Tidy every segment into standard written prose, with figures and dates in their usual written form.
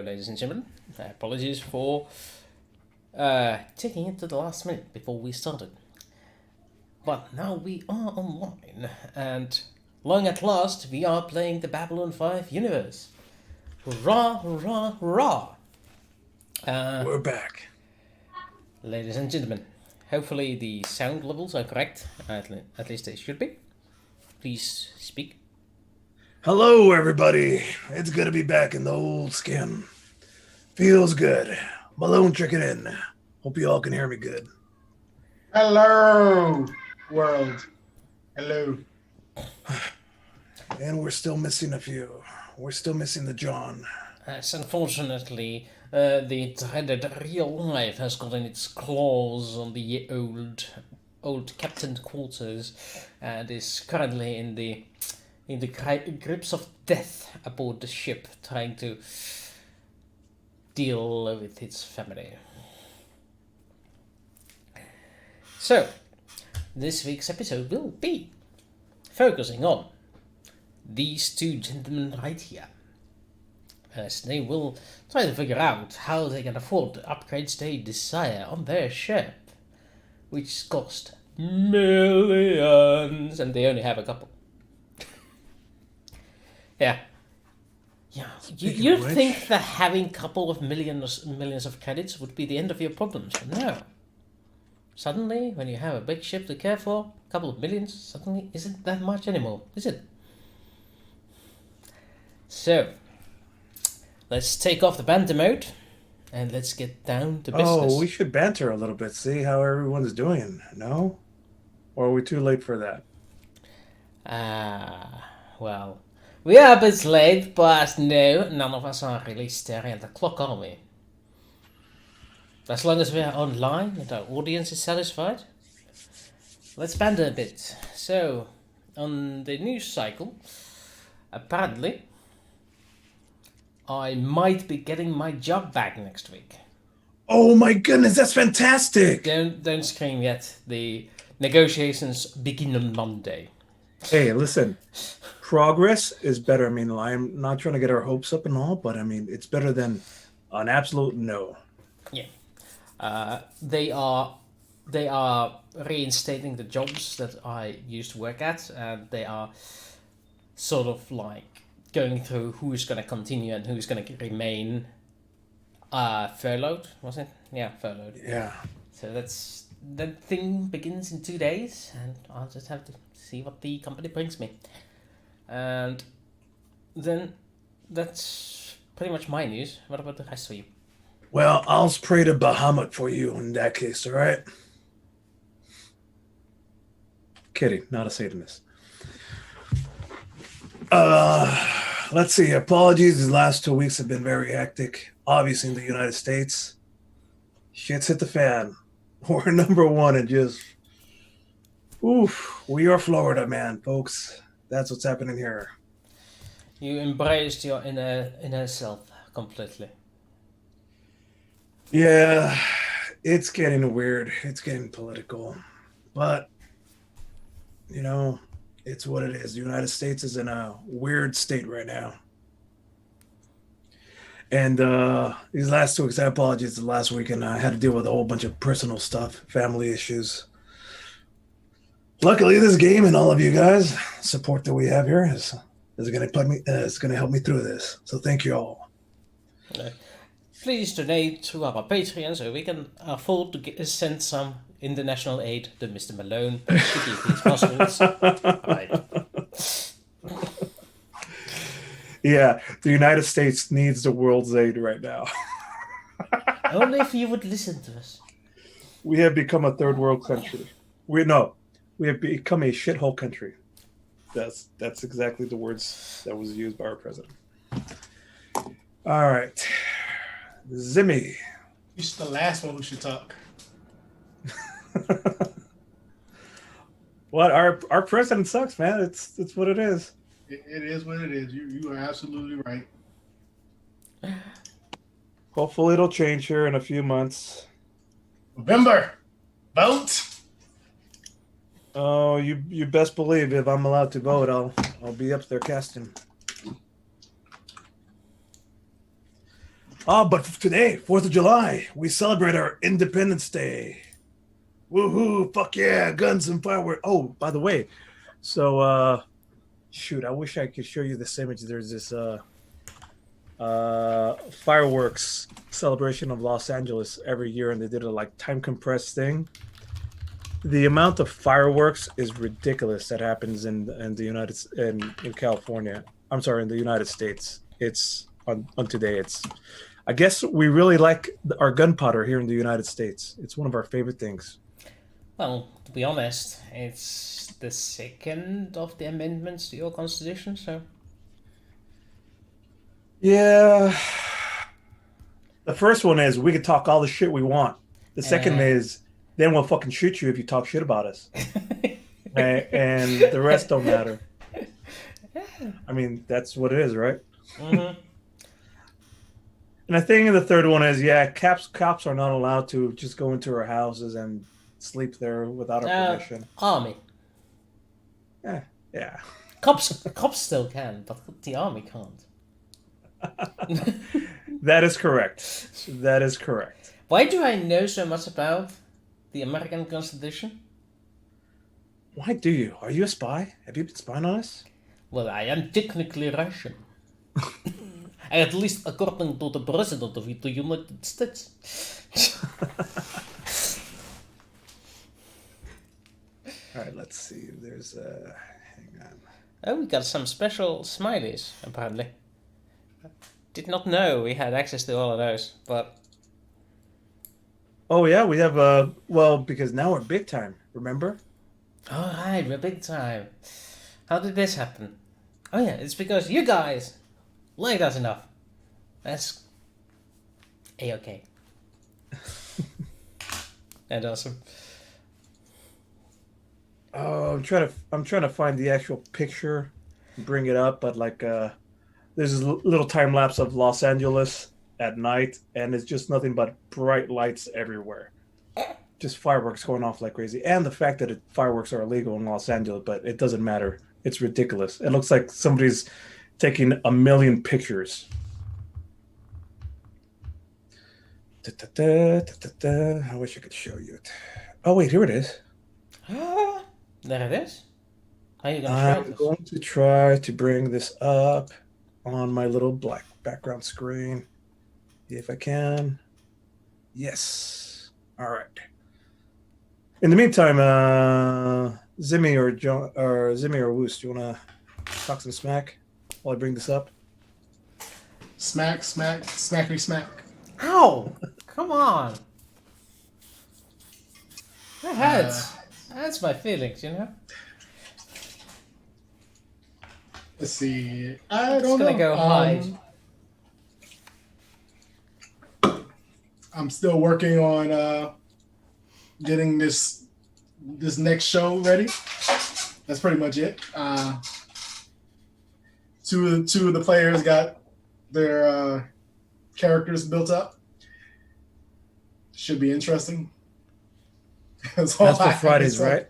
ladies and gentlemen. Apologies for taking it to the last minute before we started. But now we are online, and long at last we are playing the Babylon 5 universe. Hurrah, hurrah, hurrah! We're back. Ladies and gentlemen, hopefully the sound levels are correct, at least they should be. Please speak. Hello, everybody. It's good to be back in the old skin. Feels good. Malone tricking in. Hope you all can hear me good. Hello, world. Hello. And we're still missing a few. We're still missing the John. As unfortunately, the dreaded real life has gotten its claws on the old captain quarters and is currently in the grips of death aboard the ship, trying to deal with its family. So, this week's episode will be focusing on these two gentlemen right here, as they will try to figure out how they can afford the upgrades they desire on their ship, which cost millions, and they only have a couple. Yeah. You'd think that having a couple of millions of credits would be the end of your problems, but no. Suddenly, when you have a big ship to care for, a couple of millions suddenly isn't that much anymore, is it? So, let's take off the banter mode, and let's get down to business. Oh, we should banter a little bit, see how everyone's doing, no? Or are we too late for that? Well, we are a bit late, but no, none of us are really staring at the clock, are we? As long as we are online and our audience is satisfied. Let's banter a bit. So, on the news cycle, apparently, I might be getting my job back next week. Oh my goodness, that's fantastic! Don't scream yet. The negotiations begin on Monday. Hey, listen. Progress is better. I mean, I'm not trying to get our hopes up and all, but I mean, it's better than an absolute no. Yeah. They are reinstating the jobs that I used to work at, and they are sort of like going through who's going to continue and who's going to remain furloughed, was it? Yeah, furloughed. Yeah. So that thing begins in 2 days, and I'll just have to see what the company brings me. And then that's pretty much my news. What about the rest of you? Well, I'll pray to Bahamut for you in that case, all right? Kidding, not a Satanist. Let's see. Apologies. These last 2 weeks have been very hectic. Obviously, in the United States, shit's hit the fan. We're number one and just, we are Florida, man, folks. That's what's happening here. You embraced your inner self completely. Yeah, it's getting weird. It's getting political. But, you know, it's what it is. The United States is in a weird state right now. And these last 2 weeks, I apologize. The last weekend, I had to deal with a whole bunch of personal stuff, family issues. Luckily, this game and all of you guys, support that we have here is going to help me through this. So thank you all. Please donate to our Patreon so we can afford to send some international aid to Mr. Malone to keep these puzzles. Right. Yeah, the United States needs the world's aid right now. Only if you would listen to us. We have become a third world country. We have become a shithole country. That's exactly the words that was used by our president. All right. Zimmy. You're the last one who should talk. What? Our president sucks, man. It's what it is. It is what it is. You are absolutely right. Hopefully it'll change here in a few months. November. Vote. Oh, you best believe if I'm allowed to vote, I'll be up there casting. Oh, but today, 4th of July, we celebrate our Independence Day. Woohoo! Fuck yeah! Guns and fireworks. Oh, by the way, so shoot, I wish I could show you this image. There's this fireworks celebration of Los Angeles every year, and they did a like time compressed thing. The amount of fireworks is ridiculous that happens in in California. I'm sorry, in the United States. It's on today. It's I guess we really like our gunpowder here in the United States. It's one of our favorite things. Well, to be honest, it's the second of the amendments to your constitution, so... Yeah. The first one is we can talk all the shit we want. The second is then we'll fucking shoot you if you talk shit about us. And the rest don't matter. I mean, that's what it is, right? Mm-hmm. And I think the third one is, yeah, cops are not allowed to just go into our houses and sleep there without our permission. Army. Yeah. Cops still can, but the army can't. That is correct. That is correct. Why do I know so much about the American Constitution? Why do you? Are you a spy? Have you been spying on us? Well, I am technically Russian. At least according to the President of the United States. All right, let's see. There's hang on. Oh, we got some special smileys, apparently. Did not know we had access to all of those, but... Oh, yeah, we have, well, because now we're big time, remember? Alright, we're big time. How did this happen? Oh yeah, it's because you guys liked us enough. That's... A-okay. And awesome. Oh, I'm trying to find the actual picture, bring it up, but like there's a little time lapse of Los Angeles at night, and it's just nothing but bright lights everywhere, just fireworks going off like crazy, and the fact that fireworks are illegal in Los Angeles, but it doesn't matter. It's ridiculous. It looks like somebody's taking a million pictures. I wish I could show you it. Oh wait, here it is. There it is. How are you gonna show I'm this? going to try to bring this up on my little black background screen, if I can. Yes. All right. In the meantime, Zimmy or John or Zimmy or Woos, do you want to talk some smack while I bring this up? Smack, smack, smackety smack. Ow! Come on! That hurts. That's my feelings, you know? Let's see. I It's don't know. gonna go hide. I'm still working on getting this next show ready. That's pretty much it. Two of the players got their characters built up. Should be interesting. That's for Fridays, right?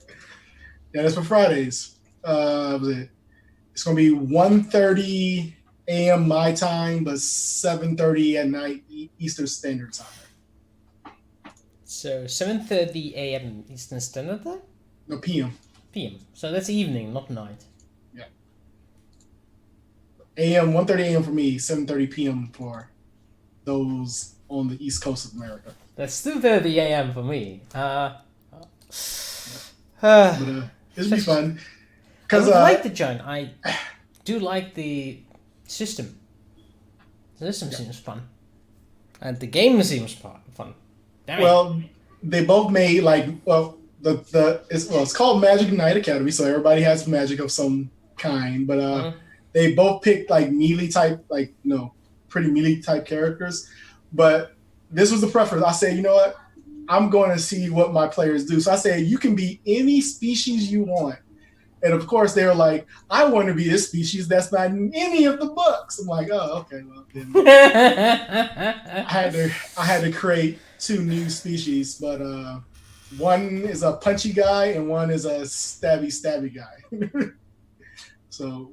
Yeah, that's for Fridays. It's going to be 1:30 a.m. my time, but 7:30 at night Eastern Standard Time. So 7:30 a.m. Eastern Standard Time? No, PM. PM. So that's evening, not night. Yeah. AM, 1:30 a.m. for me, 7:30 p.m. for those on the East Coast of America. That's 2:30 a.m. for me. But it'll be fun. I would like to join. I do like the system. The system seems fun. And the game seems fun. Damn Well, they both made it's called Magic Knight Academy, so everybody has magic of some kind. But they both picked like melee type, pretty melee type characters. But this was the preference. I said, you know what? I'm going to see what my players do. So I said, you can be any species you want. And of course, they were like, I want to be this species that's not in any of the books. I'm like, oh, okay, well, then I had to create two new species, but one is a punchy guy and one is a stabby guy. So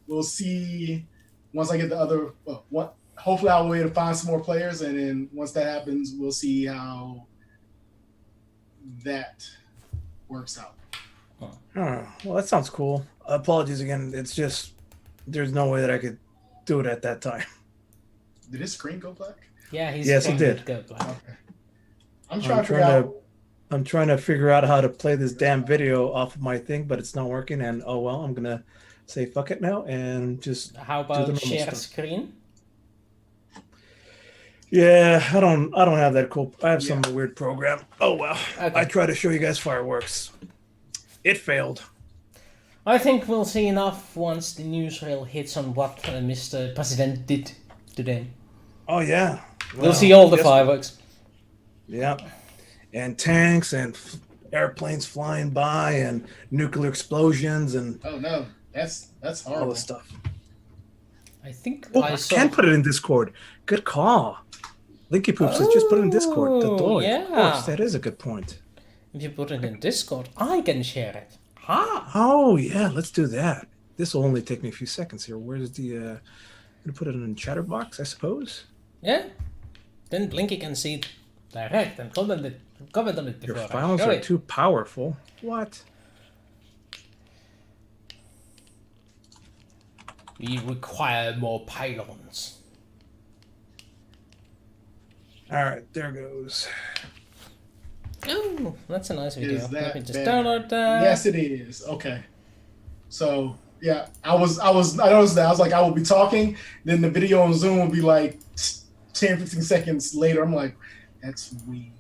we'll see once I get the other. hopefully I'll be able to find some more players, and then once that happens, we'll see how that works out. Oh, well, that sounds cool. Apologies again. It's just there's no way that I could do it at that time. Did his screen go black? Yeah, he's Yes, it did. Go black. Okay. I'm trying to figure out how to play this damn video off of my thing, but it's not working. And oh well, I'm gonna say fuck it now and just How do the about normal share stuff. screen? Yeah, I don't have that cool. I have some weird program. Oh well, Okay. I try to show you guys fireworks. It failed. I think we'll see enough once the newsreel hits on what Mr. President did today. Oh yeah, We'll see all the fireworks. Yeah, and tanks and airplanes flying by and nuclear explosions and Oh no, that's all horrible. this stuff. I think Oh, I I saw. can put it in Discord. Good call. Linky Poop says just put it in Discord. The doy. yeah. Of course, that is a good point. If you put it in Discord, I can share it. Ha! Oh yeah, let's do that. This will only take me a few seconds here. Where's the? I'm gonna put it in Chatterbox, I suppose. Yeah. Then Blinky can see it direct and comment on it Your before I files show are it. too powerful. What? We require more pylons. All right, there goes. Oh, that's a nice video. Is Let that me just better? download that. Yes, it is. Okay. So yeah, I noticed that. I was like, I will be talking, then the video on Zoom will be like 10, 15 seconds later. I'm like, that's weird.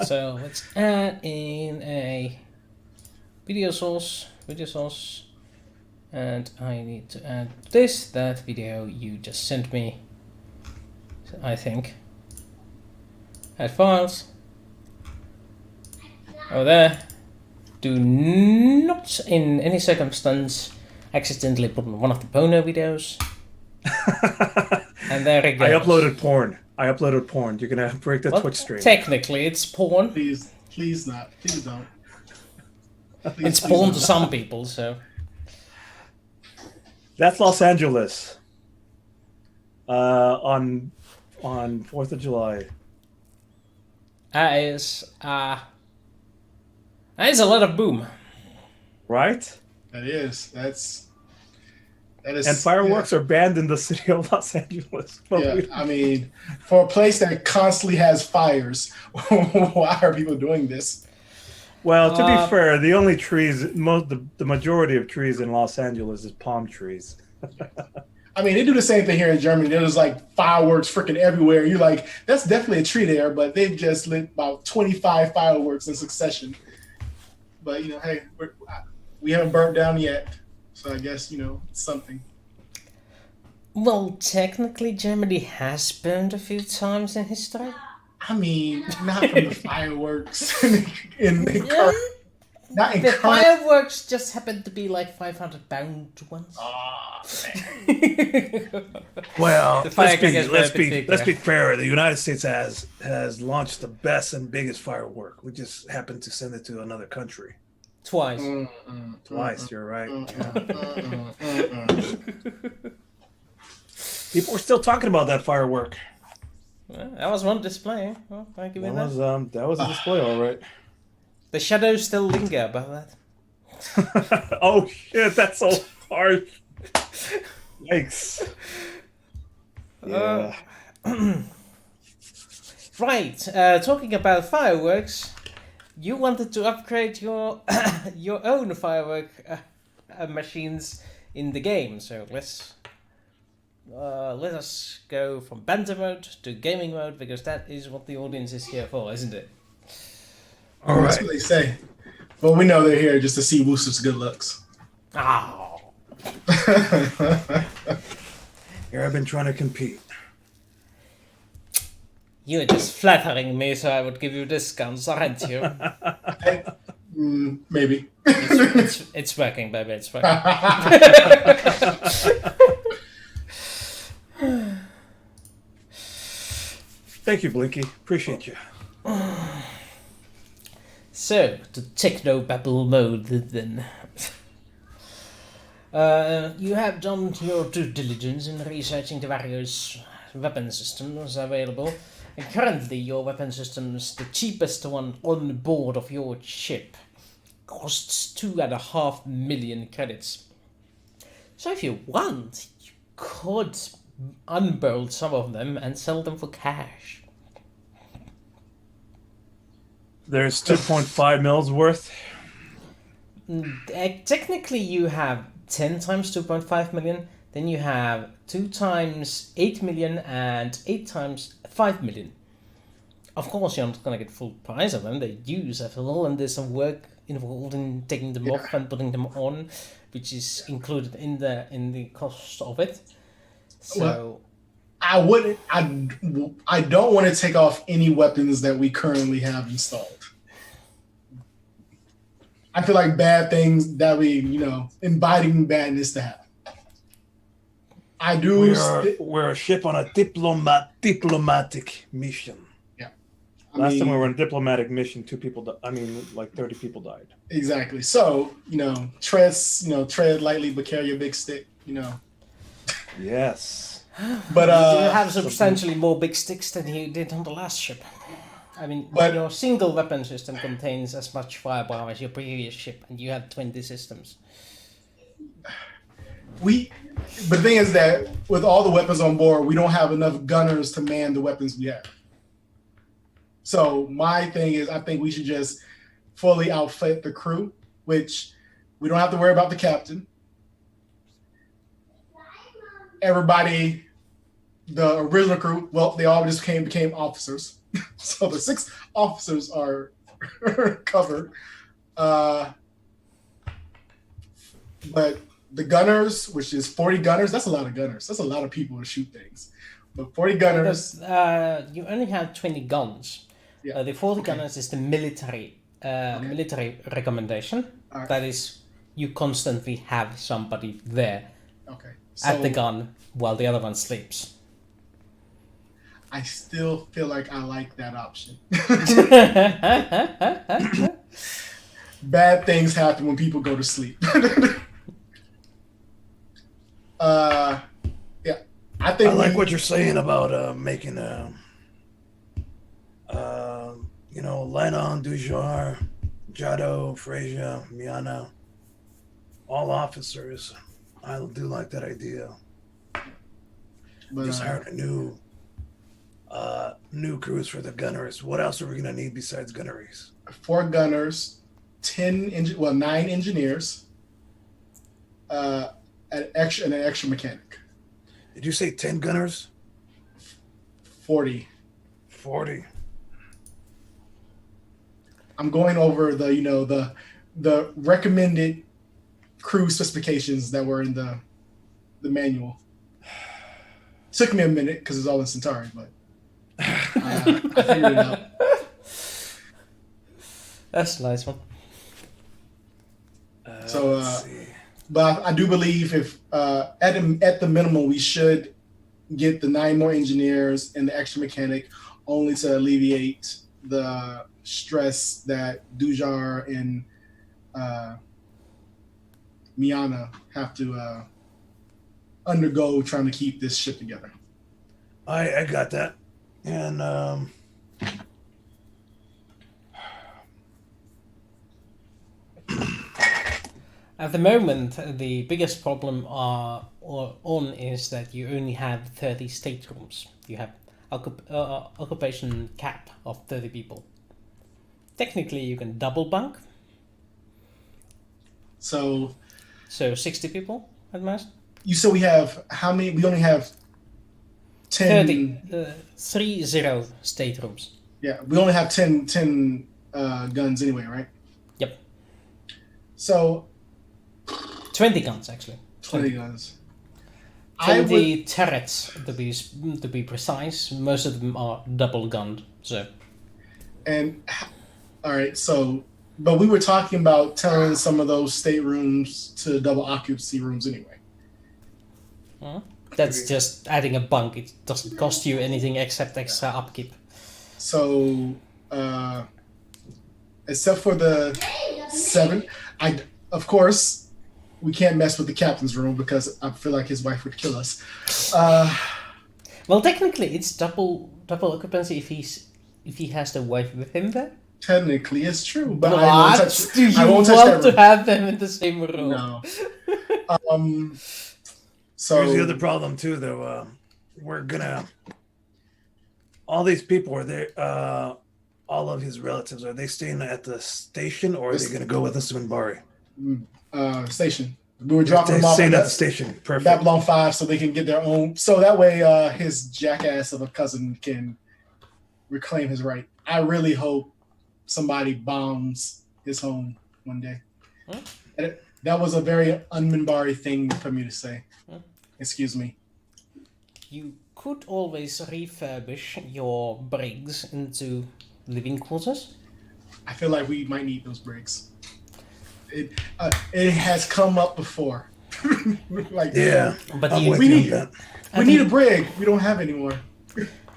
So let's add in a video source, and I need to add that video you just sent me, I think. Add files. Oh, there. Do not, in any circumstance, accidentally put in one of the Bono videos. And there it goes. I uploaded porn. You're gonna break the Well, Twitch stream. technically, it's porn. Please not. Please don't. Please, It's please porn don't. to some people, so. That's Los Angeles. On 4th of July. That is a lot of boom. Right? That is. And fireworks are banned in the city of Los Angeles. But Yeah, we- I mean, for a place that constantly has fires, why are people doing this? well, to be fair, the only trees, the majority of trees in Los Angeles is palm trees. I mean, they do the same thing here in Germany. There's like fireworks freaking everywhere. You're like, that's definitely a tree there, but they've just lit about 25 fireworks in succession. But, you know, hey, we haven't burnt down yet. So I guess, you know, it's something. Well, technically, Germany has burned a few times in history. I mean, not from the fireworks in the current, not in The current. fireworks just happened to be like 500-pound ones. Ah, man. Well, The firecrackers were a bit bigger. let's be fair. The United States has launched the best and biggest firework. We just happened to send it to another country Twice. twice. You're right. Mm. People were still talking about that firework. Well, that was one display. Well, I'll give you that. That was a display, all right. The shadows still linger above that. Oh shit, that's so harsh. Yikes. Yeah. Right, talking about fireworks, you wanted to upgrade your your own firework machines in the game, so let us go from banter mode to gaming mode, because that is what the audience is here for, isn't it? All That's right. what they say. But we know they're here just to see Wooster's good looks. Oh. Here I've been trying to compete. You're just flattering me so I would give you discounts, aren't you? Maybe. It's working, baby, it's working. Thank you, Blinky. Appreciate you. So, to techno-babble mode then. You have done your due diligence in researching the various weapon systems available. And currently, your weapon systems, the cheapest one on board of your ship, costs 2.5 million credits. So if you want, you could unbolt some of them and sell them for cash. There's 2.5 mils worth. Technically, you have 10 times 2.5 million, then you have 2 times 8 million and 8 times 5 million. Of course, you're not going to get full price of them. They use after all, and there's some work involved in taking them off and putting them on, which is included in the cost of it. So Well, I don't want to take off any weapons that we currently have installed. I feel like bad things that we, inviting badness to happen. I do. We're a ship on a diplomatic mission. Yeah. Last time we were on a diplomatic mission, 2 people. 30 people died. Exactly. So tread lightly, but carry a big stick. Yes. But you have substantially more big sticks than you did on the last ship. I mean, your single weapon system contains as much firepower as your previous ship, and you had 20 systems. But the thing is that with all the weapons on board, we don't have enough gunners to man the weapons we have. So my thing is, I think we should just fully outfit the crew, which we don't have to worry about the captain. Everybody, the original crew, well, they all just became officers. So the 6 officers are covered. But the gunners, which is 40 gunners, that's a lot of gunners. That's a lot of people to shoot things. But 40 gunners. Because, you only have 20 guns. Yeah. The 40 gunners is the military recommendation. Right. That is, you constantly have somebody there So at the gun while the other one sleeps. I still feel like I like that option. Bad things happen when people go to sleep. Yeah, I think I like what you're saying about making Lennon, Dujar, Jado, Frazier, Miana, all officers. I do like that idea. But, Just hired a new crews for the gunners. What else are we gonna need besides gunneries? 4 gunners, 9 engineers, an extra mechanic. Did you say 10 gunners? 40. 40. I'm going over the recommended crew specifications that were in the manual. Took me a minute because it's all in Centauri, but I figured it out. That's a nice one. But I do believe if at the minimum we should get the 9 more engineers and the extra mechanic, only to alleviate the stress that Dujar and Miana have to undergo trying to keep this ship together. I got that. And at the moment, the biggest problem is that you only have 30 staterooms. You have occupation cap of 30 people. Technically, you can double bunk. So 60 people at most. You said we have how many? We only have 10. 30 staterooms. Yeah, we only have 10 guns anyway, right? Yep. So 20 guns actually. 20 guns. 20 turrets to be precise. Most of them are double gunned. So. And all right, so but we were talking about turning some of those staterooms to double occupancy rooms anyway. That's just adding a bunk. It doesn't cost you anything except extra upkeep. So, except for the 7, of course, we can't mess with the captain's room because I feel like his wife would kill us. Well, technically, it's double occupancy if he has the wife with him there. Technically, it's true, but What I won't touch. do you I won't touch want that to have them in the same room? No. So here's the other problem too, though. We're gonna all these people are there. All of his relatives, are they staying at the station, or are they gonna go with us to Minbari? Station. We were dropping them off staying at the station. Perfect. Babylon 5 so they can get their own. So that way his jackass of a cousin can reclaim his right. I really hope somebody bombs his home one day. That was a very un-Minbari thing for me to say. Excuse me. You could always refurbish your brigs into living quarters. I feel like we might need those brigs. It has come up before. Like, yeah, but we need a brig. We don't have any more.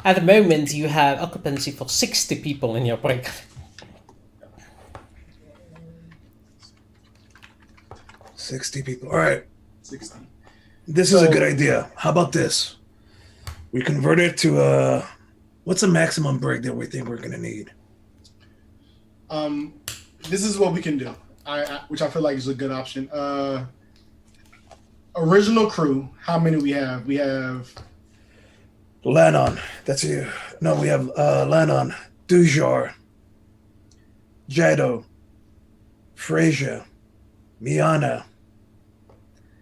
At the moment, you have occupancy for 60 people in your brig. 60 people. All right. 60. This is a good idea. How about this? We convert it to what's the maximum brig that we think we're gonna need? This is what we can do. Which I feel like is a good option. Original crew. How many we have? We have Lannon. That's you. No, we have Lannon, Dujar, Jado, Frazier, Miana,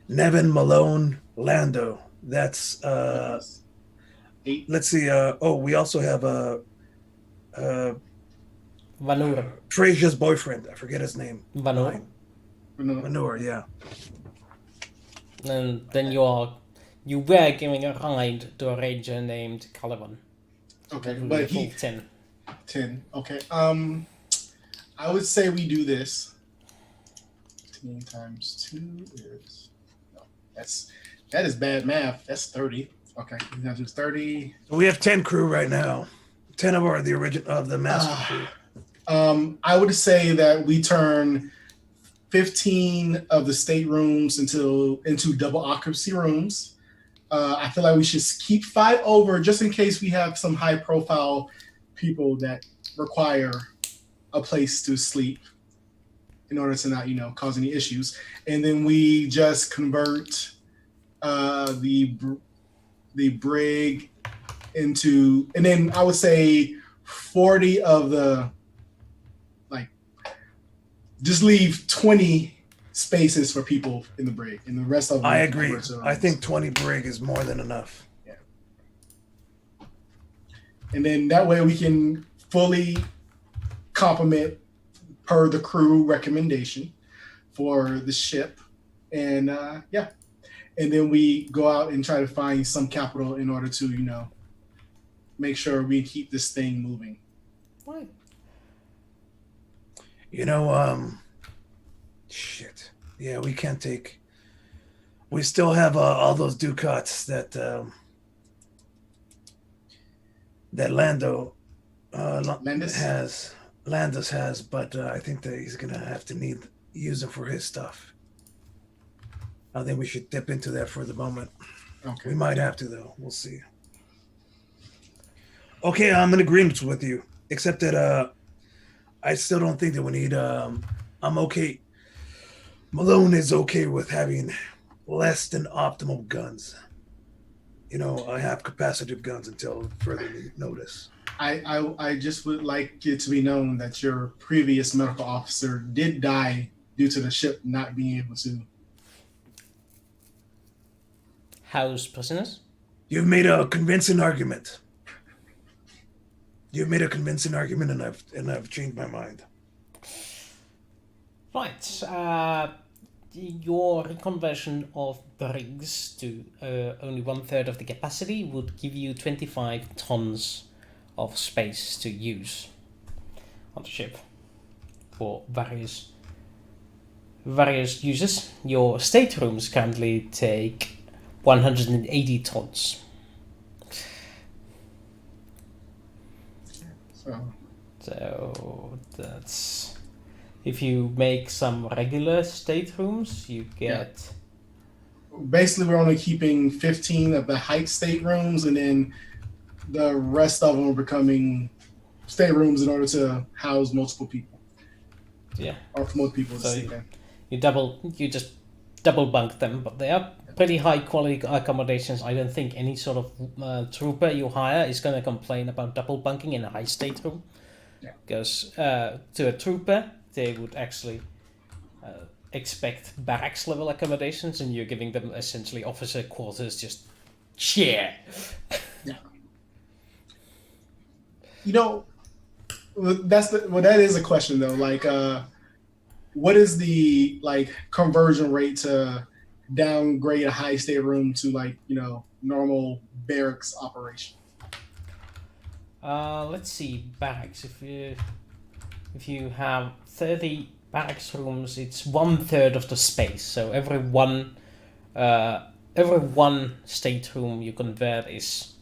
Nevin, Malone, Lando. That's 8. Let's see. We also have Vanur. Frazier's boyfriend. I forget his name. Vanur. Manure, yeah. And then you were giving a ride to a ranger named Caliban. Okay, That would but be a full 10. Okay. I would say we do this. 10 times 2 is that is bad math. That's 30. Okay, that is 30. We have 10 crew right now. 10 of the original of the master crew. I would say that we turn 15 of the staterooms into double occupancy rooms. I feel like we should keep 5 over just in case we have some high profile people that require a place to sleep in order to not, cause any issues. And then we just convert the brig into, and then I would say 40 of the, just leave 20 spaces for people in the brig, and the rest of them. I agree. I think 20 brig is more than enough. Yeah. And then that way we can fully complement per the crew recommendation for the ship. And and then we go out and try to find some capital in order to, make sure we keep this thing moving. Right. Shit. Yeah, we can't take. We still have all those ducats that Landis has, but I think that he's gonna have to use them for his stuff. I think we should dip into that for the moment. Okay. We might have to, though. We'll see. Okay, I'm in agreement with you, except that I still don't think that we need. I'm okay. Malone is okay with having less than optimal guns. Half capacity of guns until further notice. I just would like it to be known that your previous medical officer did die due to the ship not being able to house prisoners. You've made a convincing argument. And I've changed my mind. Right. Your reconversion of brigs to only 1/3 of the capacity would give you 25 tons of space to use on the ship for various uses. Your staterooms currently take 180 tons. So that's if you make some regular staterooms, you get. Basically, we're only keeping 15 of the height staterooms, and then the rest of them are becoming staterooms in order to house multiple people. Yeah. Or for most people to So sleep in. you just double bunk them, but they are pretty high quality accommodations. I don't think any sort of trooper you hire is going to complain about double bunking in a high stateroom. Yeah. Because to a trooper, they would actually expect barracks level accommodations, and you're giving them essentially officer quarters. Just share. Yeah. You know, that is a question though. Like, what is the conversion rate to downgrade a high stateroom to normal barracks operation? Let's see, barracks. If you have 30 barracks rooms, it's 1/3 of the space. So every one stateroom you convert is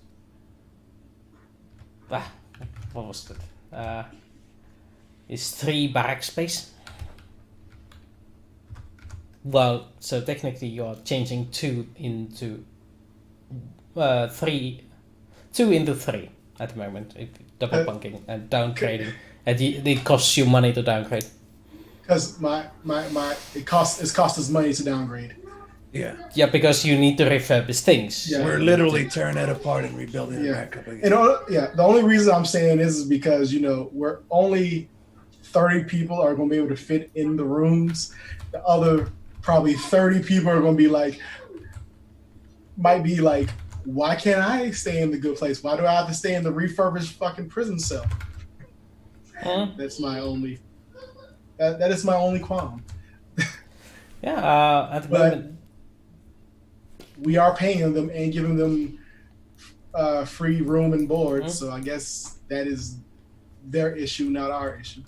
what was it? Is 3 barrack space. Well, so technically you're changing 2 into 3, 2 into 3 at the moment. Double bunking and downgrading. It costs you money to downgrade. Because it costs us money to downgrade. Yeah. Yeah, because you need to refurbish things. Yeah. We're literally tearing that apart and rebuilding it back up again. And the only reason I'm saying this is because we're only 30 people are going to be able to fit in the rooms. The other probably 30 people are going to be might be like, why can't I stay in the good place? Why do I have to stay in the refurbished fucking prison cell? That's my only. That is my only qualm. Yeah, at the moment. We are paying them and giving them free room and board, so I guess that is their issue, not our issue.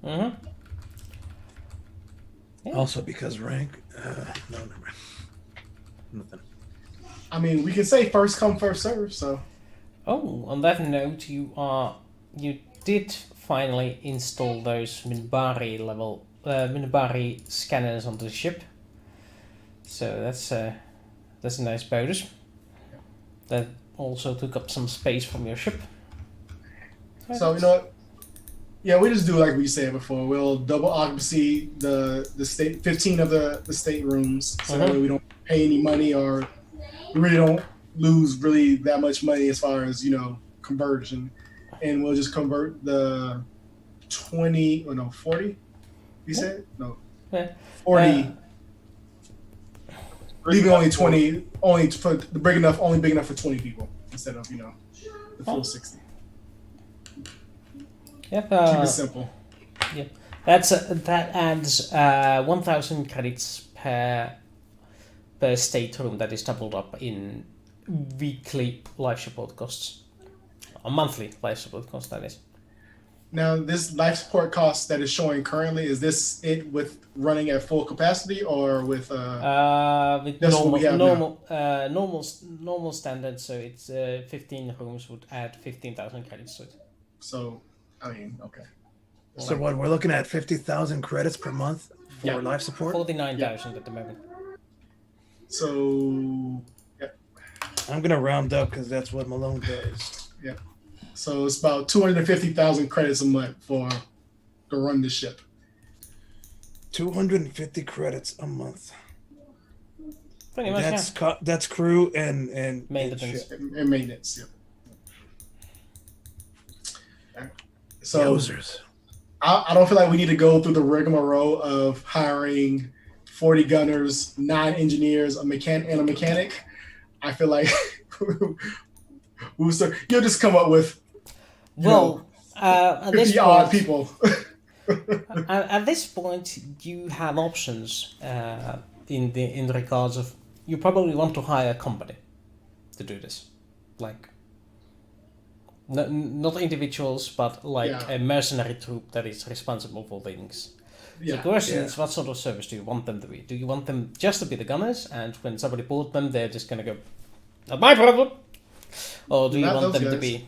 Yeah. Also because rank. No, never mind. Nothing. I mean, we can say first come, first serve. So. Oh, on that note, you did finally install those Minbari scanners onto the ship. So that's a nice bonus. That also took up some space from your ship. So you know what? Yeah, we just do like we said before. We'll double occupancy the state 15 of the staterooms, so that way we don't pay any money, or we really don't lose really that much money as far as conversion, and we'll just convert the 40. You said no, 40. Leaving only 20, only big enough for 20 people instead of the full 60. Yep. Keep it simple. Yeah, that adds 1,000 credits per stateroom. That is doubled up in weekly life support costs, or monthly life support cost. That is. Now, this life support cost that is showing currently, is this it with running at full capacity or with normal standard? So it's 15 rooms would add 15,000 credits to it. So, I mean, okay. So what we're looking at 50,000 credits per month for life support. 49,000 at the moment. So, yeah. I'm gonna round up because that's what Malone does. Yeah. So it's about 250,000 credits a month to run the ship. 250 credits a month. Pretty much, that's crew and maintenance. And maintenance, yeah. So Yowzers. I don't feel like we need to go through the rigmarole of hiring 40 gunners, 9 engineers, a mechanic. I feel like you'll just come up with at 50 this odd point, people. at this point, you have options in regards of you probably want to hire a company to do this, like not individuals, but a mercenary troop that is responsible for things. The question is, what sort of service do you want them to be? Do you want them just to be the gunners, and when somebody board them, they're just gonna go, "Not my problem," or do you want them to be?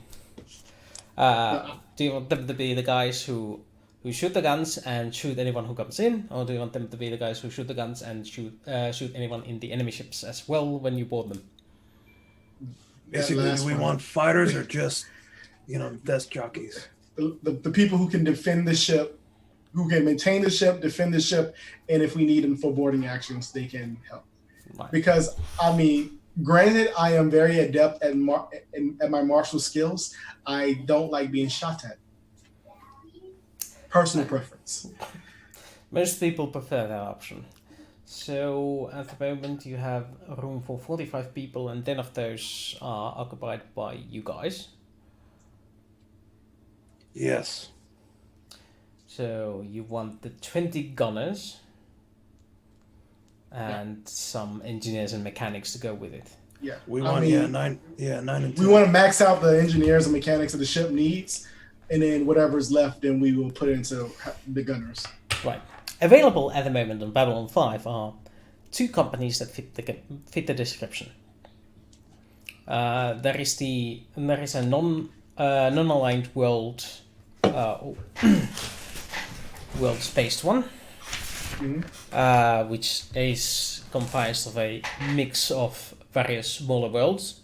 Do you want them to be the guys who who shoot the guns and shoot anyone who comes in, or do you want them to be the guys who shoot the guns and shoot anyone in the enemy ships as well when you board them? Basically, do we want fighters or just, desk jockeys? The people who can defend the ship, who can maintain the ship, defend the ship, and if we need them for boarding actions, they can help. Right. Because, granted, I am very adept at my martial skills. I don't like being shot at. Personal preference. Most people prefer that option. So at the moment you have room for 45 people, and 10 of those are occupied by you guys. Yes. So you want the 20 gunners and some engineers and mechanics to go with it. Yeah. We want 9 and 10. We want to max out the engineers and mechanics that the ship needs, and then whatever's left, then we will put into the gunners. Right. Available at the moment on Babylon 5 are 2 companies that fit the description. There is a non-aligned world world-based one, which is comprised of a mix of various smaller worlds,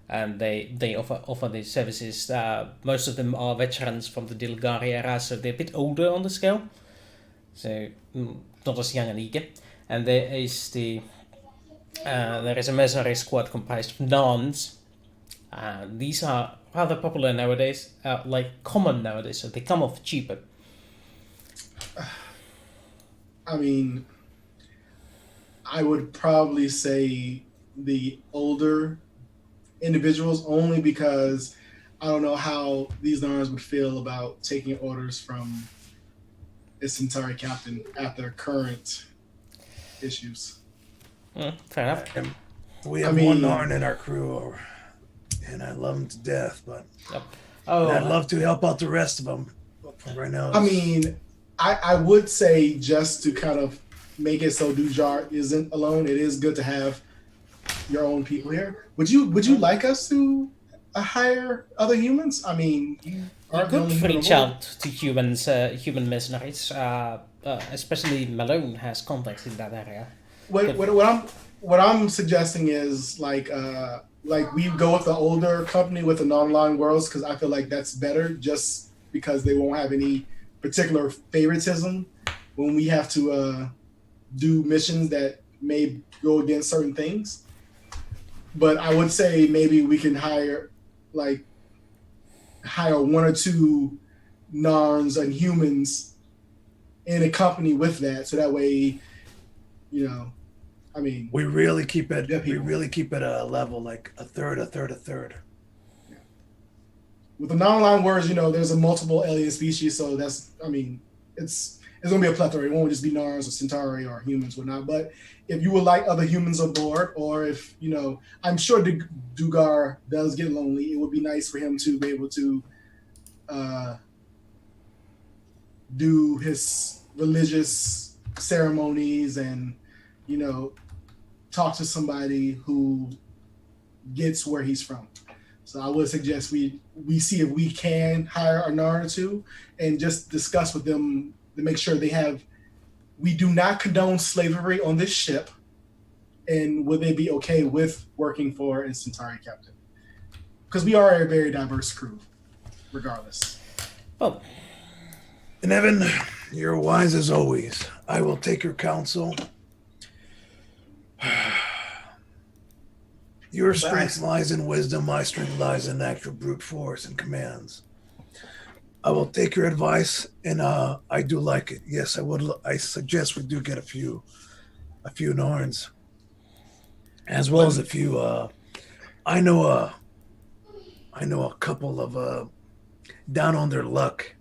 and they offer these services. Most of them are veterans from the Dilgari era, so they're a bit older on the scale, so not as young and eager. And there is a mercenary squad comprised of Narns. These are rather popular nowadays, common nowadays, so they come off cheaper. I would probably say the older individuals, only because I don't know how these Narns would feel about taking orders from a Centauri captain at their current issues. Fair enough. We have one Narn in our crew, and I love him to death, but I'd love to help out the rest of them. But right now, I would say, just to kind of make it so Dujar isn't alone, it is good to have your own people here. Would you like us to hire other humans? You could reach out to humans, human mercenaries. Especially Malone has contacts in that area. What I'm suggesting is like we go with the older company with the non-aligned worlds, because I feel like that's better, just because they won't have any particular favoritism when we have to do missions that may go against certain things. But I would say maybe we can hire 1 or 2 Narns and humans in a company with that, so that way, we really keep it. We really keep it a level, like a third. Yeah. With the non-aligned words, there's a multiple alien species, so that's it's gonna be a plethora. It won't just be Narns or Centauri or humans, whatnot. But if you would like other humans aboard, or if I'm sure Dugar does get lonely, it would be nice for him to be able to do his religious ceremonies and talk to somebody who gets where he's from. So I would suggest we see if we can hire a Narn or 2 and just discuss with them to make sure we do not condone slavery on this ship, and would they be okay with working for a Centauri captain? Because we are a very diverse crew, regardless. Well, and Evan, you're wise as always. I will take your counsel. Your strength lies in wisdom. My strength lies in actual brute force and commands. I will take your advice, and I do like it. Yes, I would. I suggest we do get a few Narns, as well as a few. I know a couple of down on their luck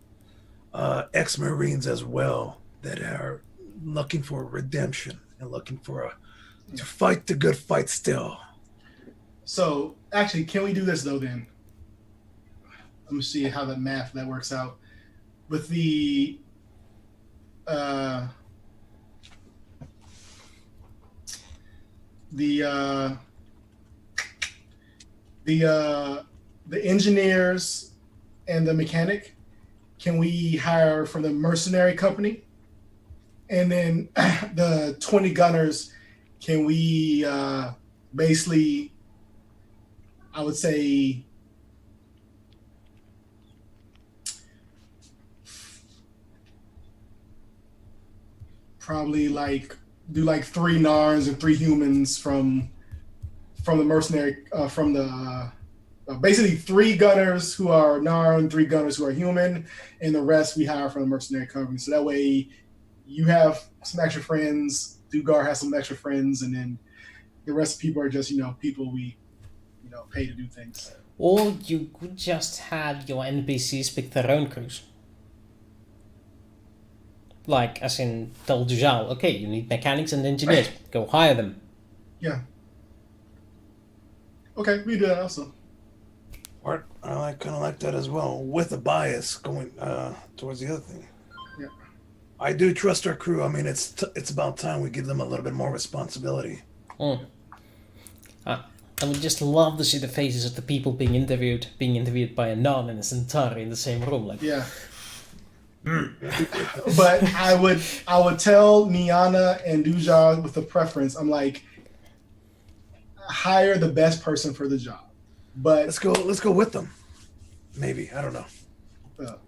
ex-Marines as well that are looking for redemption and looking for to fight the good fight still. So actually, can we do this though? Then I'm gonna see how that works out with the engineers and the mechanic. can we hire from the mercenary company? And then the 20 gunners, can we basically, I would say, probably like do like 3 Narns and 3 humans from the mercenary from the basically 3 gunners who are Narn, 3 gunners who are human, and the rest we hire from the mercenary company. So that way you have some extra friends, Dugar has some extra friends, and then the rest of people are just, people we, pay to do things. Or you could just have your NPCs pick their own crews. Like, as in, tell Dujal, okay, you need mechanics and engineers, go hire them. Yeah. Okay, we do that also. Or I kind of like that as well, with a bias going towards the other thing. Yeah. I do trust our crew. I mean, it's about time we give them a little bit more responsibility. I would just love to see the faces of the people being interviewed by a Narn and a Centauri in the same room. Like, yeah. But I would tell Niana and Dujar with a preference. I'm like, hire the best person for the job. But let's go with them. Maybe, I don't know.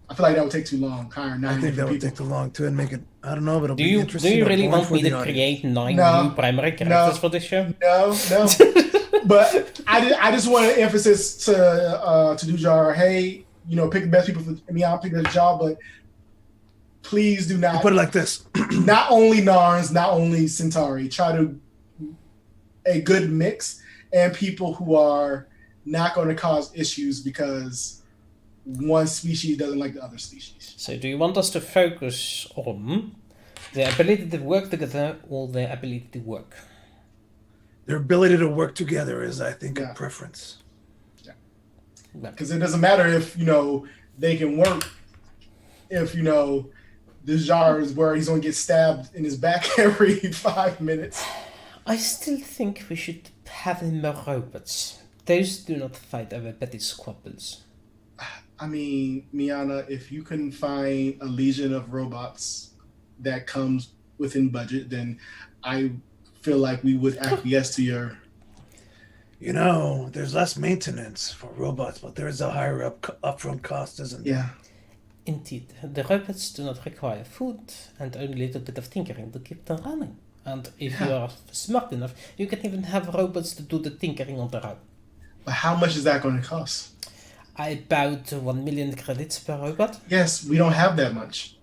I feel like that would take too long. Hire 9 I think that would people. take too long too, and make it. I don't know, but it'll be do interesting. you really want for me the to audience. create 9 No. new primary characters for this show? No. But I just want to emphasis to Dujar. Hey, pick the best people for me. I'll pick the job, but please do not Put it like this: not only Narns, not only Centauri. Try to a good mix and people who are not going to cause issues because one species doesn't like the other species. So do you want us to focus on the ability to work together or the ability to work? their ability to work together is, I think, Yeah. a preference. Because it doesn't matter if they can work if the jar is where he's going to get stabbed in his back every 5 minutes. I still think we should have more robots. Those do not fight over petty squabbles. I mean, Miana, if you can find a legion of robots that comes within budget, then I feel like we would acquiesce to your. There's less maintenance for robots, but there is a higher upfront cost, isn't there? Yeah. Indeed, the robots do not require food and only a little bit of tinkering to keep them running. And if you are smart enough, you can even have robots to do the tinkering on their own. But how much is that going to cost? About 1 million credits per robot. Yes, we don't have that much.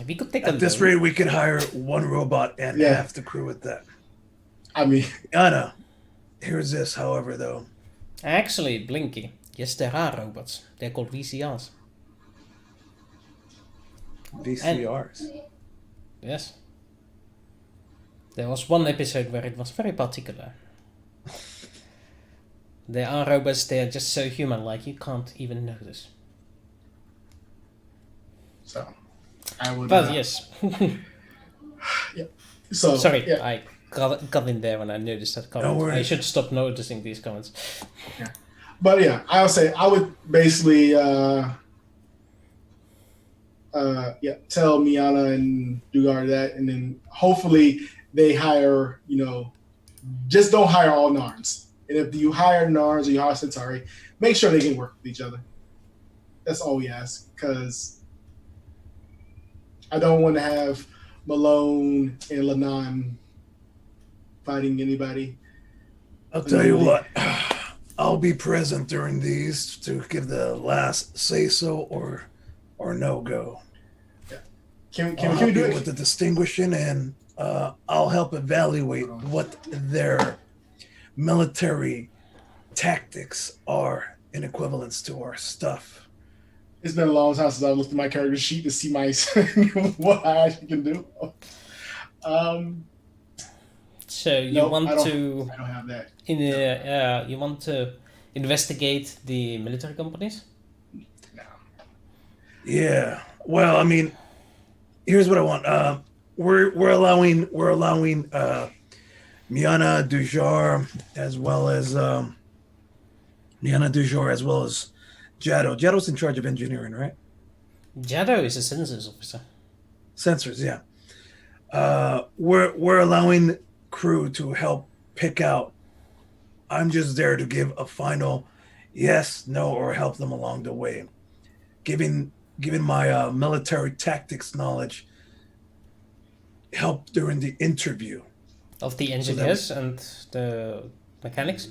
We could take a At this loan. rate, we could hire one robot and Yeah. half the crew with that. I mean, Anna, here's this, however, though. Actually, Blinky, yes, there are robots. They're called VCRs. VCRs. Yes. There was one episode where it was very particular. There are robots, they are just so human-like, you can't even notice. so I would. But yes. So Sorry, Yeah. I got in there when I noticed that comment. worries. I should stop noticing these comments. But yeah, I would say I would basically tell Miana and Dugar that, and then hopefully they hire, just don't hire all Narns. And if you hire Narns or you hire Centauri, make sure they can work with each other. That's all we ask, because I don't want to have Malone and Lanan fighting anybody. I'll tell you what, I'll be present during these to give the last say-so or no-go. Can I'll we help do you it? with the distinguishing, and I'll help evaluate what their military tactics are in equivalence to our stuff. It's been a long time since I looked at my character sheet to see my what I actually can do. So you Nope, want I don't to have that. you want to investigate the military companies? No. Yeah. Well, I mean, here's what I want. We're allowing Miana Dujar as well as Jado. Jado's in charge of engineering, right? Jado is a census officer. Sensors, yeah. We're allowing crew to help pick out. I'm just there to give a final yes, no, or help them along the way. Giving my military tactics knowledge help during the interview. Of the So engineers and the mechanics?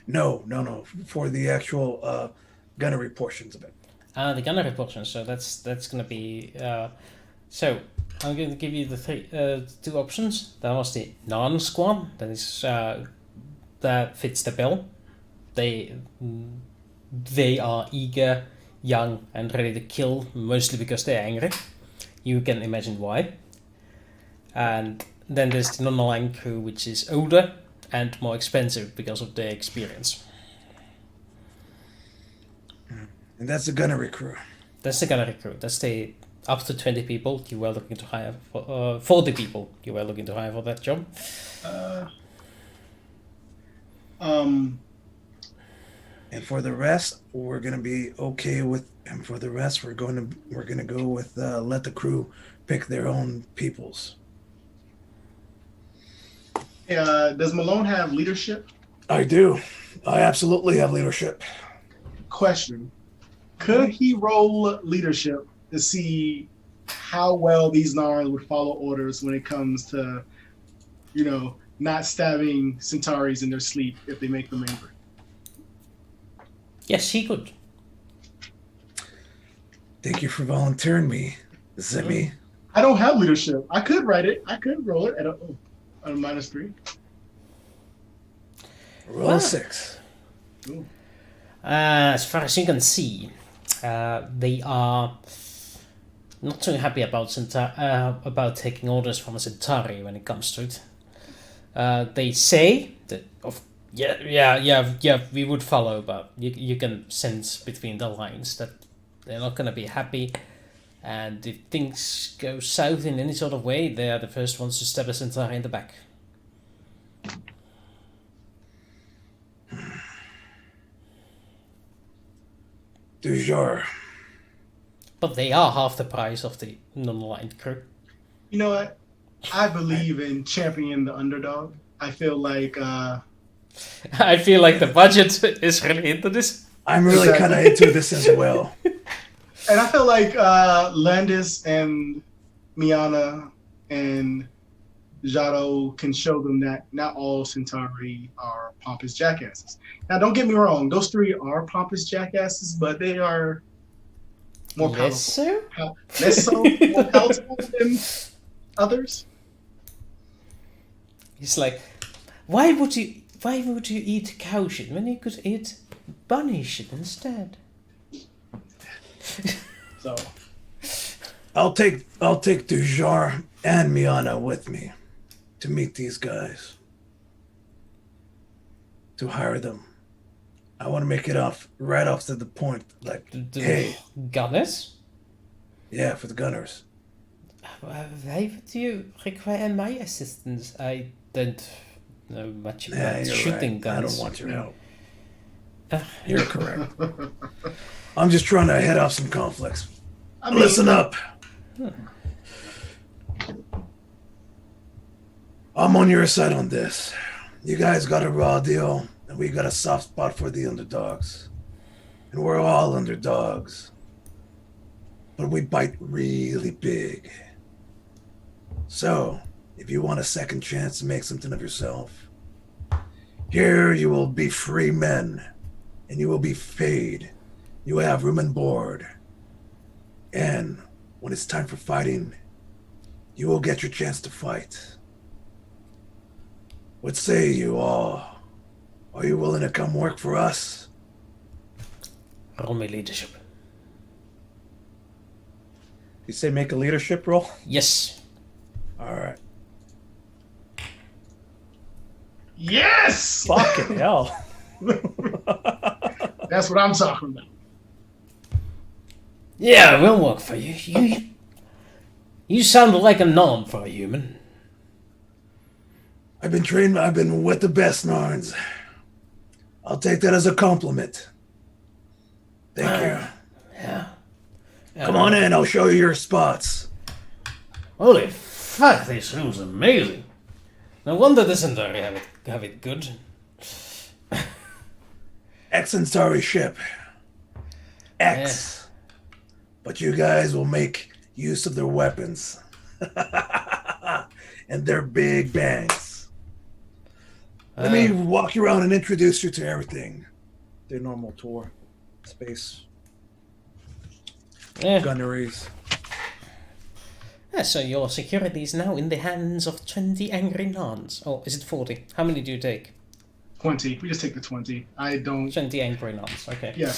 No, for the actual gunnery portions of it. The gunnery portion, so that's gonna be... so, I'm going to give you the two options. That was the non-squad, that is... that fits the bill. They are eager, young, and ready to kill, mostly because they're angry. You can imagine why. And then there's the non-aligned crew, which is older and more expensive because of their experience. And that's the gunnery crew. That's the gunnery crew. That's the up to 20 people you were looking to hire for 40 people you were looking to hire for that job. And for the rest, we're gonna be okay with. And for the rest, we're gonna go with let the crew pick their own peoples. Does Malone have leadership? I do. I absolutely have leadership. Question: could he roll leadership to see how well these Narns would follow orders when it comes to, not stabbing Centauris in their sleep if they make them angry? Yes, he could. Thank you for volunteering me, Zimmy. I don't have leadership. I could write it. I could roll it at a -3. Roll a 6. Ooh. As far as you can see, they are not too happy about taking orders from a Centauri when it comes to it. They say that, we would follow, but you can sense between the lines that they're not going to be happy. And if things go south in any sort of way, they are the first ones to stab a Centauri in the back. Du jour. But they are half the price of the non-aligned crew. You know what? I believe in championing the underdog. I feel like I feel like the budget is really into this. I'm really kind of into this as well. and I feel like Landis and Miana and Jado can show them that not all Centauri are pompous jackasses. Now, don't get me wrong; those three are pompous jackasses, but they are more powerful. Less so? Less so, more palatable than others. He's like, why would you eat cow shit when you could eat bunny shit instead? So, I'll take Du jour and Miana with me to meet these guys, to hire them. I want to make it right off to the point. Like, hey, Gunners? Yeah, for the gunners. Why would you require my assistance? I don't know much about you're shooting right. guns. I don't want your help. You're correct. I'm just trying to head off some conflicts. Listen up. I'm on your side on this. You guys got a raw deal, and we got a soft spot for the underdogs. And we're all underdogs. But we bite really big. So, if you want a second chance to make something of yourself, here you will be free men, and you will be paid. You will have room and board. And when it's time for fighting, you will get your chance to fight. What say you all? Are you willing to come work for us? Roll me leadership. You say make a leadership roll? Yes. All right. yes! Fucking hell. That's what I'm talking about. Yeah, we'll work for you. You sound like a norm for a human. I've been with the best Narns. I'll take that as a compliment. Thank you. Yeah. Come on in, I'll show you your spots. Holy fuck, this room's amazing. No wonder the Centauri have it good. X Centauri ship. X. But you guys will make use of their weapons. And their big bangs. Let me walk you around and introduce you to everything. Their normal tour. Space. Gunneries. Yeah, so your security is now in the hands of 20 angry nuns. Oh, is it 40? How many do you take? 20. We just take the 20. I don't. 20 angry nuns. Okay. Yeah,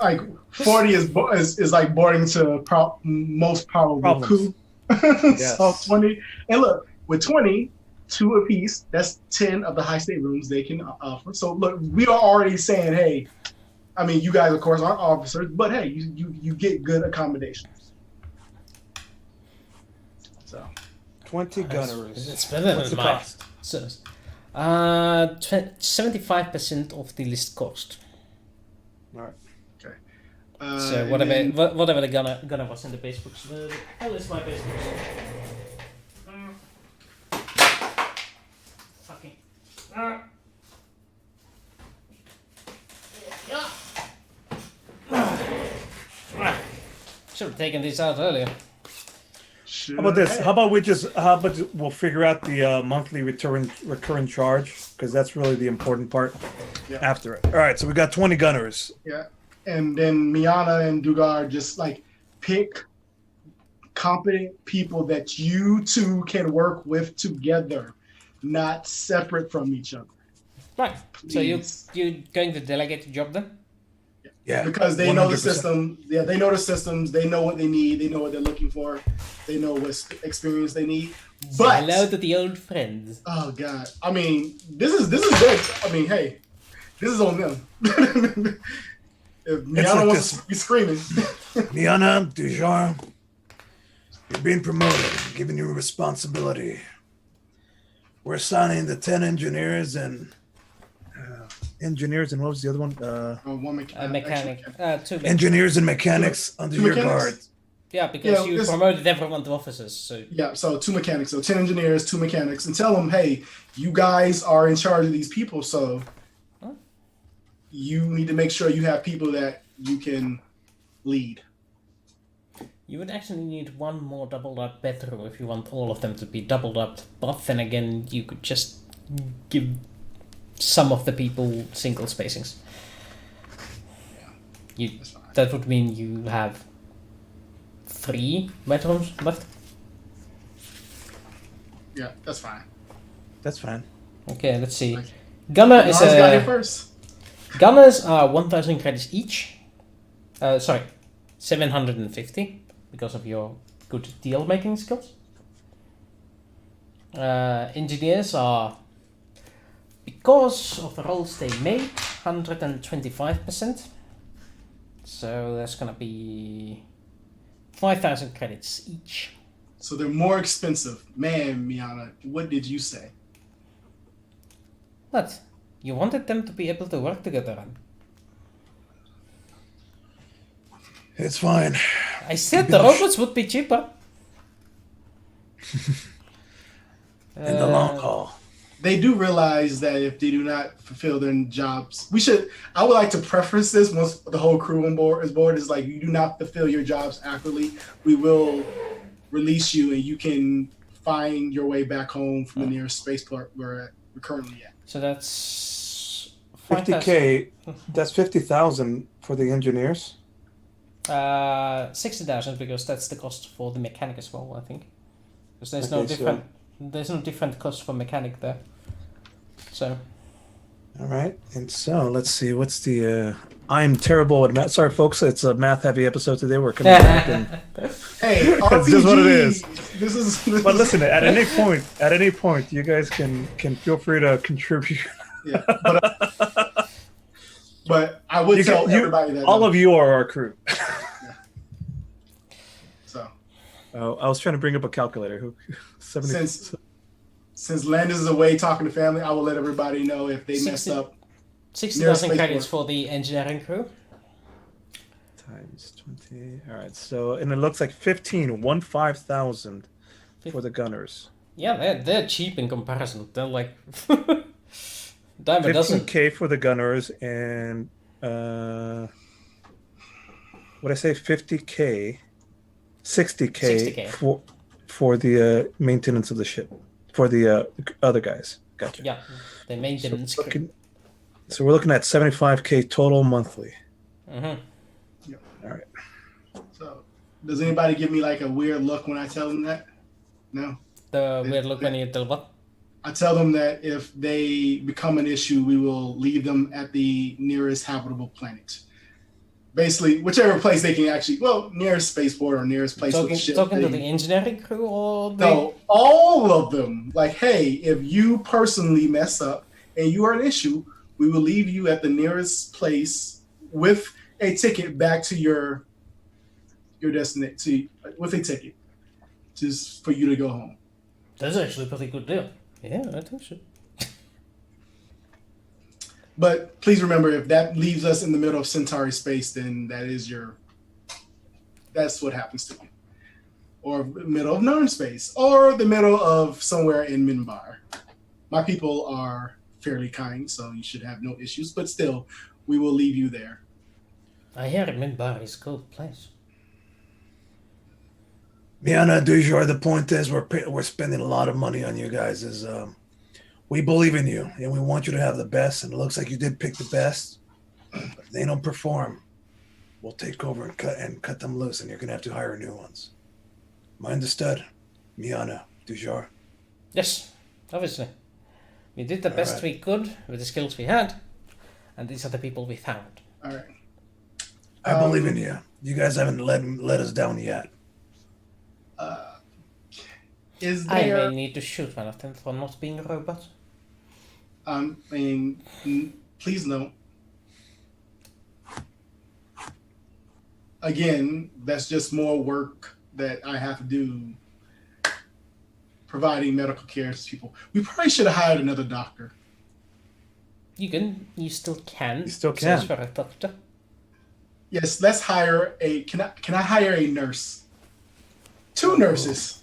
like 40 is like boarding to most probable coup. Yes. So 20. And look, with 20, 2 apiece. That's 10 of the high state rooms they can offer. So look, we are already saying, hey, I mean, you guys of course aren't officers, but hey, you get good accommodations. So 20 gunneries. It's better What's than the mine. cost? So, 75% of the list cost. All right. okay. So whatever the gunner was in the base books. The hell is my base books? Fucking. Should have taken these out earlier. How about this? How about we'll figure out the monthly recurring charge, because that's really the important part after it. All right, so we got 20 gunners. Yeah, and then Miana and Dugar just like pick competent people that you two can work with together, not separate from each other. Right. So Please. you're going to delegate the job then? Yeah, Because they know the 100%. system. Yeah, they know the systems. They know what they need. They know what they're looking for. They know what experience they need. But hello to the old friends. oh god, I mean, this is good. I mean, hey, this is on them. If Miana like wants this. to be screaming, Miana, Dujar, you're being promoted, giving you responsibility. We're assigning the 10 engineers and what was the other one? one Mechanic. Two mechanics. Engineers and mechanics under Two your mechanics? guard. Yeah, because you this- promoted everyone to officers. So Yeah, so 2 mechanics, so 10 engineers, 2 mechanics, and tell them, hey, you guys are in charge of these people, so you need to make sure you have people that you can lead. you would actually need one more doubled up bedroom if you want all of them to be doubled up. But then again, you could just give some of the people single spacings. That's fine. That would mean you have 3 bedrooms left. Yeah, that's fine. That's fine. Okay, let's see. Okay. Gunner is Lars got here first. Gunners are 1,000 credits each. 750 because of your good deal making skills. Engineers are, because of the roles they made, 125%. So that's gonna be 5,000 credits each. So they're more expensive. Man, Miana, what did you say? What? You wanted them to be able to work together. It's fine. I said the robots would be cheaper. In the long haul. They do realize that if they do not fulfill their jobs, I would like to preface this once the whole crew on board is like, you do not fulfill your jobs accurately, we will release you and you can find your way back home from the nearest spaceport we're currently at. So that's 50K, that's 50,000 for the engineers. 60,000 because that's the cost for the mechanic as well, I think. Because there's no different cost for mechanic there. So. All right, and so let's see. What's the? I'm terrible at math. Sorry, folks. It's a math-heavy episode today. We're coming back, and Hey, RPG, That's just what it is. This is. but listen. At any point, you guys can feel free to contribute. Yeah, but I would tell everybody that all of you are our crew. So. I was trying to bring up a calculator. 70. Since Landis is away talking to family, I will let everybody know if they messed up. 60,000 credits for the engineering crew. times 20. All right. So, and it looks like 15,000 for the gunners. Yeah, they're cheap in comparison. They're like dime a dozen. 15K for the gunners and what I say 50K, 60K 60K. for the maintenance of the ship for the other guys. Gotcha. Yeah, the maintenance. So we're looking at 75K total monthly. Mm-hmm. Yep. All right. So, does anybody give me like a weird look when I tell them that? No. The weird look when you tell what? I tell them that if they become an issue, we will leave them at the nearest habitable planet. Basically, whichever place they can actually, nearest spaceport or nearest place with the ship. Talking to the engineering crew or No, all of them. Like, hey, if you personally mess up and you are an issue, we will leave you at the nearest place with a ticket back to your destination, with a ticket, just for you to go home. That's actually a pretty good deal. Yeah, I think so. But please remember, if that leaves us in the middle of Centauri space, then that's what happens to you. Or middle of Narn space, or the middle of somewhere in Minbar. My people are fairly kind, so you should have no issues. But still, we will leave you there. I hear Minbar is a cool place. Miana Dujour, the point is we're spending a lot of money on you guys. We believe in you and we want you to have the best. And it looks like you did pick the best. If they don't perform, we'll take over and cut them loose, and you're gonna have to hire new ones. Am I understood, Miana Dujour? Yes, obviously. We did the best we could with the skills we had, and these are the people we found. All right. I believe in you. You guys haven't let us down yet. Is I there? may need to shoot one of them for not being a robot. Please no. Again, that's just more work that I have to do providing medical care to people. We probably should have hired another doctor. You still can. You still can. Search for a doctor. Yes, let's hire can I hire a nurse? 2 nurses.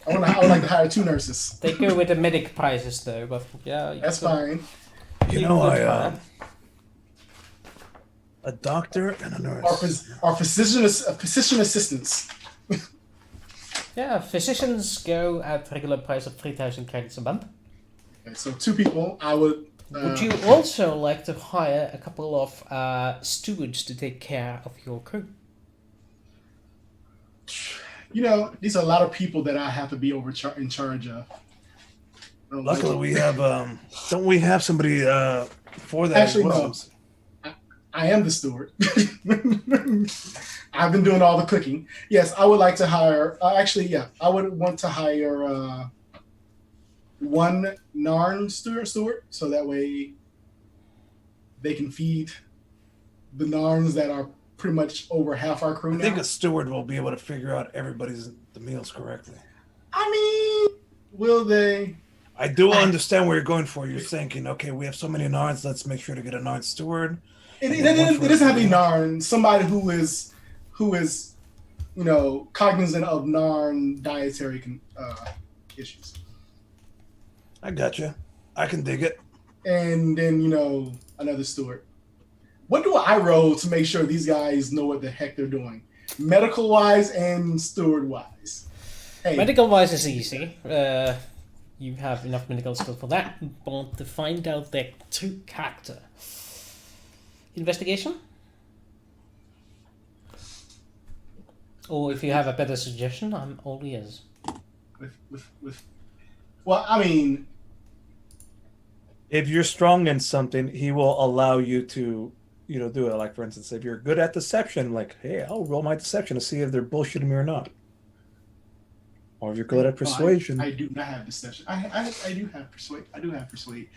I would like to hire 2 nurses. They go with the medic prices though, but yeah. That's fine. You know, a doctor and a nurse. Our physician assistants. Yeah, physicians go at regular price of 3,000 credits a month. Okay, so 2 people. I would. Would you also like to hire a couple of stewards to take care of your crew? You know, these are a lot of people that I have to be in charge of. Luckily, we have. Don't we have somebody for that? Actually, no. I am the steward. I've been doing all the cooking. Yes, I would like to hire. I would want to hire 1 Narn steward, so that way they can feed the Narns that are pretty much over half our crew now. I think a steward will be able to figure out the meals correctly. I mean, will they? I do understand where you're going for. You're thinking, okay, we have so many Narns, let's make sure to get a Narn steward. It doesn't have to be Narn. Somebody who is, cognizant of Narn dietary issues. I gotcha. I can dig it. And then, another steward. What do I roll to make sure these guys know what the heck they're doing? Medical-wise and steward-wise. Hey. Medical-wise is easy. You have enough medical skill for that. But to find out their true character. Investigation? Or if you have a better suggestion, I'm all ears. Well, I mean, if you're strong in something, he will allow you to, do it. Like, for instance, if you're good at deception, like, hey, I'll roll my deception to see if they're bullshitting me or not. Or if you're good at persuasion. I do not have deception. I do have persuade. I do have persuade.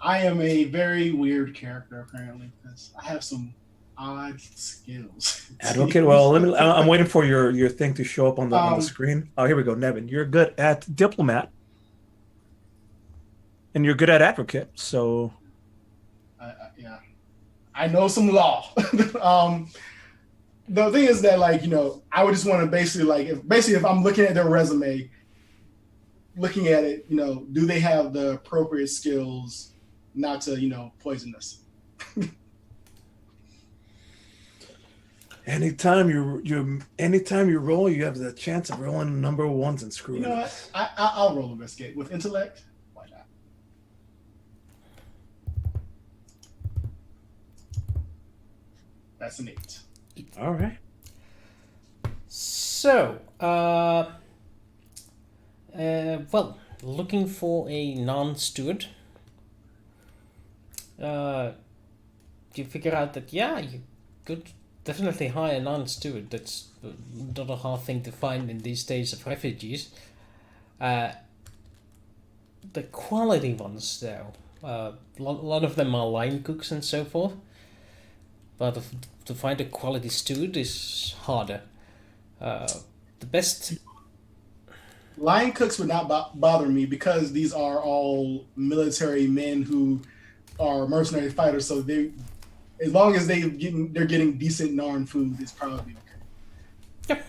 I am a very weird character, apparently, because I have some odd skills. Advocate. Well, I'm waiting for your thing to show up on the screen. Oh, here we go, Nevin. You're good at diplomat, and you're good at advocate. So, yeah, I know some law. The thing is that, like, I would just want to basically, like, if I'm looking at their resume, looking at it, do they have the appropriate skills not to, poison us? Anytime you roll, you have the chance of rolling number ones and You screwing know us. what? I'll roll investigate with intellect. Why not? That's an 8. All right. So, well, looking for a non-steward. You figure out that, yeah, you could definitely hire a non-steward. That's not a hard thing to find in these days of refugees. The quality ones, though, a lot of them are line cooks and so forth. But to find a quality steward is harder. The best. Line cooks would not bother me because these are all military men who are mercenary fighters. So as long as they're getting decent Narn food, it's probably okay. Yep.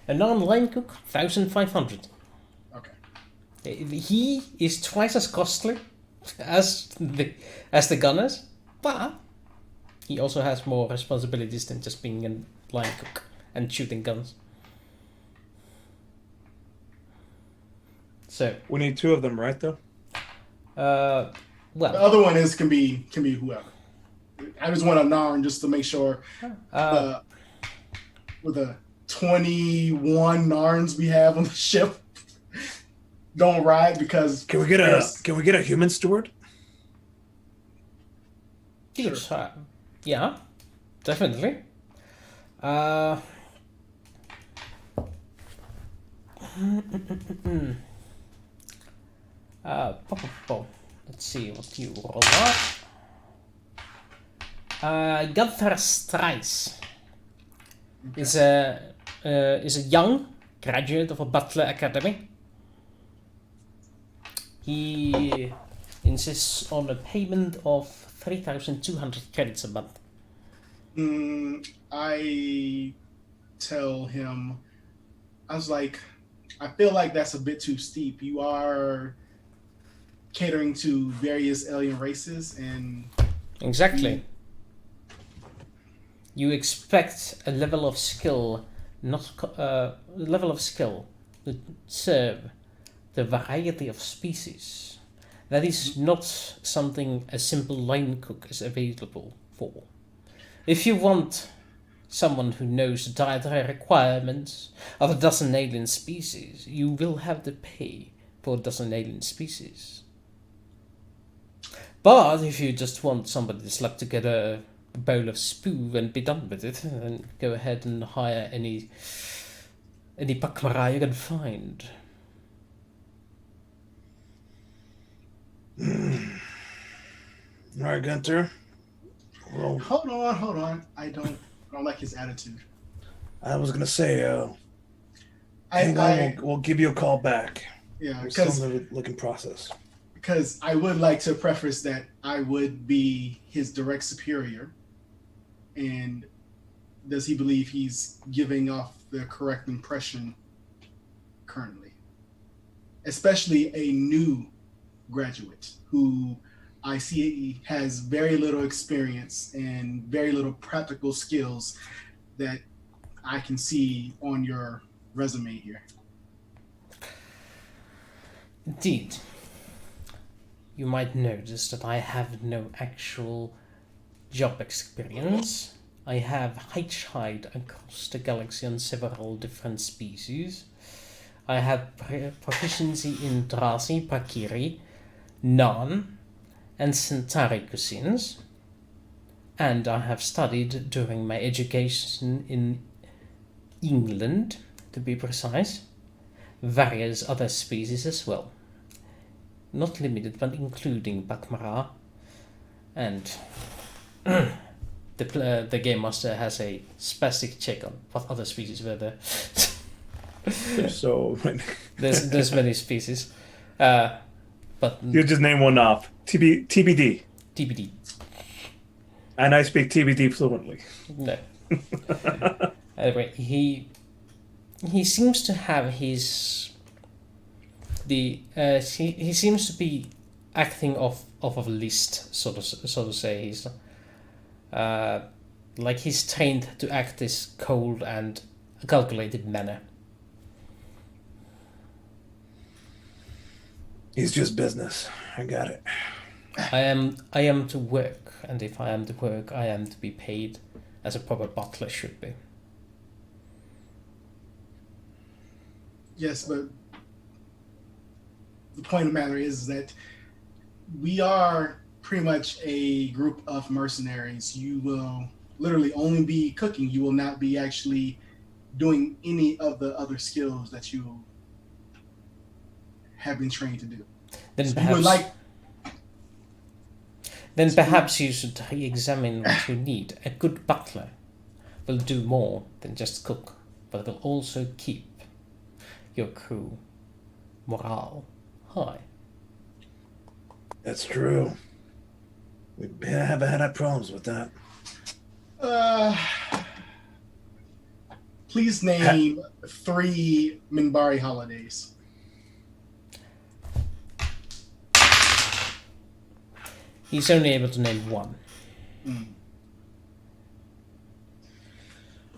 A non-line cook, 1,500. Okay. He is twice as costly as the gunners, but he also has more responsibilities than just being a line cook and shooting guns. So We need 2 of them, right? Though. The well, other one can be whoever. I just want a Narn just to make sure. With the 21 Narns we have on the ship, don't ride because Can we get a human steward? Sure. Yeah, definitely. Let's see what you roll up. Gunther Strice is a young graduate of a butler academy. He insists on a payment of 3,200 credits a month. I tell him, I was like, I feel like that's a bit too steep. You are catering to various alien races, and Exactly. You expect a level of skill, to serve the variety of species. That is not something a simple line cook is available for. If you want someone who knows the dietary requirements of a dozen alien species, you will have to pay for a dozen alien species. But if you just want somebody that's like to get a bowl of spoo and be done with it, then go ahead and hire any Pakmara you can find. All right, Gunter. Well, hold on. I don't like his attitude. I was gonna say, hang on, we'll give you a call back. Yeah, We're still in the looking process. Because I would like to preface that I would be his direct superior. And does he believe he's giving off the correct impression currently? Especially a new graduate who I see has very little experience and very little practical skills that I can see on your resume here. Indeed. You might notice that I have no actual job experience. I have hitchhiked across the galaxy on several different species. I have proficiency in Drazi, Pakiri, Narn, and Centauri cuisines. And I have studied during my education in England, to be precise, various other species as well. Not limited, but including Pakmara. And the game master has a spastic check on what other species were there. There's so many. there's many species. But You just name one off. TBD. TBD. And I speak TBD fluently. No. Anyway, he seems to have he seems to be acting off of a list, so to say. He's like he's trained to act this cold and calculated manner. He's just business. I got it. I am to work, and if I am to work, I am to be paid as a proper butler should be. Yes, but the point of the matter is that we are pretty much a group of mercenaries. You will literally only be cooking. You will not be actually doing any of the other skills that you have been trained to do. Then So you perhaps would like Then perhaps you should re-examine what you need. A good butler will do more than just cook, but will also keep your crew morale high. That's true. We haven't had our problems with that. Please name 3 Minbari holidays. He's only able to name one.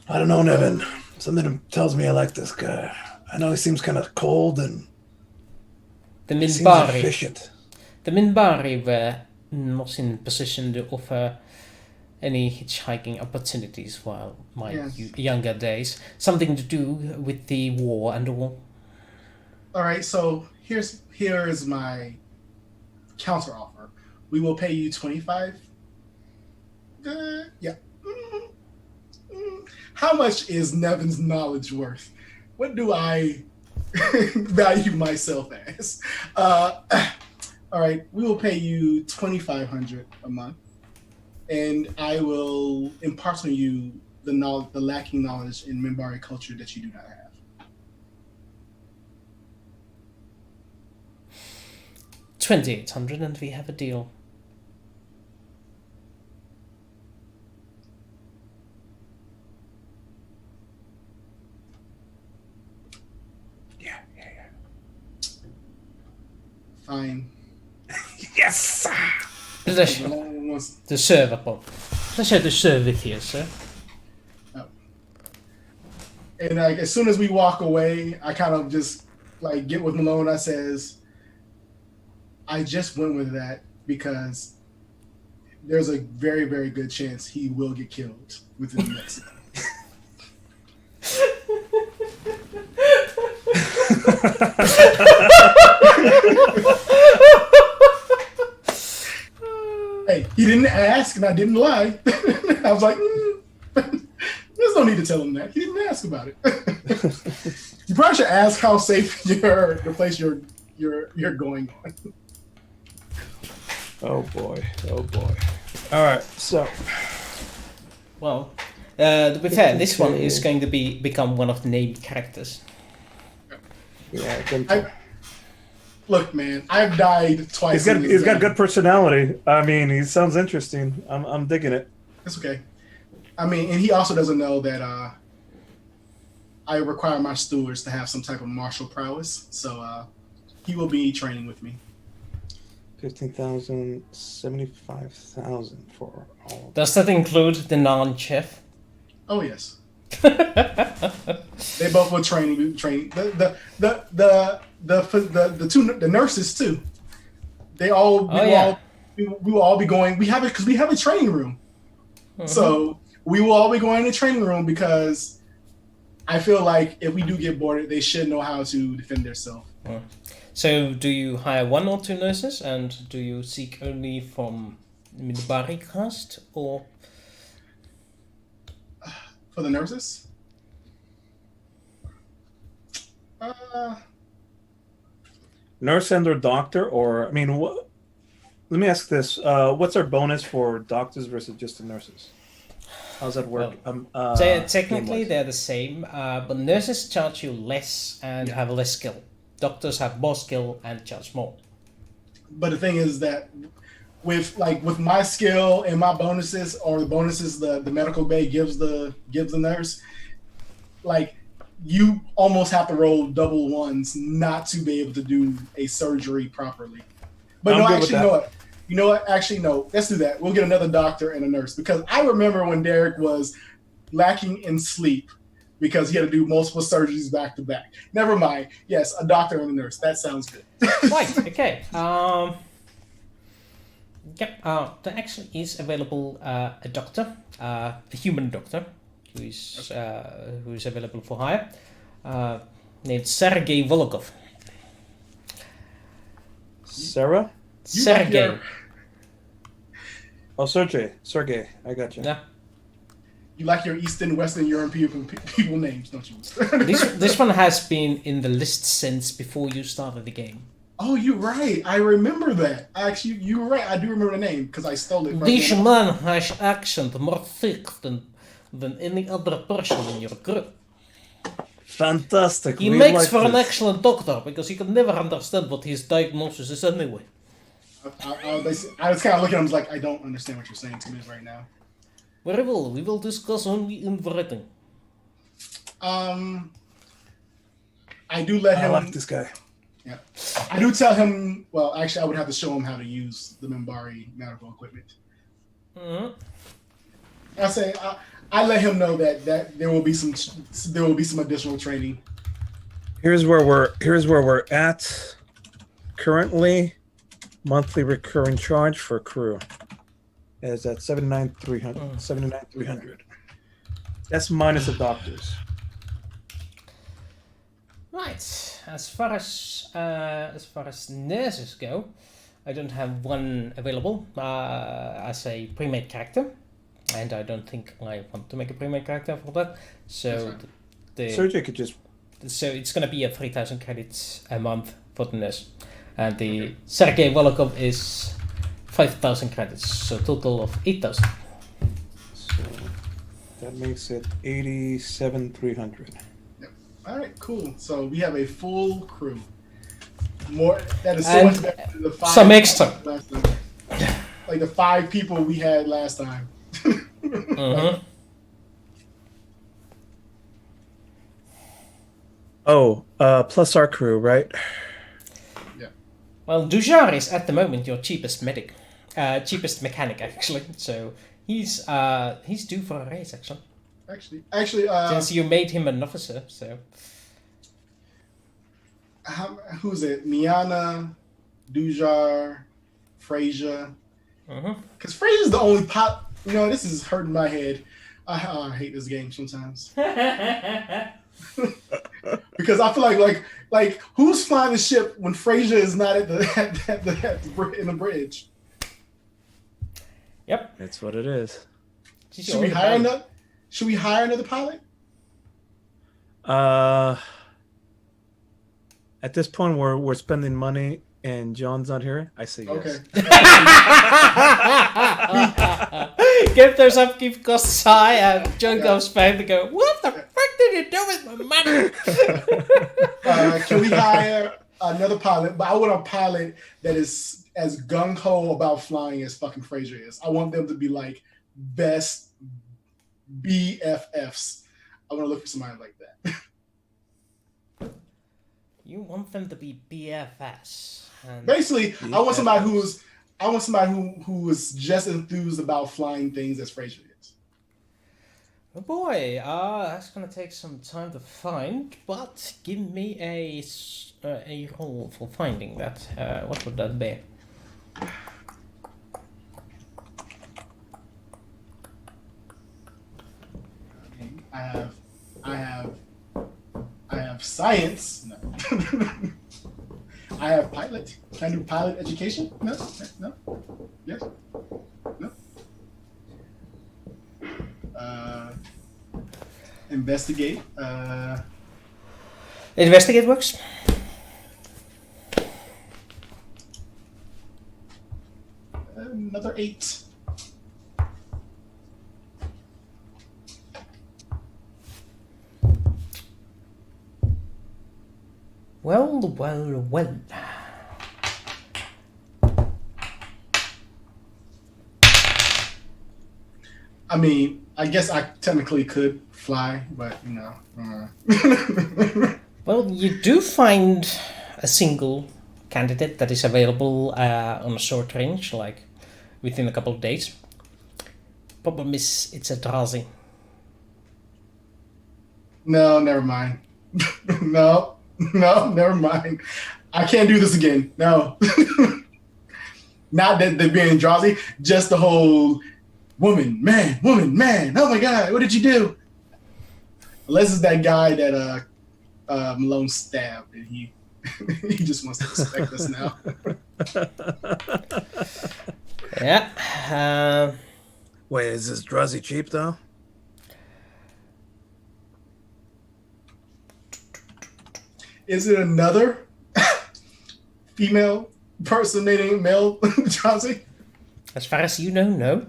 I don't know, Nevin. Something tells me I like this guy. I know he seems kind of cold and The he seems Minbari. efficient. The Minbari were not in position to offer any hitchhiking opportunities while my younger days. Something to do with the war and all. All right, so here's my counter offer. We will pay you 25. Yeah. How much is Nevin's knowledge worth? What do I value myself as? All right, we will pay you 2,500 a month, and I will impart on you the lacking knowledge in Minbari culture that you do not have. $2,800 and we have a deal. Yeah. Fine. Yes! Pleasure to serve upon. Pleasure to serve with you, sir. And as soon as we walk away, I kind of just get with Malone. I says, I just went with that because there's a very, very good chance he will get killed within the next. Hey, he didn't ask, and I didn't lie. I was like, there's no need to tell him that. He didn't ask about it. You probably should ask how safe the place you're going on. Oh boy. All right, so. Well, to be fair, this one is going to become one of the named characters. Yeah, look, man, I've died twice. He's got good personality. I mean, he sounds interesting. I'm digging it. It's okay. I mean, and he also doesn't know that I require my stewards to have some type of martial prowess, so he will be training with me. 15,000, 75,000 for all. Does that include the non-chef? Oh yes. They both will train. The nurses too. We will all be going. We have it because we have a training room. Mm-hmm. So we will all be going to the training room because I feel like if we do get boarded, they should know how to defend themselves. So do you hire 1 or 2 nurses, and do you seek only from Minbari caste or? For the nurses? Nurse and or doctor, or I mean, what? Let me ask this: what's our bonus for doctors versus just the nurses? How's that work? Well, technically, they're the same, but nurses charge you less and have less skill. Doctors have more skill and charge more. But the thing is that with my skill and my bonuses, or the bonuses the medical bay gives the nurse, like you almost have to roll double ones not to be able to do a surgery properly. But no, actually, you know what? Actually, no. Let's do that. We'll get another doctor and a nurse, because I remember when Derek was lacking in sleep because he had to do multiple surgeries back to back. Never mind. Yes, a doctor and a nurse. That sounds good. Right. Okay. Yep. There actually is available a doctor, a human doctor, who is available for hire, named Sergei Volokov. Sarah? Sergei. Oh, Sergey. I got you. Yeah. You like your Eastern, Western European people names, don't you? This one has been in the list since before you started the game. Oh, you're right. I remember that. Actually, you were right. I do remember the name because I stole it. This man has accent more thick than any other person in your group. Fantastic. He makes for an excellent doctor because he can never understand what his diagnosis is anyway. I was kind of looking at him, I was like, I don't understand what you're saying to me right now. Very well. We will discuss only in writing. I do let him. I like this guy. Yeah, I do tell him. Well, actually, I would have to show him how to use the Minbari medical equipment. Mm-hmm. I say I let him know that there will be some additional training. Here's where we're at currently. Monthly recurring charge for crew is at 79,300. 79,300. That's minus the doctors. Right. As far as nurses go, I don't have one available as a pre-made character, and I don't think I want to make a pre-made character for that. So Sergey could just. So it's going to be a 3,000 credits a month for the nurse, and the Sergei Volokov is 5,000 credits, so total of 8,000. So that makes it 87,300. All right, cool. So we have a full crew. That is so much better than the 5 some extra. last time. Like the 5 people we had last time. Mm-hmm. Oh, plus our crew, right? Yeah. Well, Dujar is at the moment your cheapest mechanic actually. So he's due for a raise actually. Actually, since you made him an officer, so. Who's it? Miana, Dujar, Frasier. Because Frasier's the only pop. You know, this is hurting my head. I hate this game sometimes. Because I feel like who's flying the ship when Frasier is not in the bridge? Yep, that's what it is. Should we hire another pilot? At this point, we're spending money, and John's not here. I say yes. Okay. Get those upkeep costs high, and John goes back to go, what the frick did you do with my money? Can we hire another pilot? But I want a pilot that is as gung-ho about flying as fucking Frasier is. I want them to be like best BFFs. I want to look for somebody like that. You want them to be BFS. Basically, I want somebody who is just enthused about flying things as Frasier is. Oh boy, that's gonna take some time to find, but give me a roll for finding that. What would that be? I have science. No. I have pilot. Can I do pilot education? No. Yes. No. Investigate. Investigate works. Another 8. Well. I mean, I guess I technically could fly, but you know. Well, you do find a single candidate that is available on a short range, like within a couple of days. Problem is, it's a Drazi. No, never mind. No, never mind. I can't do this again. No. Not that they're being drowsy, just the whole woman, man. Oh my God, what did you do? Unless it's that guy that Malone stabbed and he he just wants to respect us now. Yeah. Wait, is this Drazi cheap though? Is it another female impersonating male drowsy? As far as you know, no.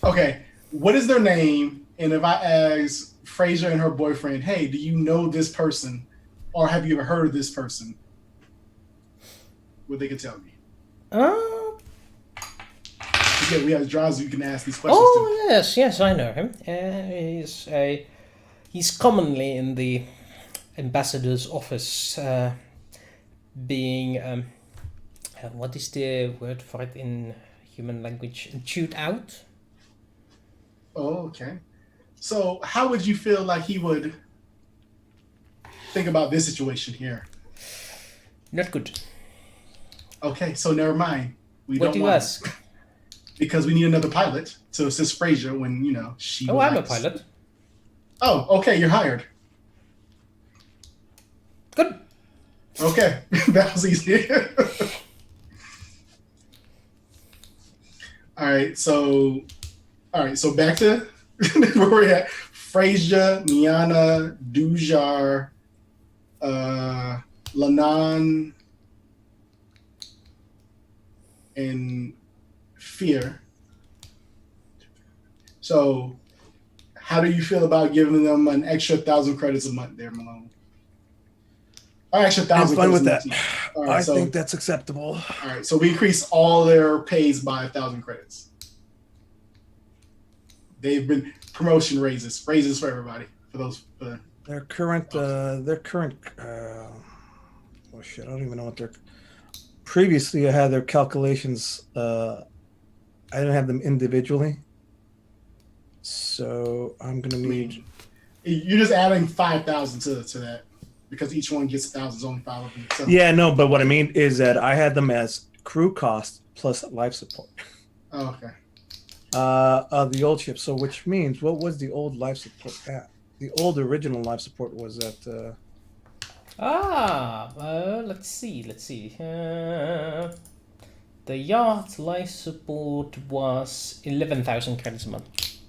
Okay, what is their name? And if I ask Frasier and her boyfriend, hey, do you know this person? Or have you ever heard of this person? What they can tell me. Again, we have Drazi, you can ask these questions Oh, yes, I know him. He's commonly in the ambassador's office, being, what is the word for it in human language? Chewed out? Oh, okay. So how would you feel like he would think about this situation here? Not good. Okay, so never mind. What do you ask? Because we need another pilot to assist Frasier when, you know, she Oh, I'm a relaxes. pilot. Oh, okay, you're hired. Good. Okay, that was easy. All right, so back to where we're at. Frasier, Miana, Dujar, Lanan, and Fear. So, how do you feel about giving them an extra 1,000 credits a month there, Malone? Or extra 1,000 I'm fine with credits that. a month. All right, I so, think that's acceptable. all right, so we increase all their pays by 1,000 credits. They've been promotion raises for everybody. For those, Their current, oh shit, I don't even know what their. Previously, I had their calculations. I didn't have them individually, so I'm gonna need. You're just adding 5,000 to that because each one gets 1,000. It's only 5 of them. So. Yeah, no, but what I mean is that I had them as crew cost plus life support. Oh, okay. The old ship. So, which means what was the old life support at? The old original life support was at. Let's see. The yacht life support was 11,000 credits a month.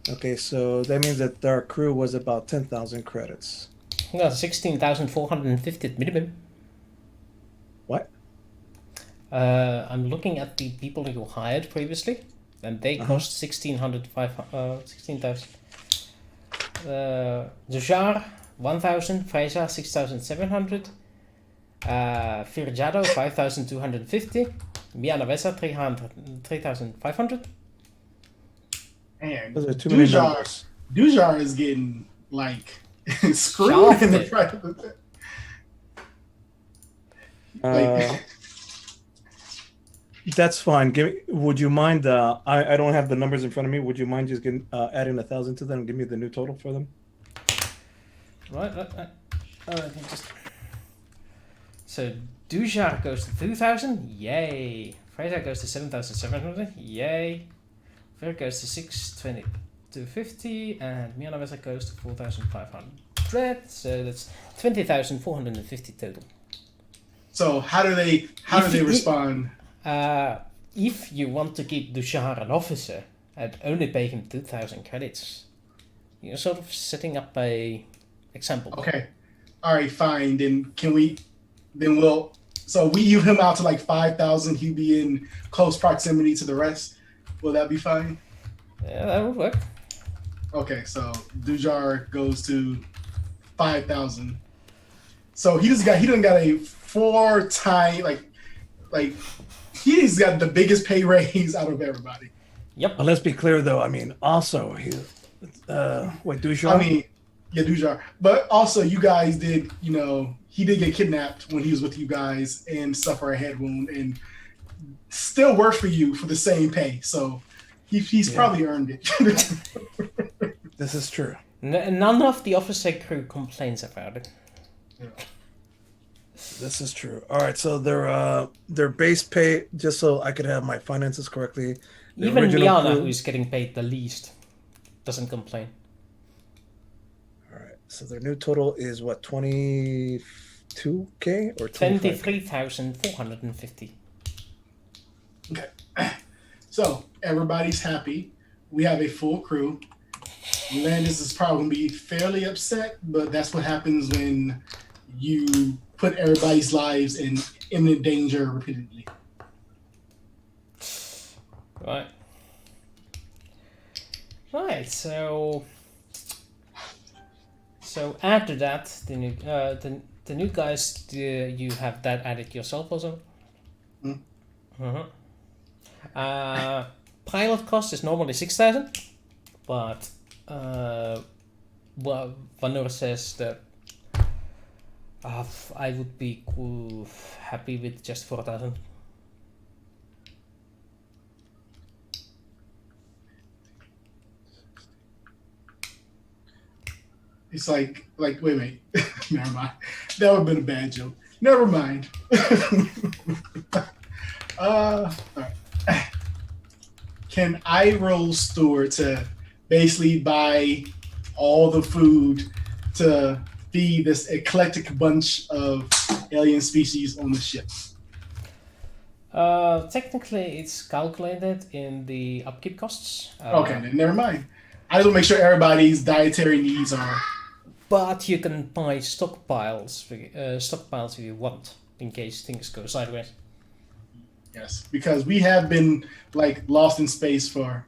Okay, so that means that our crew was about 10,000 credits. Yeah, 16,450 at minimum. What? I'm looking at the people you hired previously, and they cost 16,000. Dujar 1,000, Freza 6,700, Firjado 5,250, Miana Vesa 3,500. And Those are too many numbers. Dujar is getting like screwed in the price. That's fine. Would you mind? I don't have the numbers in front of me. Would you mind just adding 1,000 to them and give me the new total for them? Right. So Dujar goes to 2,000. Yay. Freza goes to 7,700. Yay. Ver goes to 6,250, and Miana Vesa goes to 4,500. So that's 20,450 total. So how do they respond? If you want to keep Dujar an officer and only pay him 2,000 credits, you're sort of setting up a example. Okay. All right, fine. Then so we even him out to like 5,000. He'd be in close proximity to the rest. Will that be fine? Yeah, that would work. Okay, so Dujar goes to 5,000. So he done got a 4 time like he's got the biggest pay raise out of everybody. Yep. But let's be clear, though. I mean, also, wait, Dujon? I mean, yeah, Dujar. But also, you guys did, he did get kidnapped when he was with you guys and suffer a head wound, and still works for you for the same pay. So he's probably earned it. This is true. None of the officer crew complains about it. Yeah. This is true. All right, so their base pay, just so I could have my finances correctly. Even original Miana, crew- who's getting paid the least, doesn't complain. All right, so their new total is what, 22K or 23,450. Okay. So everybody's happy. We have a full crew. Landis is probably going to be fairly upset, but that's what happens when you put everybody's lives in imminent danger repeatedly. Right, so after that, the new guys, you have that added yourself also. Pilot cost is normally 6,000, but Vanur says that I would be happy with just 4,000. It's like wait a minute. Never mind. That would have been a bad joke. Never mind. All right. Can I roll Stewart to basically buy all the food to feed this eclectic bunch of alien species on the ship? Technically, it's calculated in the upkeep costs. Okay, then never mind. I just want to make sure everybody's dietary needs are. But you can buy stockpiles if you want, in case things go sideways. Yes, because we have been lost in space for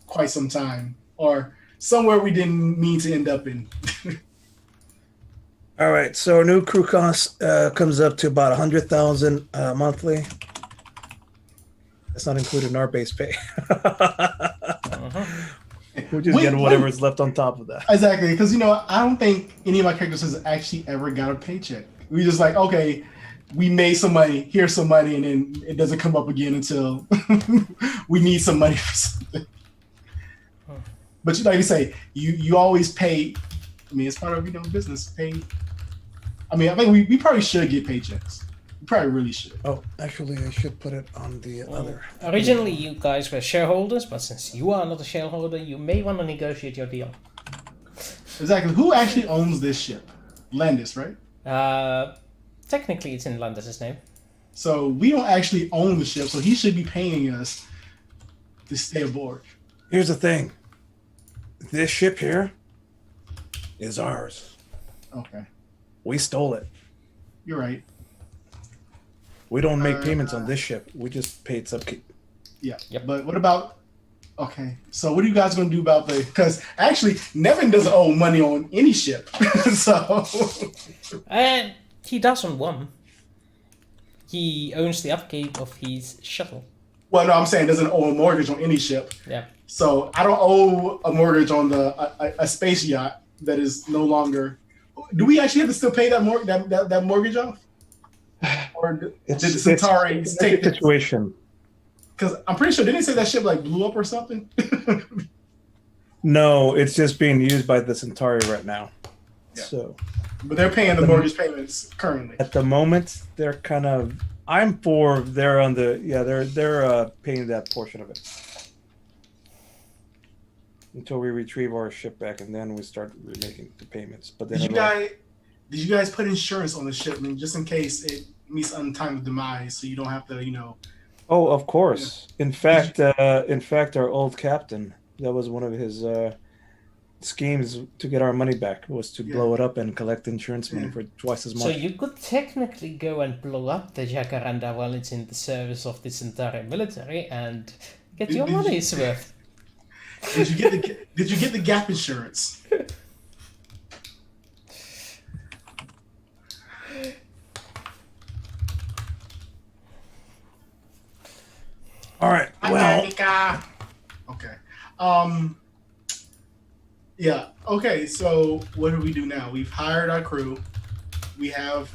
quite some time, or somewhere we didn't mean to end up in. All right, so our new crew cost comes up to about 100,000 monthly. That's not included in our base pay. We're just getting whatever is left on top of that. Exactly, because I don't think any of my characters has actually ever got a paycheck. We just okay, we made some money, here's some money, and then it doesn't come up again until we need some money for something. But like you say, you always pay. I mean, it's part of business. Pay. I mean, I think we probably should get paychecks. We probably really should. Oh, actually, I should put it on the other. Originally, you guys were shareholders, but since you are not a shareholder, you may want to negotiate your deal. Exactly. Who actually owns this ship? Landis, right? Technically, it's in Landis' name. So we don't actually own the ship, so he should be paying us to stay aboard. Here's the thing. This ship here is ours. Okay. We stole it. You're right. We don't make payments on this ship. We just pay its upkeep. Yeah. Yep. But what about... Okay. So what are you guys going to do about the... Because actually, Nevin doesn't owe money on any ship. So... And he does on one. He owns the upkeep of his shuttle. Well, no, I'm saying doesn't owe a mortgage on any ship. Yeah. So I don't owe a mortgage on a space yacht that is no longer... Do we actually have to still pay that mortgage off? Or did the Centauri take the situation? Because I'm pretty sure, didn't they say that ship blew up or something? No, it's just being used by the Centauri right now. Yeah. So, but they're paying the mortgage payments currently. At the moment, they're kind of. I'm for. They're on the. Yeah, they're paying that portion of it until we retrieve our ship back, and then we start making the payments. But then did you guys put insurance on the ship, just in case it meets untimely demise, so you don't have to, Oh, of course. Yeah. In fact, our old captain, that was one of his schemes to get our money back, was to blow it up and collect insurance money for twice as much. So you could technically go and blow up the Jacaranda while it's in the service of the Centauri military and get your money's worth. Did you get the gap insurance? All right. Well, America. Okay. Yeah. Okay. So what do we do now? We've hired our crew. We have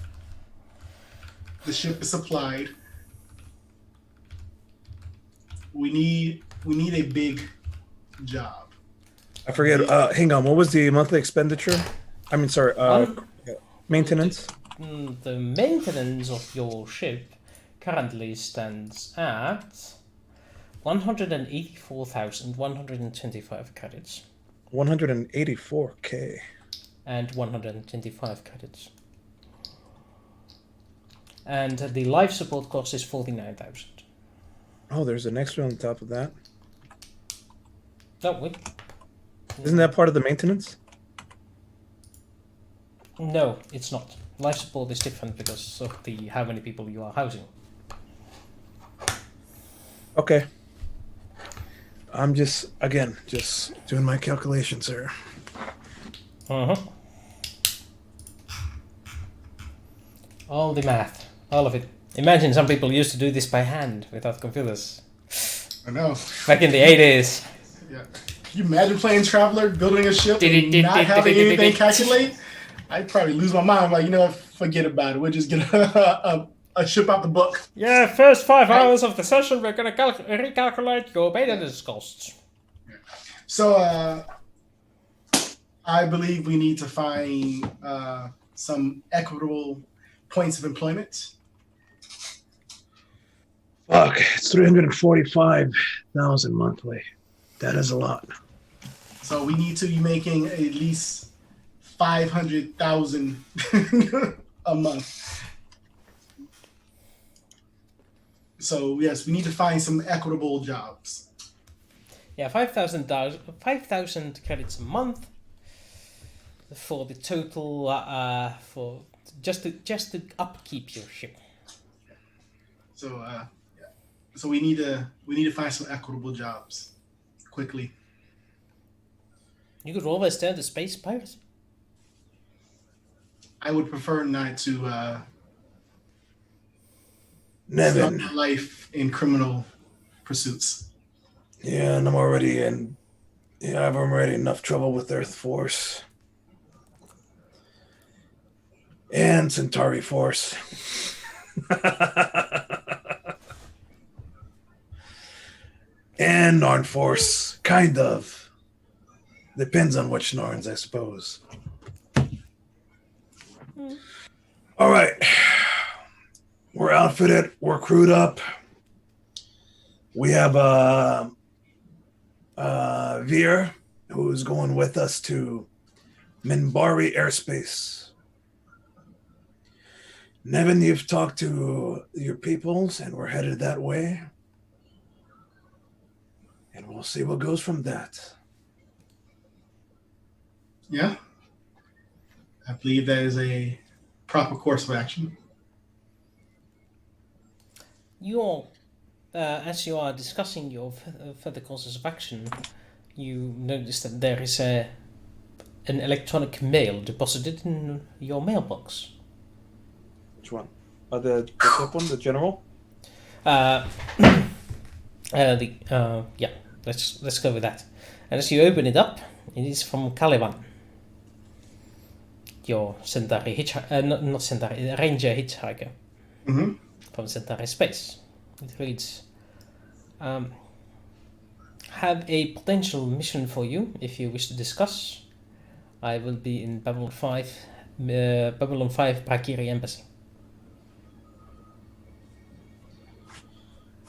the ship is supplied. We need a big job. I forget. Hang on. What was the monthly expenditure? I mean, sorry. One, Maintenance. the maintenance of your ship currently stands at 184,125 credits 184K. and 125 credits. And the life support cost is 49,000. Oh, there's an extra on top of that. No, wait. Isn't that part of the maintenance? No, it's not. Life support is different because of the how many people you are housing. Okay. I'm just doing my calculations here. All the math, all of it. Imagine some people used to do this by hand without computers. I know. Back in the 80s. Yeah. Can you imagine playing Traveler, building a ship, and not having anything calculate? I'd probably lose my mind. Like, forget about it. We'll just get a ship out the book. Yeah, first 5 hours of the session, we're gonna recalculate your maintenance costs. So, I believe we need to find some equitable points of employment. Fuck, it's 345,000 monthly. That is a lot. So we need to be making at least 500,000 a month. So yes, we need to find some equitable jobs. Yeah, 5,000 credits a month for the total for just to upkeep your ship. So so we need to find some equitable jobs quickly. You could always turn to space pirates. I would prefer not to start Nevin. my life in criminal pursuits. Yeah, and I'm already in. Yeah, I've already enough trouble with Earth Force and Centauri Force. And Narn Force, kind of. Depends on which Narns, I suppose. All right. We're outfitted. We're crewed up. We have Veer, who's going with us to Minbari airspace. Nevin, you've talked to your peoples, and we're headed that way. And we'll see what goes from that. Yeah, I believe that is a proper course of action. As you are discussing your further courses of action, you notice that there is an electronic mail deposited in your mailbox. Which one? The top one, the general? Yeah, let's go with that. And as you open it up, it is from Caliban, your Centauri not Centauri, Ranger hitchhiker from Centauri Space. It reads, have a potential mission for you if you wish to discuss. I will be in Babylon 5 Brakiri Embassy.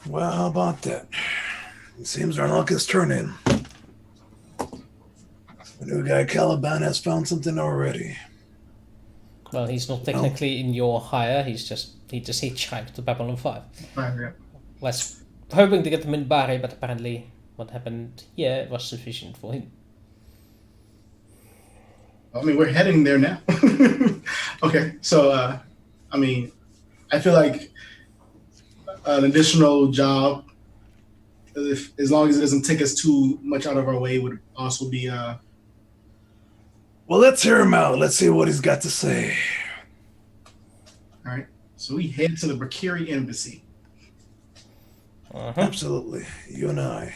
Well, how about that? It seems our luck is turning. The new guy Caliban has found something already. Well, he's not technically in your hire. He just hitchhiked to Babylon 5. Yeah. Was hoping to get them in Bari, but apparently what happened here was sufficient for him. I mean, we're heading there now. Okay, so I mean, I feel like an additional job, as long as it doesn't take us too much out of our way, would also be. Well, let's hear him out. Let's see what he's got to say. All right, so we head to the Brakiri Embassy. Absolutely. You and I.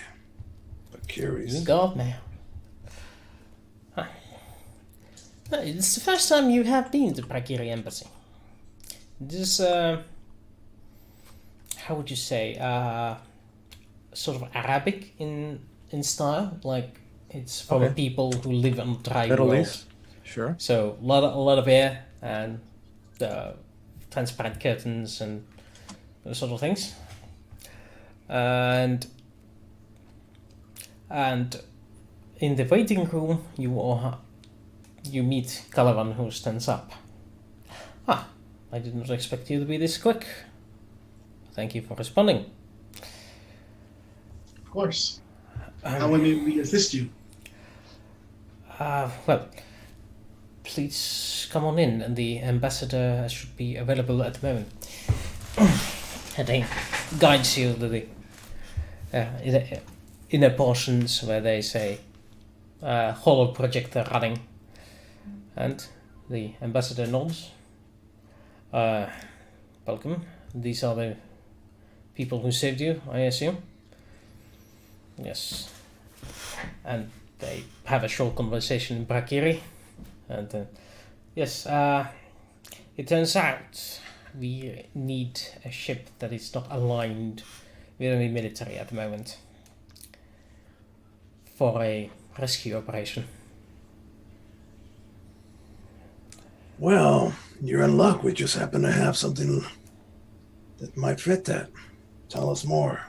But You curious. got mail. Huh. No, it's the first time you have been to Prakiri Embassy. This, how would you say, sort of Arabic in style, like it's from Okay. people who live on dry Middle world. East. Sure. So a lot of air and transparent curtains and those sort of things. And in the waiting room, you meet Calavan, who stands up. Ah, I did not expect you to be this quick. Thank you for responding. Of course. How would we assist you? Well, please come on in, and the ambassador should be available at the moment. And he guides you to the inner portions where they say holo projector running, and the ambassador nods. Welcome. These are the people who saved you, I assume. Yes. And they have a short conversation in Brakiri. And yes, it turns out we need a ship that is not aligned with any military at the moment for a rescue operation. Well, you're in luck. We just happen to have something that might fit that. Tell us more.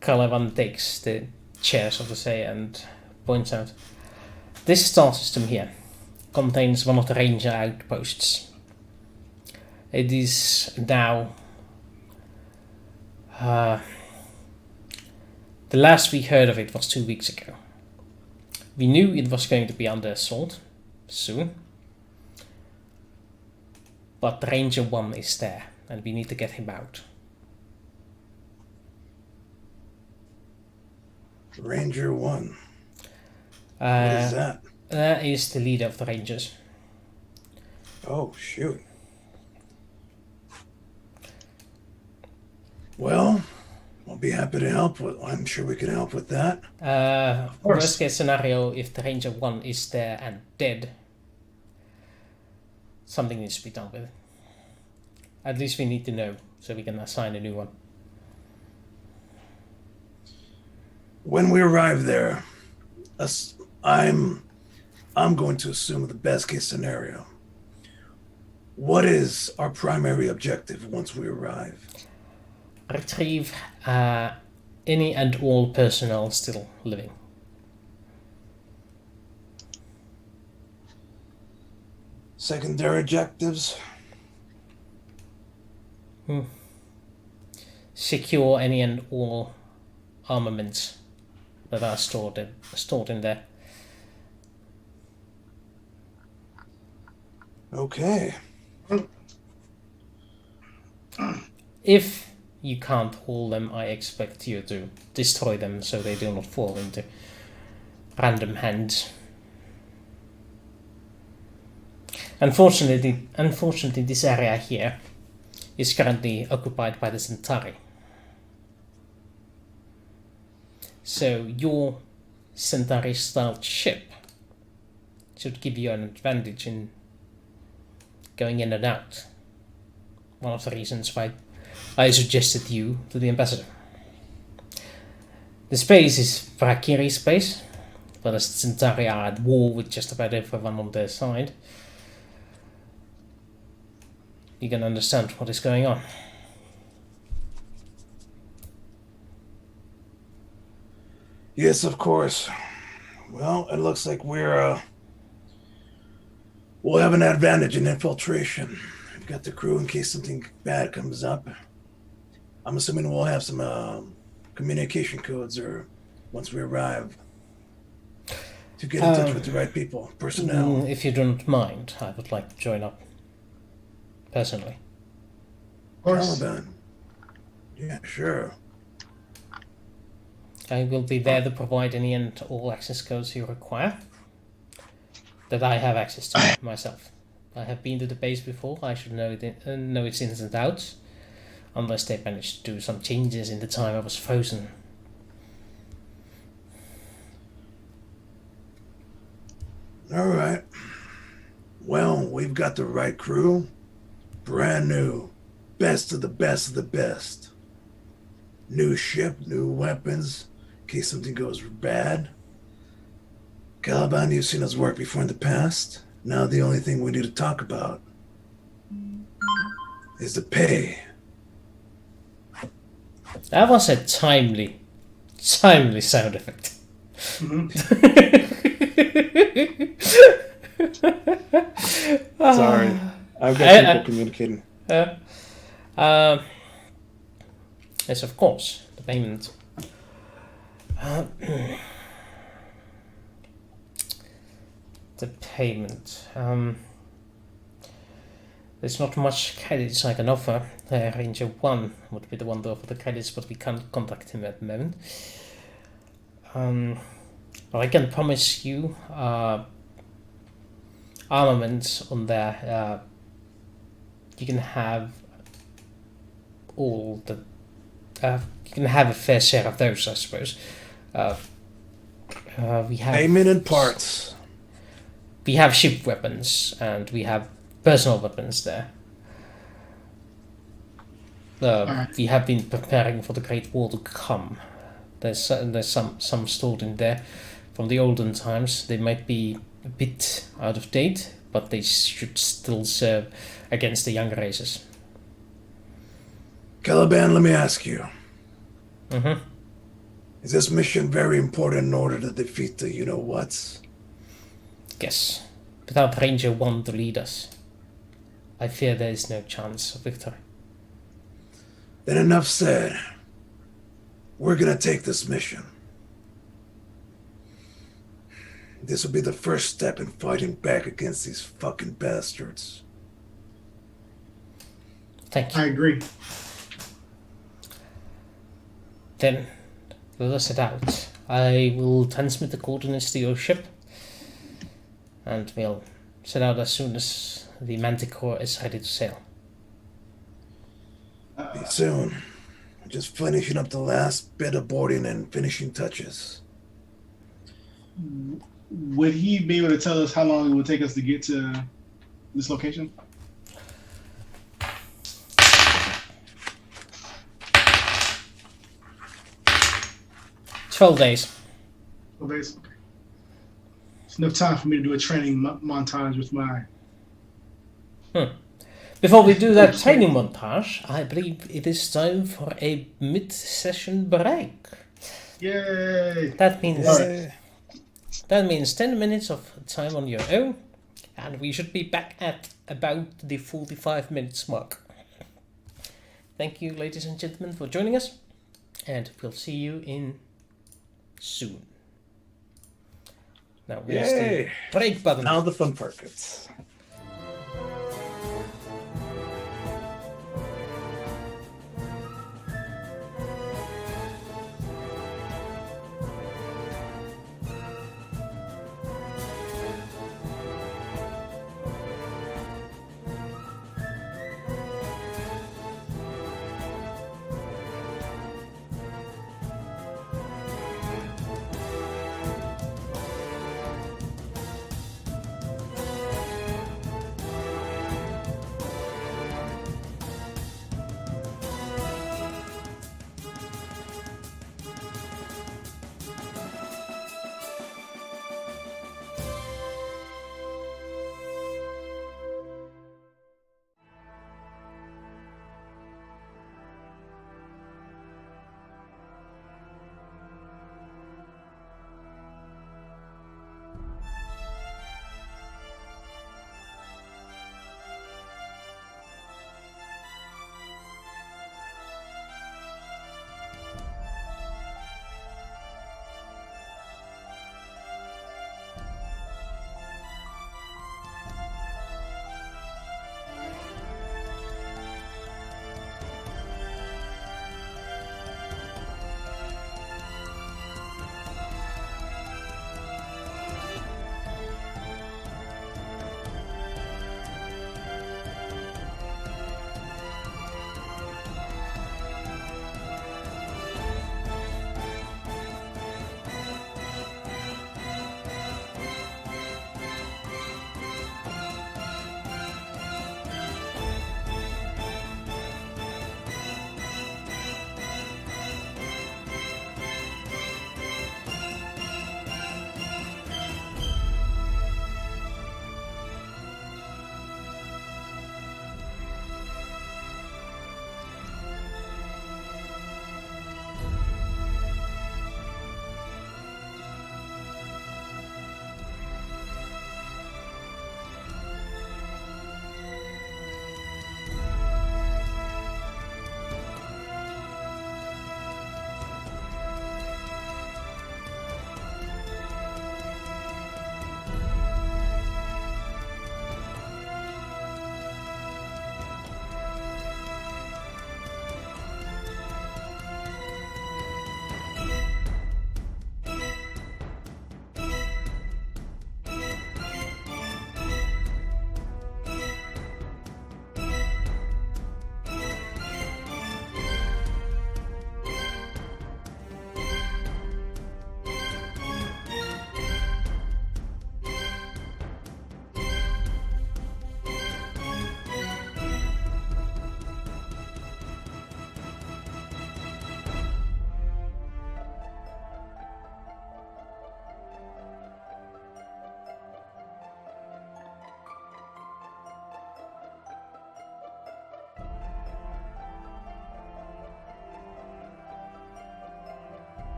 Calavan takes the chair, so to say, and points out. This star system here contains one of the ranger outposts. It is now... the last we heard of it was 2 weeks ago. We knew it was going to be under assault soon. But Ranger 1 is there, and we need to get him out. Ranger 1. What Uh, is that? That is the leader of the Rangers. Oh, shoot. Well, I'll be happy to help with. I'm sure we can help with that. Worst case scenario, if the Ranger 1 is there and dead, something needs to be done with it. At least we need to know, so we can assign a new one. When we arrive there, I'm going to assume the best case scenario. What is our primary objective once we arrive? Retrieve any and all personnel still living. Secondary objectives? Secure any and all armaments that are stored in there. Okay. If you can't haul them, I expect you to destroy them so they do not fall into random hands. Unfortunately, this area here is currently occupied by the Centauri. So your Centauri-style ship should give you an advantage in going in and out. One of the reasons why I suggested you to the ambassador. The space is Prakiri space, but the Centauri are at war with just about everyone on their side. You can understand what is going on. Yes, of course. Well, it looks like we'll have an advantage in infiltration. We've got the crew in case something bad comes up. I'm assuming we'll have some communication codes or once we arrive to get in touch with the right people, personnel. If you don't mind, I would like to join up personally. Of course. Taliban. Yeah, sure. I will be there to provide any and all access codes you require that I have access to myself. I have been to the base before. I should know its ins and outs. Unless they managed to do some changes in the time I was frozen. All right. Well, we've got the right crew. Brand new. Best of the best of the best. New ship, new weapons, in case something goes bad. Caliban, you've seen us work before in the past. Now the only thing we need to talk about is the pay. That was a timely sound effect. Sorry, I've got people communicating. Yes, of course, the payment. The payment. There's not much credits I can offer. Ranger 1 would be the one to offer the credits, but we can't contact him at the moment. But I can promise you armaments on there. You can have all the... you can have a fair share of those, I suppose. We have Payment and parts. We have ship weapons and we have personal weapons there. We have been preparing for the Great War to come. There's some stored in there from the olden times. They might be a bit out of date, but they should still serve against the younger races. Caliban, let me ask you. Mm-hmm. Is this mission very important in order to defeat the you-know-whats? Yes. Without Ranger 1 to lead us, I fear there is no chance of victory. Then enough said. We're gonna take this mission. This will be the first step in fighting back against these fucking bastards. Thank you. I agree. Then, let us set out. I will transmit the coordinates to your ship, and we'll set out as soon as the Manticore is ready to sail. Be soon. Just finishing up the last bit of boarding and finishing touches. Would he be able to tell us how long it would take us to get to this location? "12 days. 12 days. Okay. It's enough time for me to do a training montage with my. Before we do that training montage, I believe it is time for a mid-session break. Yay! That means Yay. that means 10 minutes of time on your own, and we should be back at about the 45 minutes mark. Thank you, ladies and gentlemen, for joining us, and we'll see you in soon. Now, where's the Yay. break button? Now the fun part gets.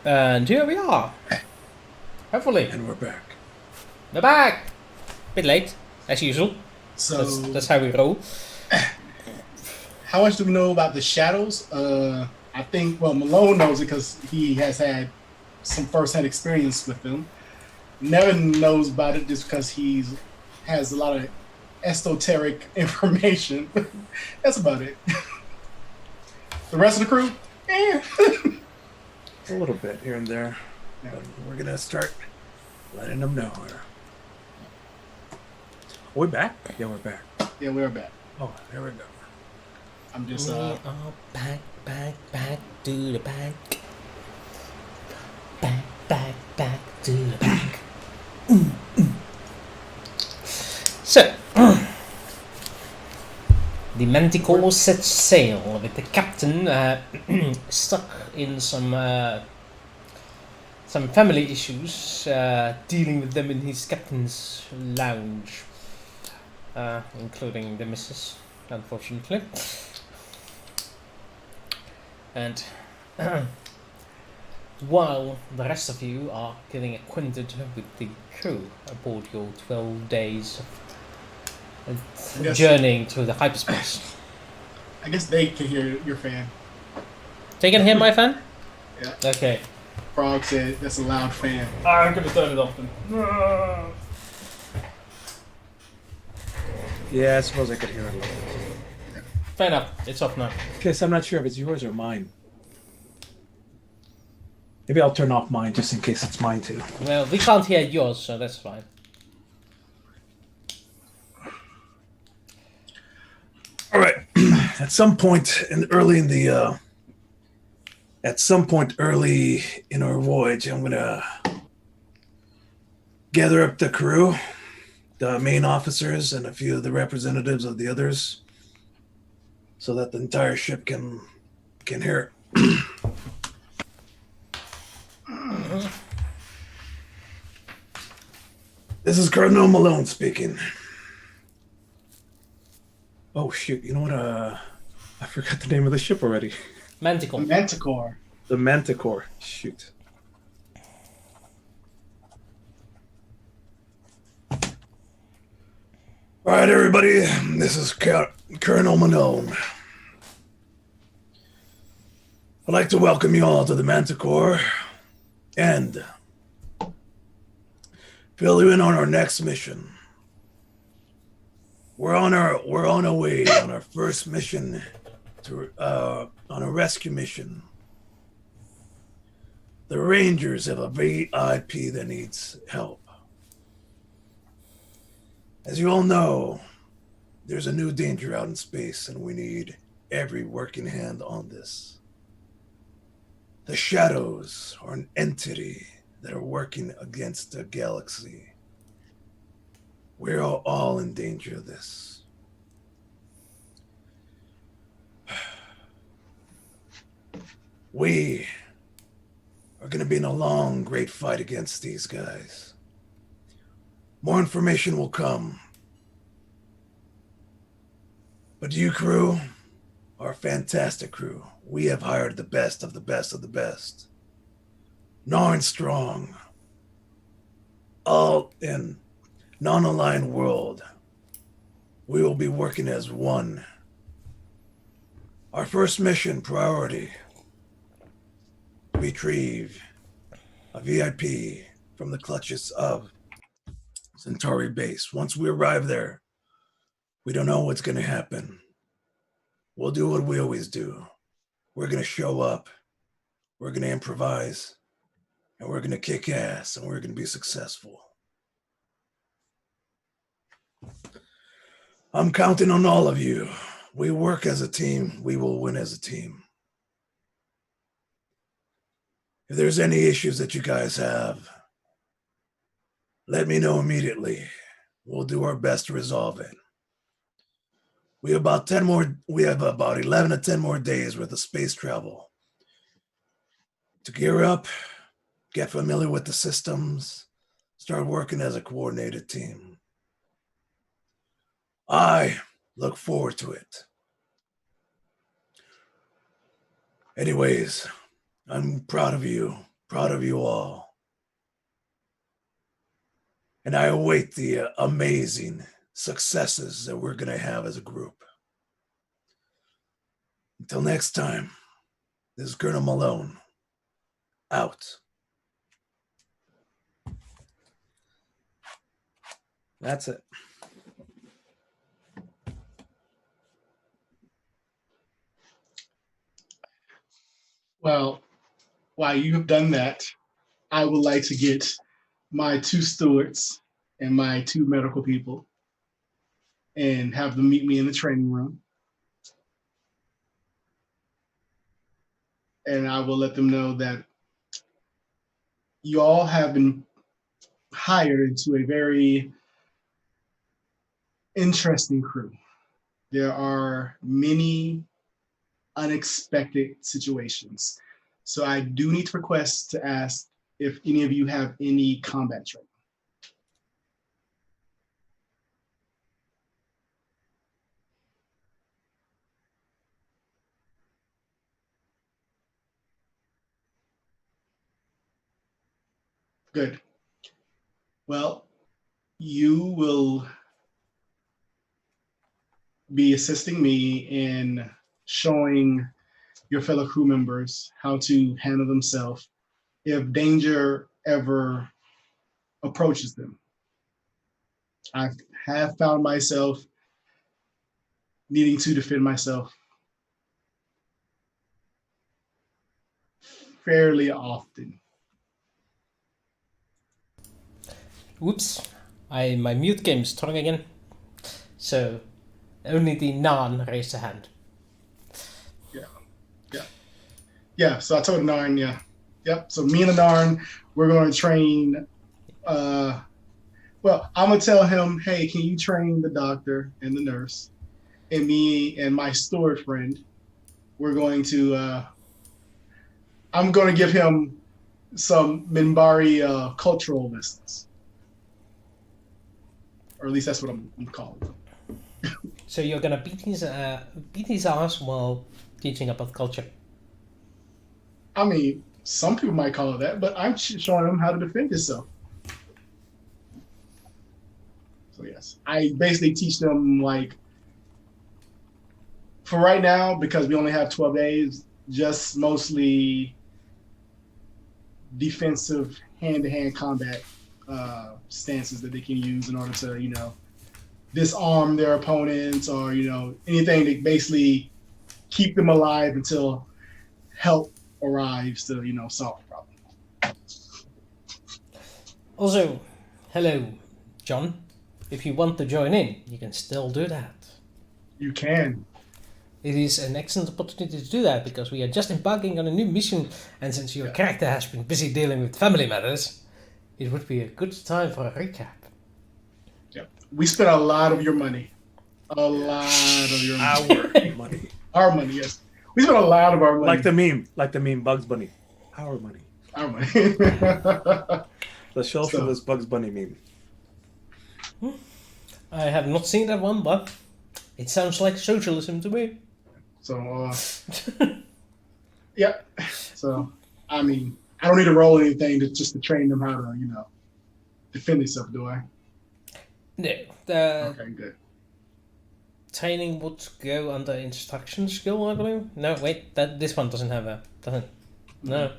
And here we are. Hopefully. And we're back. We're back! Bit late, as usual. So, That's how we roll. how much do we know about the shadows? I think, well, Malone knows it because he has had some first-hand experience with them. Nevin knows about it just because he has a lot of esoteric information. That's about it. The rest of the crew, A little bit here and there. Yeah. But we're gonna start letting them know here. We're back? Yeah, we're back. Yeah, we're back. Oh, there we go. I'm just We are back to the back. Back to the back. So, the Manticore sets sail with the captain stuck in some family issues, dealing with them in his captain's lounge, including the missus, unfortunately. And while the rest of you are getting acquainted with the crew aboard your 12 days of Yes. journeying to the hyperspace. I guess they can hear your fan. They can hear my fan? Yeah. Okay. Frog said that's a loud fan. I'm gonna turn it off then. Yeah, I suppose I could hear it a little bit. Fair enough. It's off now. Okay, so I'm not sure if it's yours or mine. Maybe I'll turn off mine just in case it's mine too. Well, we can't hear yours, so that's fine. All right. At some point early in our voyage, I'm gonna gather up the crew, the main officers, and a few of the representatives of the others, so that the entire ship can hear it. This is Colonel Malone speaking. Oh shoot! You know what? I forgot the name of the ship already. Manticore. Manticore. The Manticore. Shoot. All right, everybody. This is Colonel Malone. I'd like to welcome you all to the Manticore and fill you in on our next mission. We're on our way on our first mission to on a rescue mission. The Rangers have a VIP that needs help. As you all know, there's a new danger out in space, and we need every working hand on this. The Shadows are an entity that are working against the galaxy. We're all in danger of this. We are going to be in a long, great fight against these guys. More information will come. But you crew are a fantastic crew. We have hired the best of the best of the best. Narn strong. All in non-aligned world. We will be working as one. Our first mission priority: retrieve a VIP from the clutches of Centauri base. Once we arrive there, we don't know what's going to happen. We'll do what we always do. We're going to show up. We're going to improvise. And we're going to kick ass. And we're going to be successful. I'm counting on all of you. We work as a team. We will win as a team. If there's any issues that you guys have, let me know immediately. We'll do our best to resolve it. We have about 11 to 10 more days worth of space travel to gear up, get familiar with the systems, start working as a coordinated team. I look forward to it. Anyways, I'm proud of you. Proud of you all. And I await the amazing successes that we're going to have as a group. Until next time, this is Colonel Malone. Out. That's it. Well, while you have done that, I would like to get my 2 stewards and my 2 medical people and have them meet me in the training room. And I will let them know that you all have been hired into a very interesting crew. There are many unexpected situations. So I do need to request to ask if any of you have any combat training. Good. Well, you will be assisting me in showing your fellow crew members how to handle themselves if danger ever approaches them. I have found myself needing to defend myself fairly often. Whoops. My mute game is strong again. So only the Nan raised a hand. Yeah, so I told Narn, yeah. Yep, so me and the Narn, we're going to train. Well, I'm going to tell him, hey, can you train the doctor and the nurse? And me and my steward friend, we're going to, I'm going to give him some Minbari cultural lessons. Or at least that's what I'm calling them. So you're gonna beat his ass while teaching about culture. I mean, some people might call it that, but I'm showing him how to defend yourself. So yes, I basically teach them, like, for right now, because we only have 12 days, just mostly defensive hand-to-hand combat stances that they can use in order to, disarm their opponents, or, anything to basically keep them alive until help arrives to, solve the problem. Also, hello, John. If you want to join in, you can still do that. You can. It is an excellent opportunity to do that because we are just embarking on a new mission, and since your character has been busy dealing with family matters, it would be a good time for a recap. Yeah, we spent a lot of your money. A lot of your money. Our money. Our money, yes. We spent a lot of our money. Like the meme, Bugs Bunny. Our money. Our money. The socialist Bugs Bunny meme. I have not seen that one, but it sounds like socialism to me. So, yeah. So, I mean, I don't need to roll anything to train them how to, defend themselves, do I? No, Okay, good. training would go under instruction skill, I believe. No, wait, this one doesn't have a no.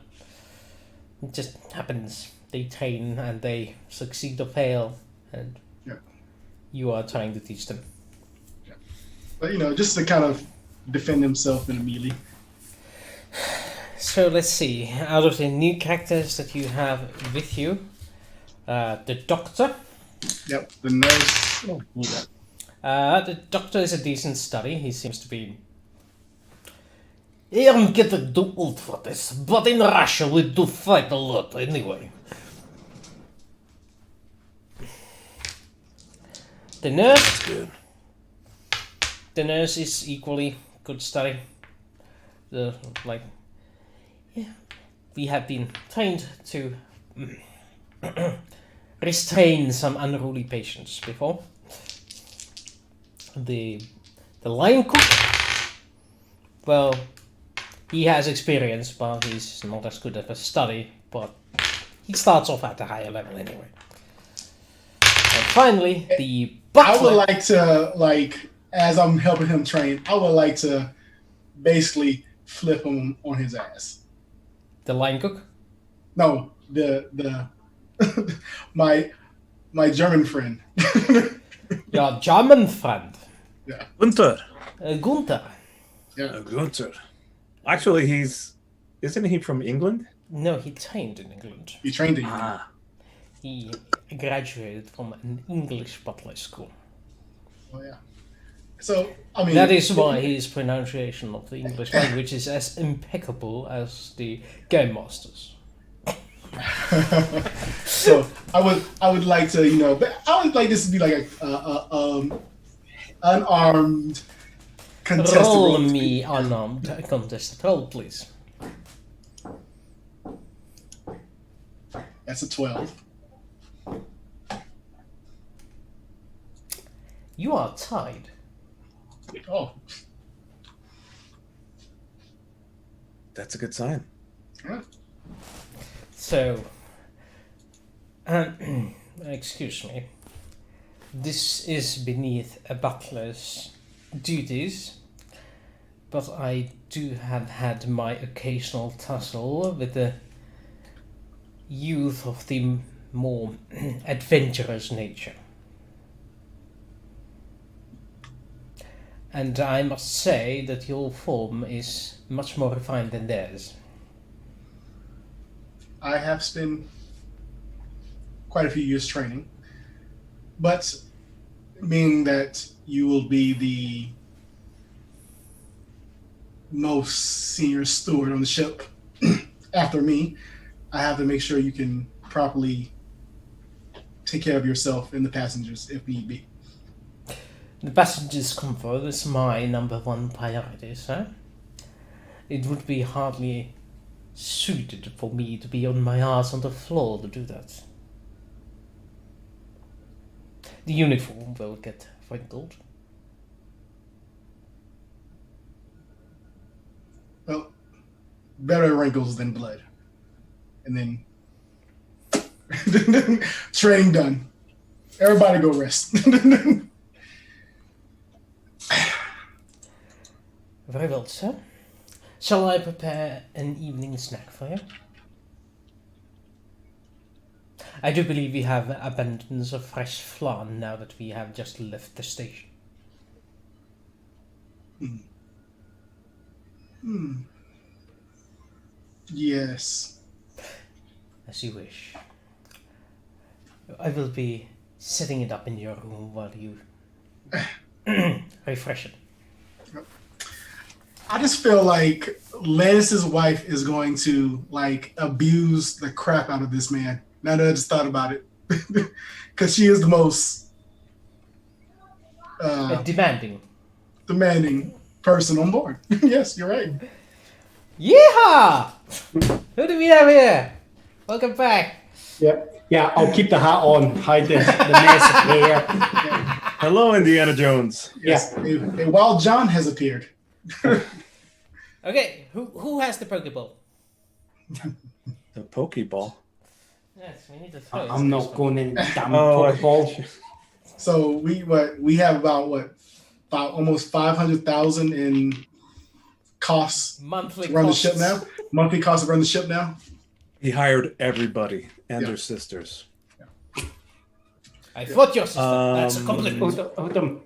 It just happens. They train and they succeed or fail, and you are trying to teach them. Yeah. But just to kind of defend himself in a melee. So let's see. Out of the new characters that you have with you, the doctor. Yep, the nurse. The doctor is a decent study. He seems to be. I'm getting too old for this, but in Russia we do fight a lot anyway. The nurse. That's good. The nurse is equally good study. We have been trained to restrain some unruly patients before. The line cook, well, he has experience, but he's not as good at a study. but he starts off at a higher level anyway. And finally, the butler. I would like to, like, as I'm helping him train, I would like to basically flip him on his ass. The line cook? No, the my German friend. Your German friend. Gunther. Gunther. Gunther. Actually, isn't he from England? No, he trained in England. He trained in He graduated from an English butler school. Oh yeah. So I mean That is why his pronunciation of the English language is as impeccable as the Game Master's. So I would like to, I would like this to be like a unarmed contested Roll roll. me unarmed contested roll, please. That's a 12. You are tied. Oh, That's a good sign. yeah. So, excuse me. This is beneath a butler's duties, but I do have had my occasional tussle with the youth of the more adventurous nature. And I must say that your form is much more refined than theirs. I have spent quite a few years training, but being that you will be the most senior steward on the ship after me, I have to make sure you can properly take care of yourself and the passengers if need be. The passenger's comfort is my number one priority, sir. It would be hardly suited for me to be on my ass on the floor to do that. The uniform will get wrinkled. Well, better wrinkles than blood. And then training done. Everybody go rest. Very well, sir. Shall I prepare an evening snack for you? I do believe we have abundance of fresh flan now that we have just left the station. Yes. As you wish. I will be setting it up in your room while you refresh it. I just feel like Lance's wife is going to like abuse the crap out of this man. Now that I just thought about it, because she is the most demanding person on board. Yes, you're right. Yeehaw! Who do we have here? Welcome back. Yeah, I'll keep the hat on, hide the mess of hair. Hello, Indiana Jones. Yes, a wild John has appeared. Okay, who has the Pokeball? The Pokeball. Yes, we need to throw it. I'm not going in damn Oh, Pokeball. So we have about almost 500,000 in costs Monthly to run costs. the ship now. Monthly costs to run the ship now. He hired everybody and Yeah. their sisters. I thought your sister. That's a compliment. Hold on.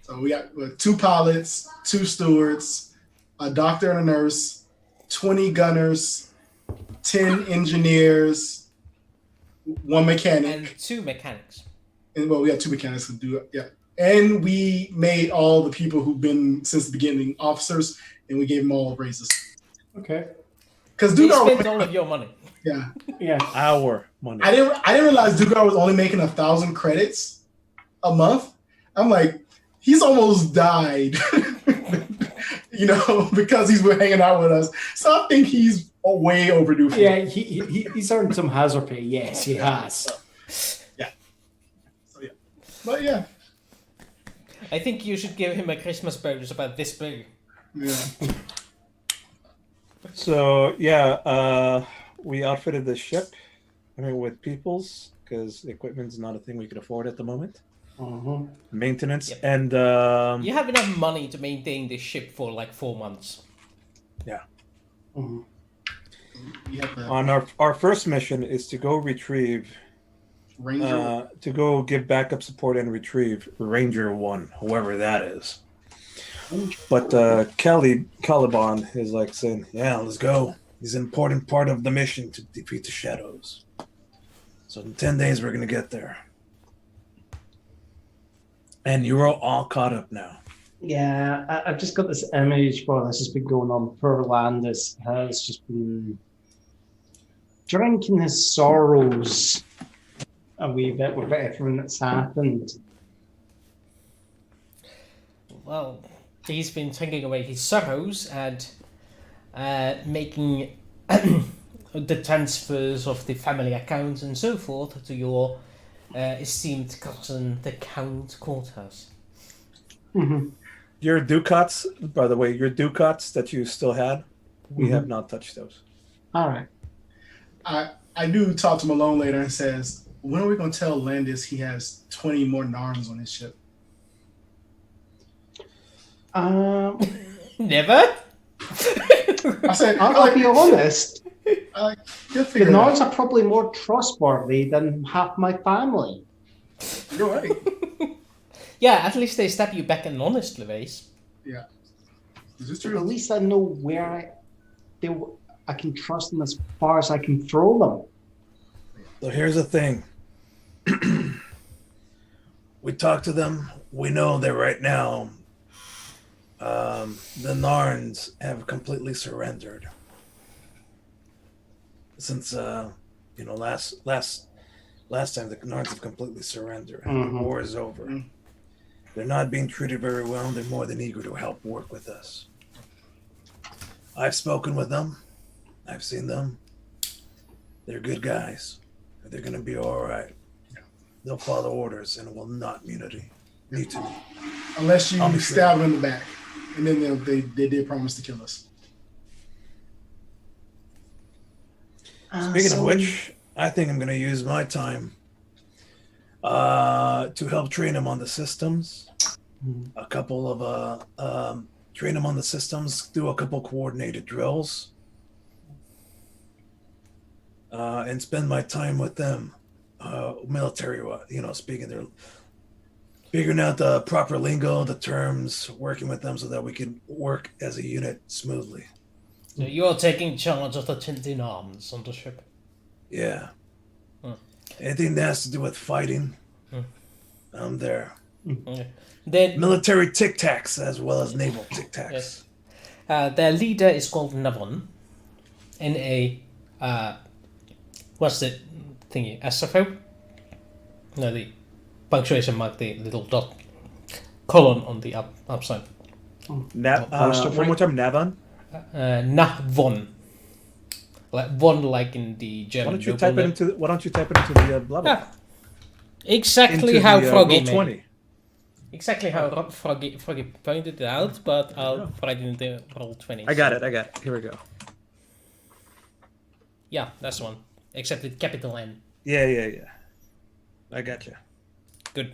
So we got 2 pilots, 2 stewards, a doctor and a nurse, 20 gunners, 10 engineers, 1 mechanic. And 2 mechanics. And well, we had 2 mechanics to do it. Yeah. And we made all the people who've been since the beginning officers, and we gave them all raises. Okay. Because You Dugar, spent all of your money. yeah, Yeah. Our money. I didn't realize Dugar was only making 1,000 credits a month. I'm like, he's almost died, because he's been hanging out with us. So I think he's way overdue for Yeah, it. he's earned some hazard pay. Yes, he has. So yeah, but yeah, I think you should give him a Christmas bonus about this big. yeah. So yeah, we outfitted the ship. I mean, with peoples, because equipment's not a thing we can afford at the moment. Uh-huh. Maintenance Yep. and You have enough money to maintain this ship for like 4 months. yeah. Uh-huh. You have the On our first mission is to go retrieve, Ranger. to go give backup support and retrieve Ranger 1, whoever that is. But Caliban is like saying, "Yeah, let's go. He's an important part of the mission to defeat the shadows. So in 10 days we're gonna get there." And you're all caught up now. Yeah, I've just got this image while this has been going on. Poor Landis has just been drinking his sorrows a wee bit with everything that's happened. Well, he's been drinking away his sorrows and making the transfers of the family accounts and so forth to your esteemed cousin, the Count Courthouse. Mm-hmm. Your ducats, by the way, your ducats that you still had, we have not touched those. All right. I do talk to Malone later and says, when are we going to tell Landis he has 20 more Narns on his ship? Never? I said, I'll be honest. you'll The figure it out. Nords are probably more trustworthy than half my family. You're right. Yeah, at least they stab you back in honestly ways. Yeah. Is this At true? least I know where I can trust them as far as I can throw them. So here's the thing. We talked to them. We know that right now the Narns have completely surrendered. Since last time the Narns have completely surrendered. The war is over. Mhm. They're not being treated very well. They're more than eager to help work with us. I've spoken with them. I've seen them. They're good guys. They're going to be all right. They'll follow orders and will not mutiny. Unless you I'll be stab him in the back. And then they did promise to kill us. Speaking of which, I think I'm going to use my time to help train them on the systems. A couple of train them on the systems, do a couple coordinated drills, and spend my time with them, military, speaking their, figuring out the proper lingo, the terms, working with them so that we can work as a unit smoothly. So you're taking charge of the 20 arms on the ship. Yeah. Anything that has to do with fighting, I'm there. Okay. Then Military tic-tacs as well as naval tic-tacs. yes. Their leader is called Navon. N-A... what's the thingy? SFO? No, the punctuation mark, the little dot colon on the upside. One more time, Navon. Navon. Like one, like in the Why German. don't you type it into the blah blah? Ah, exactly Into how the, Froggy Roll 20. Exactly how Froggy pointed it out, but I'll write it into roll 20. I got it. Here we go. Yeah, that's the one. Except with capital N. Yeah. I got you. Good.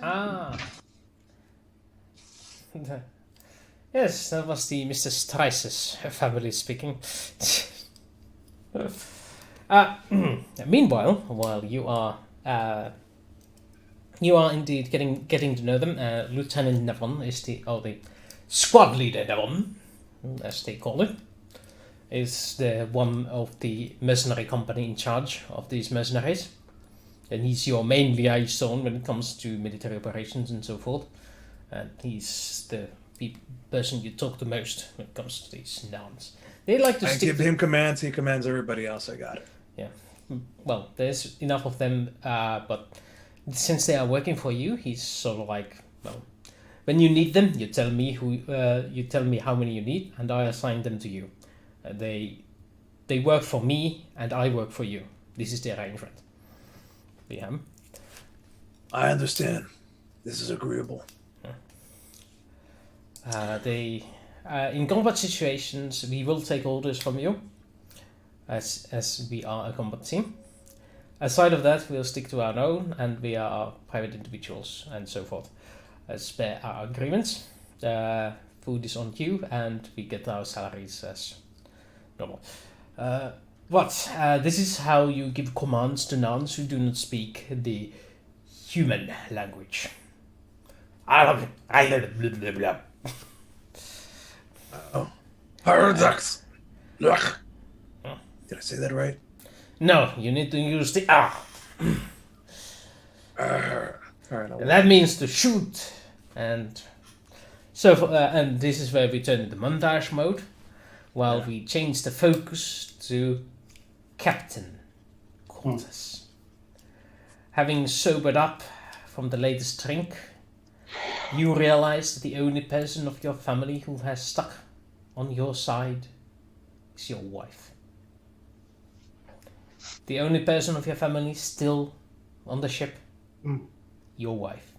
Ah. Yes, that was the Mr. Strice's family speaking. Meanwhile, while you are indeed getting to know them, Lieutenant Nevon is the squad leader Nevon, as they call it, is the one of the mercenary company in charge of these mercenaries. And he's your main liaison when it comes to military operations and so forth. And he's the person you talk to most when it comes to these nouns. They like to I stick give to... him commands. He commands everybody else. I got it. Yeah. Well, there's enough of them, but since they are working for you, he's sort of like, well, when you need them, you tell me how many you need, and I assign them to you. They work for me, and I work for you. This is the arrangement. Yeah. I understand. This is agreeable. in combat situations, we will take orders from you, as we are a combat team. Aside of that, we'll stick to our own, and we are private individuals and so forth. As per our agreements, food is on you, and we get our salaries as normal. This is how you give commands to nuns who do not speak the human language. Paradox. Ugh. Did I say that right? No, you need to use the All right. And that means to shoot. And so, and this is where we turn into montage mode, while we change the focus to Captain quarters. Having sobered up from the latest drink, you realize that the only person of your family who has stuck on your side is your wife. The only person of your family still on the ship, your wife.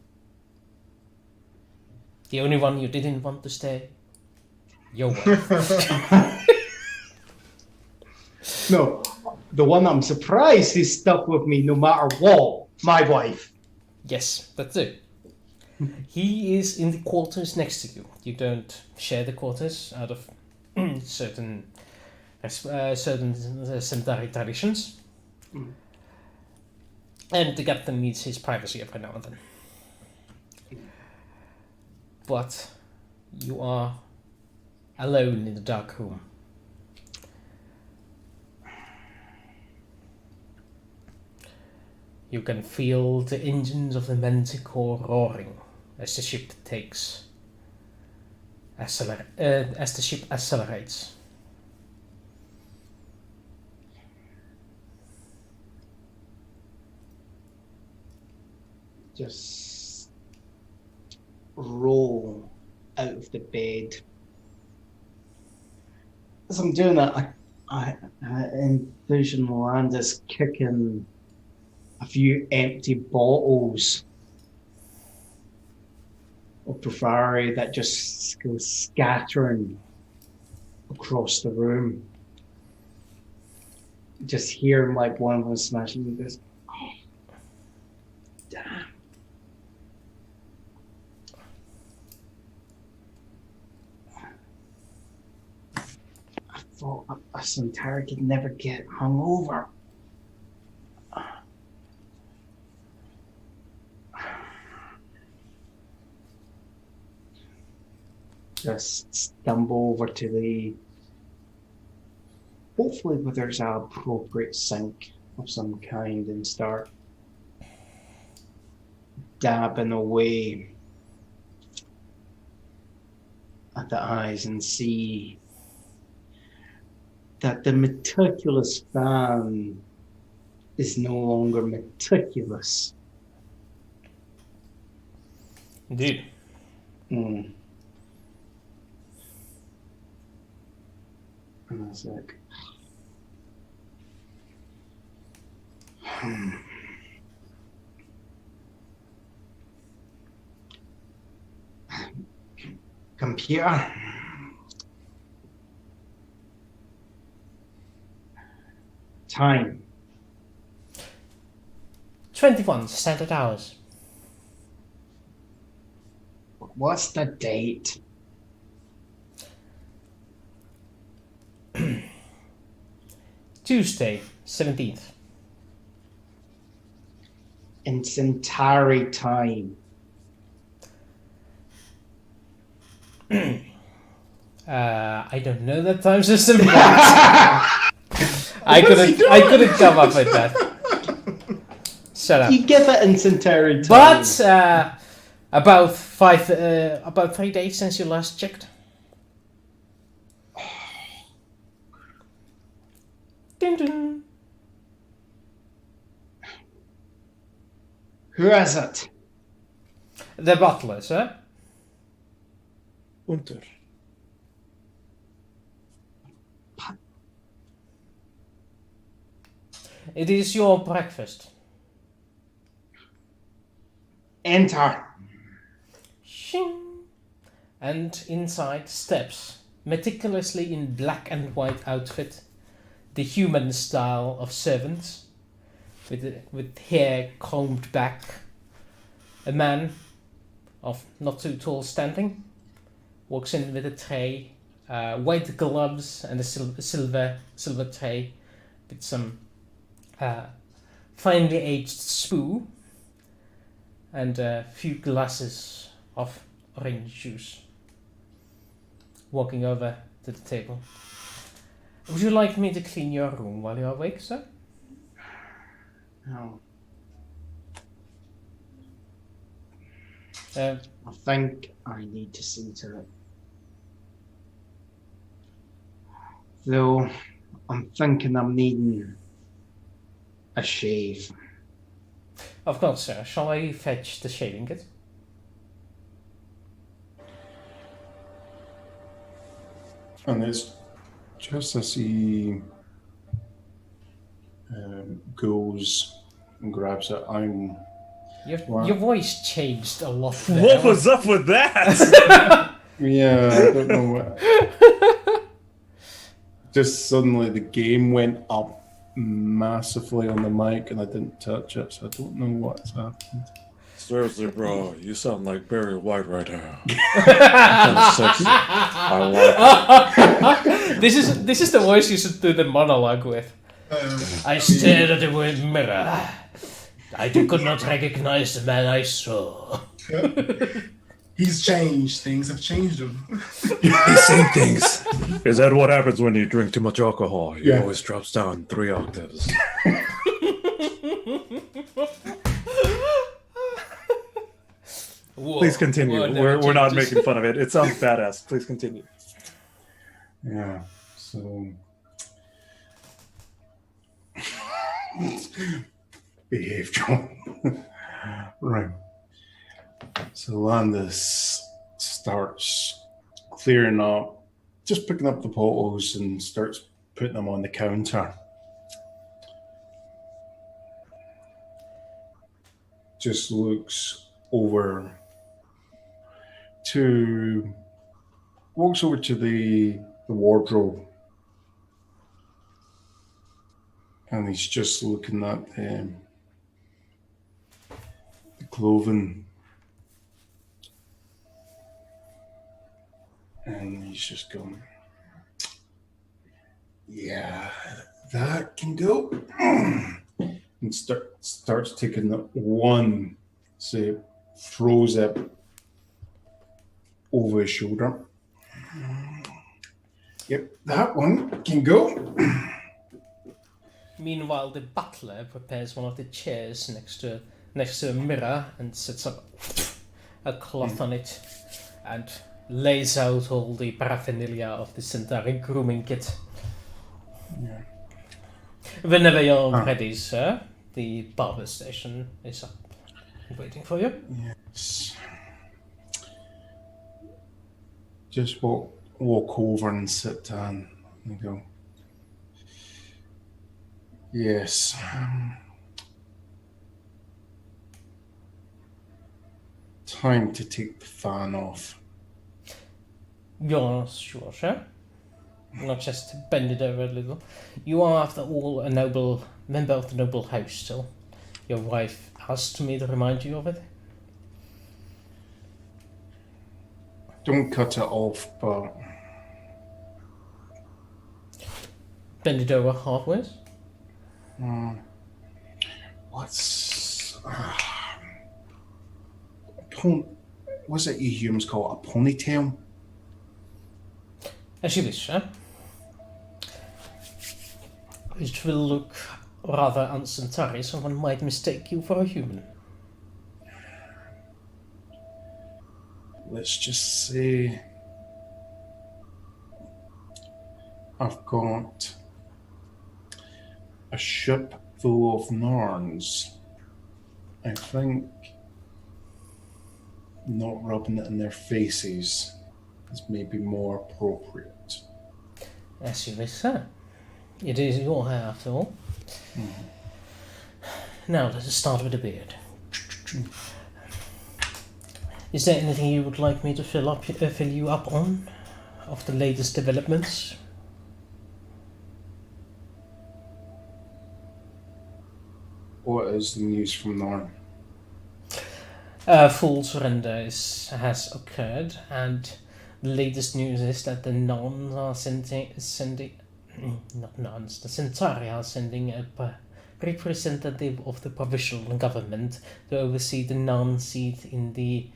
The only one you didn't want to stay, your wife. No, the one I'm surprised is stuck with me no matter what. My wife. Yes, that's it. He is in the quarters next to you. You don't share the quarters out of certain cemetery traditions. And the captain needs his privacy every now and then. But you are alone in the dark room. You can feel the engines of the Manticore roaring as the ship accelerates. Just roll out of the bed. As I'm doing that, I envision Landis kicking a few empty bottles of Provari that just go scattering across the room. Just hearing like one of them smashing and goes, oh, damn. I thought a Centauri could never get hungover. Just stumble over to the, hopefully where there's an appropriate sink of some kind, and start dabbing away at the eyes and see that the meticulous fan is no longer meticulous. Indeed. And I was like, computer, time. 21 standard hours. What's the date? Tuesday, 17th. In Centauri time. I don't know that time system, but I couldn't come up with that. Shut up. You give it in Centauri time. But about 3 days since you last checked. Dun, dun. Who is it? The butler, sir. Unter. It is your breakfast. Enter. Shing. And inside steps, meticulously in black and white outfit, the human style of servants, with hair combed back, a man of not too tall standing, walks in with a tray, white gloves and a silver tray with some finely aged spoo and a few glasses of orange juice. Walking over to the table. Would you like me to clean your room while you're awake, sir? No. Uh, I think I need to see to it. Though I'm thinking I'm needing a shave. of course, sir. Shall I fetch the shaving kit? And it's just as he goes and grabs it, I'm... Wow. Your voice changed a lot there. What was up with that? Yeah, I don't know what... Just suddenly the game went up massively on the mic and I didn't touch it, so I don't know what's happened. Seriously, bro, you sound like Barry White right now. Kind of sexy. I like it. This is the voice you should do the monologue with. I stared at the mirror. I could not recognize the man I saw. He's changed. Things have changed him. He's saying things. Is that what happens when you drink too much alcohol? He Yeah. always drops down 3 octaves. Please continue. We're not making fun of it. It sounds badass. Please continue. Yeah, so... Behave, John. Right. So Landis starts clearing up, just picking up the bottles and starts putting them on the counter. Just looks over to... walks over to the wardrobe. And he's just looking at the clothing. And he's just going, yeah, that can go. And starts taking the one, say, throws it over his shoulder. Yep, that one can go. Meanwhile, the butler prepares one of the chairs next to a mirror and sets up a cloth on it and lays out all the paraphernalia of this entire grooming kit. Yeah. Whenever you're ready, sir, the barber station is up waiting for you. Yes. Just walk over and sit down and go, yes. Time to take the fan off. You're sure, sir? Not just bend it over a little. You are, after all, a noble member of the noble house still. Your wife asked me to remind you of it. Don't cut it off, but Bend it over halfway. what's what's it you humans call it? A ponytail? As you wish, sir. It will look rather unsanitary, someone might mistake you for a human. Let's just say I've got a ship full of Narns. I think not rubbing it in their faces is maybe more appropriate. As you wish, sir. It is your hair, after all. Now, let us start with the beard. Is there anything you would like me to fill you up on of the latest developments? What is the news from Norn? Full surrender has occurred, and the latest news is that the nuns are not nuns, the Centauri are sending a representative of the provisional government to oversee the nun seat in the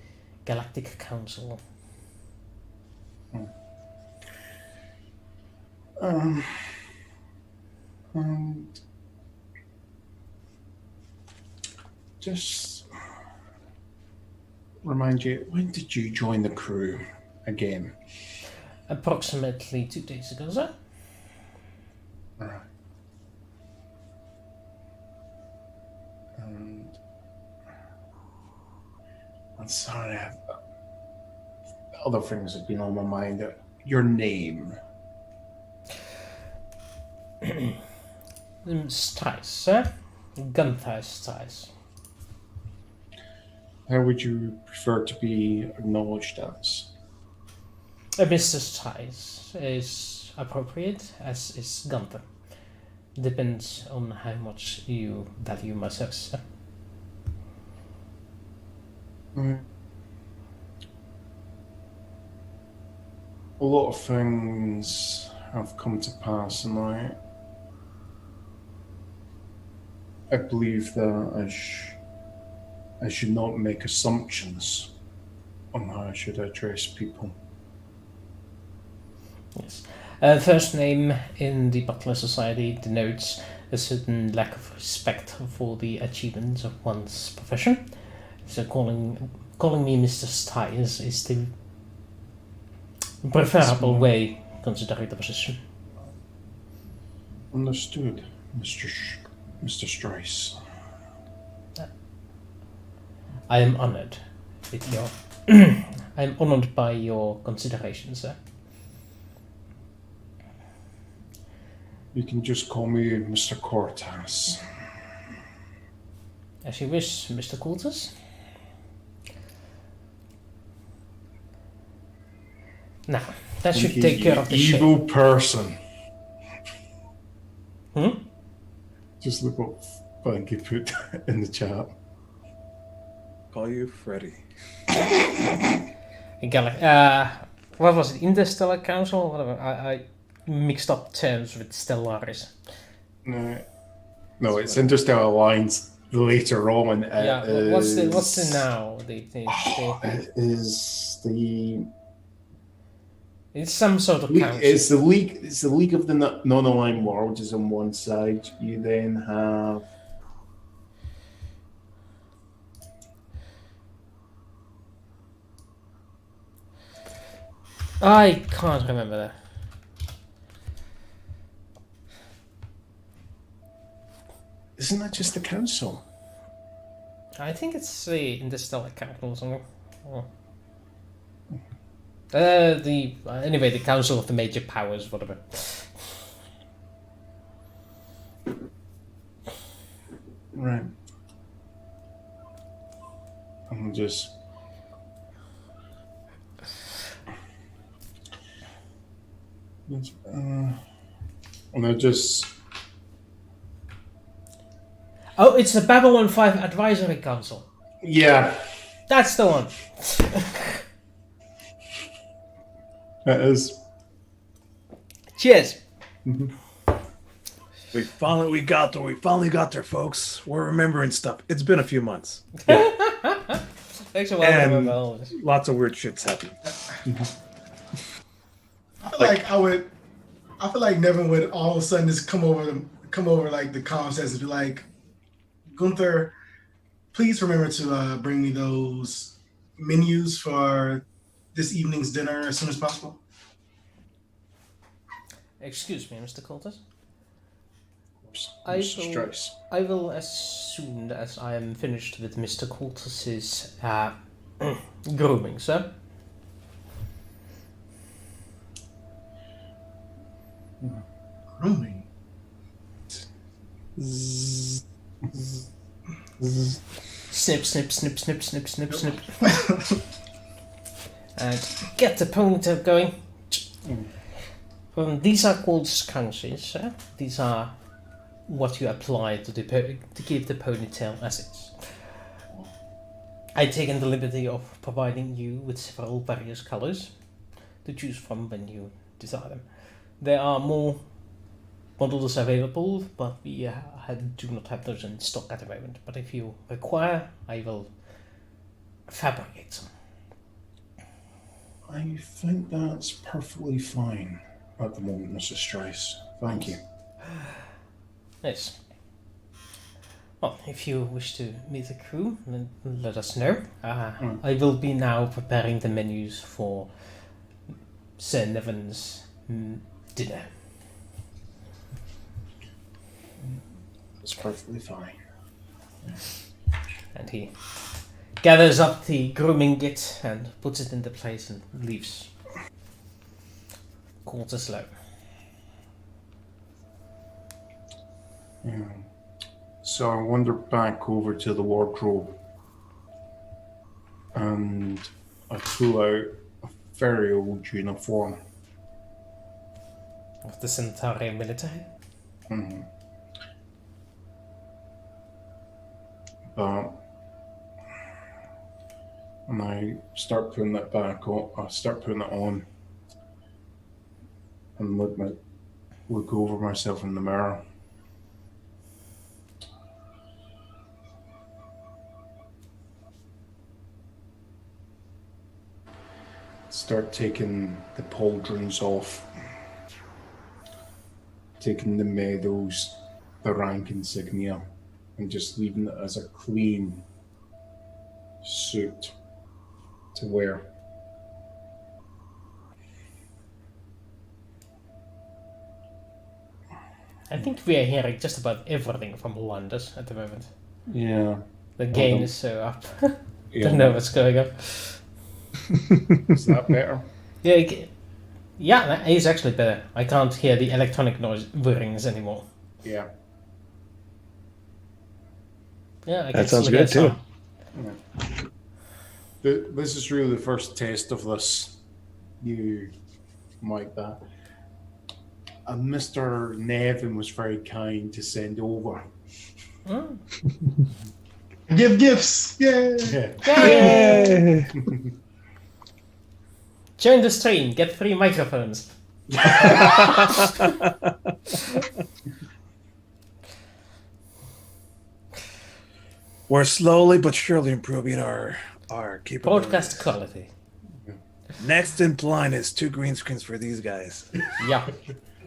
Galactic Council. And just remind you, when did you join the crew again? Approximately 2 days ago, sir. Alright. And I'm sorry, other things have been on my mind. Your name. Stice, sir. Gunther Stice. How would you prefer to be acknowledged as? Mr. Stice is appropriate, as is Gunther. Depends on how much you value my service, sir. A lot of things have come to pass, and I believe that I should not make assumptions on how I should address people. Yes. First name in the Butler Society denotes a certain lack of respect for the achievements of one's profession. So calling me Mr. Stiles is the preferable way considering the position. Understood, Mr. Strice. I am honored with your. I am honored by your consideration, sir. You can just call me Mr. Cortas. As you wish, Mr. Coulters. Now, that should take care of the evil person. Just look what Bunky put in the chat. Call you Freddy. What was it? Interstellar Council? Whatever. I mixed up terms with Stellaris. No, it's Interstellar Alliance later on. What's the now? It is the. It's some sort of council. It's the League of the Non-Aligned Worlds is on one side. You then have. I can't remember that. Isn't that just the council? I think it's the Interstellar Council or something. Oh. Anyway, the Council of the Major Powers, whatever. Right. I'm just. And I just. Oh, it's the Babylon 5 Advisory Council. Yeah. That's the one. That is. Cheers. We finally got there, folks. We're remembering stuff. It's been a few months. Thanks a lot. And lots of weird shit's happened. I feel like Nevin would all of a sudden just come over like the comm says and be like, Gunther, please remember to bring me those menus for this evening's dinner as soon as possible. Excuse me, Mr. Coulter. Strice. I will, as soon as I am finished with Mr. Coulter's grooming, sir. Grooming? snip, snip, snip, snip, snip, snip, snip. And get the ponytail going. These are called scrunchies. These are what you apply to give the ponytail as is. I've taken the liberty of providing you with several various colors to choose from when you desire them. There are more models available, but we do not have those in stock at the moment. But if you require, I will fabricate some. I think that's perfectly fine at the moment, Mrs. Strice. Thank you. Yes. Well, if you wish to meet the crew, then let us know. I will be now preparing the menus for Sir Nevin's dinner. It's perfectly fine. And he gathers up the grooming kit and puts it into place and leaves. Quarter slow. Yeah. So I wander back over to the wardrobe and I pull out a very old uniform. Of the Centauri military. Mm-hmm. But and I start putting that back on. I start putting it on and look over myself in the mirror. Start taking the pauldrons off, taking the medals, the rank insignia, and just leaving it as a clean suit to wear. I think we are hearing just about everything from Landers at the moment. Yeah. The gain is so up. Yeah. Don't know what's going on. Is that better? Yeah, that is actually better. I can't hear the electronic noise rings anymore. Yeah. Yeah, I That sounds good too. This is really the first taste of this new mic that Mr. Nevin was very kind to send over. Mm. Give gifts. Yay. Yay! Join the stream. Get 3 microphones. We're slowly but surely improving our capabilities. Broadcast quality. Next in line is 2 green screens for these guys. Yeah.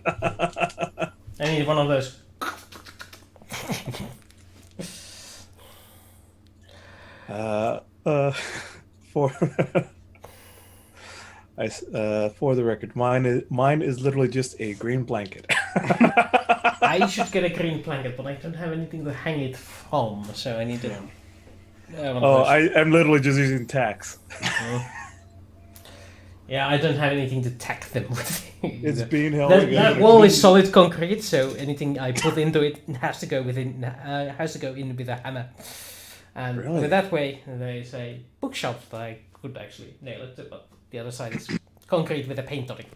I need one of those. For for the record, mine is literally just a green blanket. I should get a green blanket, but I don't have anything to hang it from, so I need to. I'm literally just using tacks. Yeah, I don't have anything to tack them with. It's being held That together. wall is solid concrete, so anything I put into it has to go within. Has to go in with a hammer. And Really? with that way, there's a bookshelf that I could actually nail it to, but the other side is concrete with a paint on it.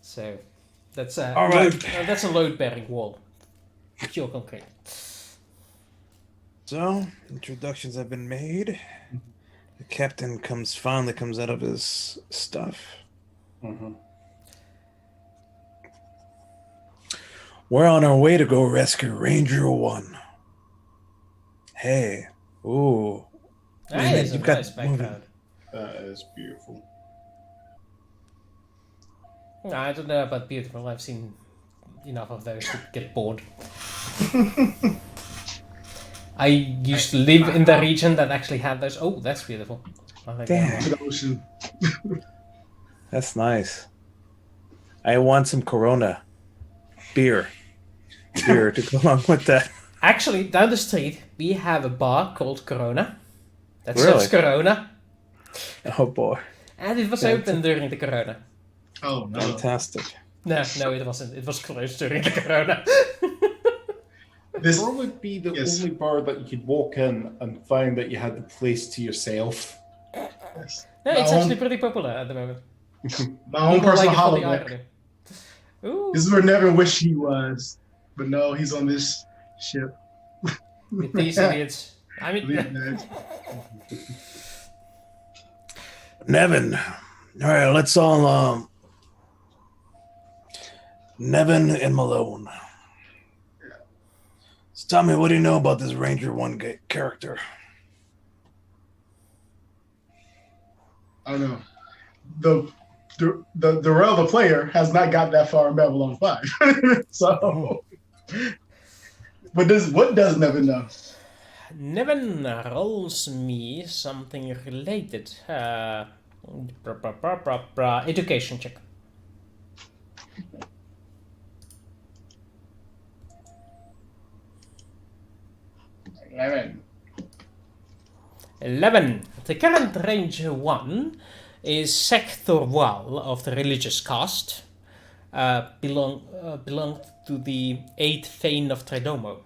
So that's a All right. that's a load-bearing wall. Pure concrete. So, introductions have been made. The captain finally comes out of his stuff. Mm-hmm. We're on our way to go rescue Ranger 1. Hey. Ooh. That is a You've got nice background. That is beautiful. No, I don't know about beautiful. I've seen enough of those to get bored. I used to live in the region that actually had those. Oh, that's beautiful. I like Damn. that To the ocean. That's nice. I want some Corona. Beer to go along with that. Actually, down the street, we have a bar called Corona. That Really? serves Corona. Oh boy. And it was open during the Corona. Oh no. Fantastic. No, it wasn't. It was closed during the Corona. This- probably be the yes. only bar that you could walk in and find that you had the place to yourself. Yes. No, My it's own- actually pretty popular at the moment. My own People personal like it for the holodeck. irony. Ooh, This is where Nevin wished he was, but no, he's on this ship. with these idiots. I These mean, guys. Nevin. All right, let's all Nevin and Malone. So tell me, what do you know about this Ranger One character? I don't know. The Darrell, the player, has not got that far in Babylon 5. So, what does Nevin know? Nevin rolls me something related. Education check. 11. The current Ranger 1 is Sector Wal of the religious caste. Belonged to the 8th Thane of Tridomo.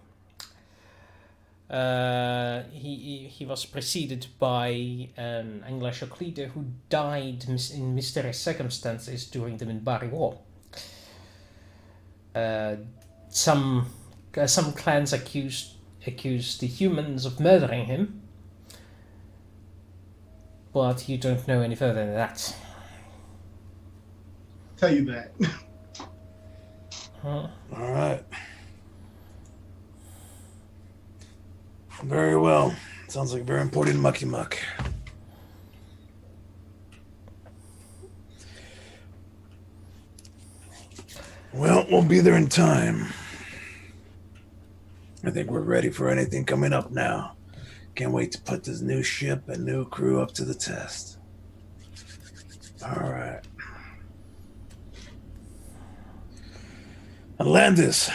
He was preceded by an Anglo-Shock leader who died in mysterious circumstances during the Minbari War. Some clans accused the humans of murdering him, but you don't know any further than that. Tell you that. All right. Very well. Sounds like a very important mucky muck. Well, we'll be there in time. I think we're ready for anything coming up now. Can't wait to put this new ship and new crew up to the test. All right. Atlantis,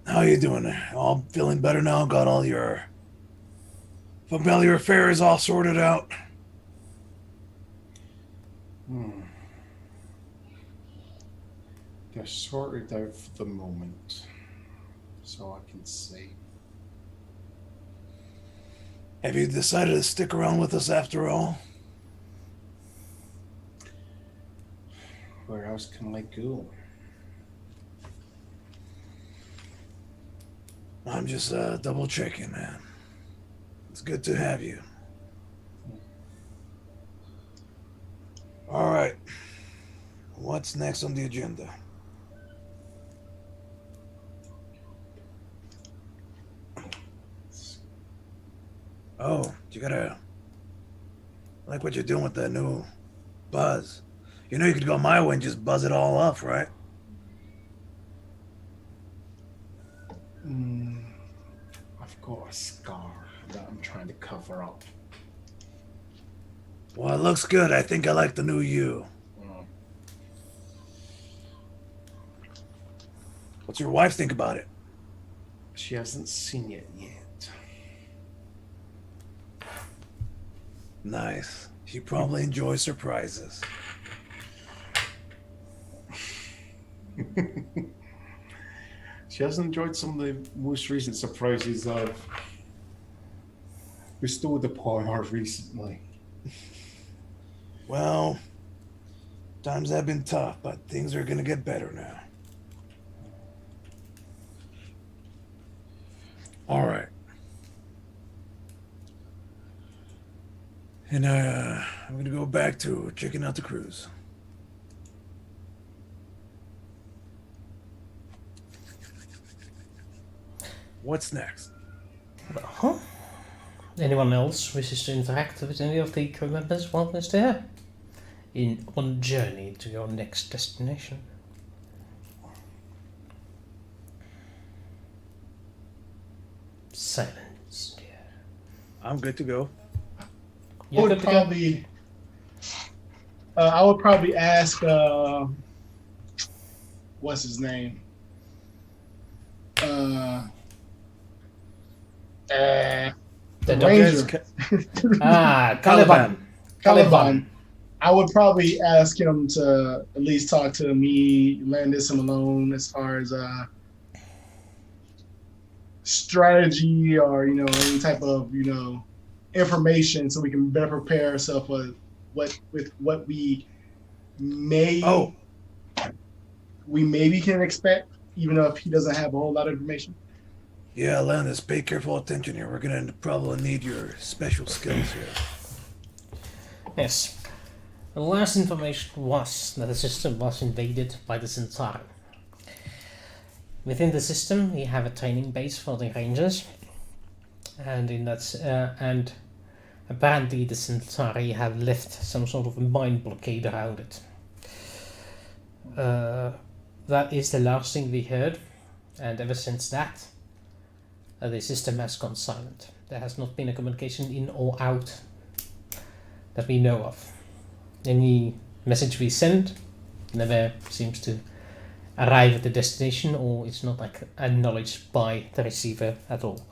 how you doing? All feeling better now? Got all your familiar affairs all sorted out? They're sorted out for the moment, so I can say. Have you decided to stick around with us after all? Where else can I go? I'm just double checking, man. It's good to have you. All right. What's next on the agenda? Oh, you gotta I like what you're doing with that new buzz. You know you could go my way and just buzz it all off, right? I've got a scar that I'm trying to cover up. Well, it looks good. I think I like the new you. What's your wife think about it? She hasn't seen it yet. Nice. She probably enjoys surprises. She hasn't enjoyed some of the most recent surprises I've bestowed upon her recently. Well, times have been tough, but things are gonna get better now. All right. And I'm gonna go back to checking out the cruise. What's next? Huh? Anyone else wishes to interact with any of the crew members while they're there? On journey to your next destination. Silence, dear. I'm good to go. You're good to go? I would probably ask, what's his name? The Ranger. Caliban. Caliban. I would probably ask him to at least talk to me, Landis, and Malone as far as strategy or any type of information so we can better prepare ourselves with what we may we maybe can expect, even though if he doesn't have a whole lot of information. Yeah, Landis, pay careful attention here. We're gonna probably need your special skills here. Yes. The last information was that the system was invaded by the Centauri. Within the system, we have a training base for the Rangers, and and apparently the Centauri have left some sort of a mine blockade around it. That is the last thing we heard, and ever since that, the system has gone silent. There has not been a communication in or out that we know of. Any message we send never seems to arrive at the destination, or it's not acknowledged by the receiver at all.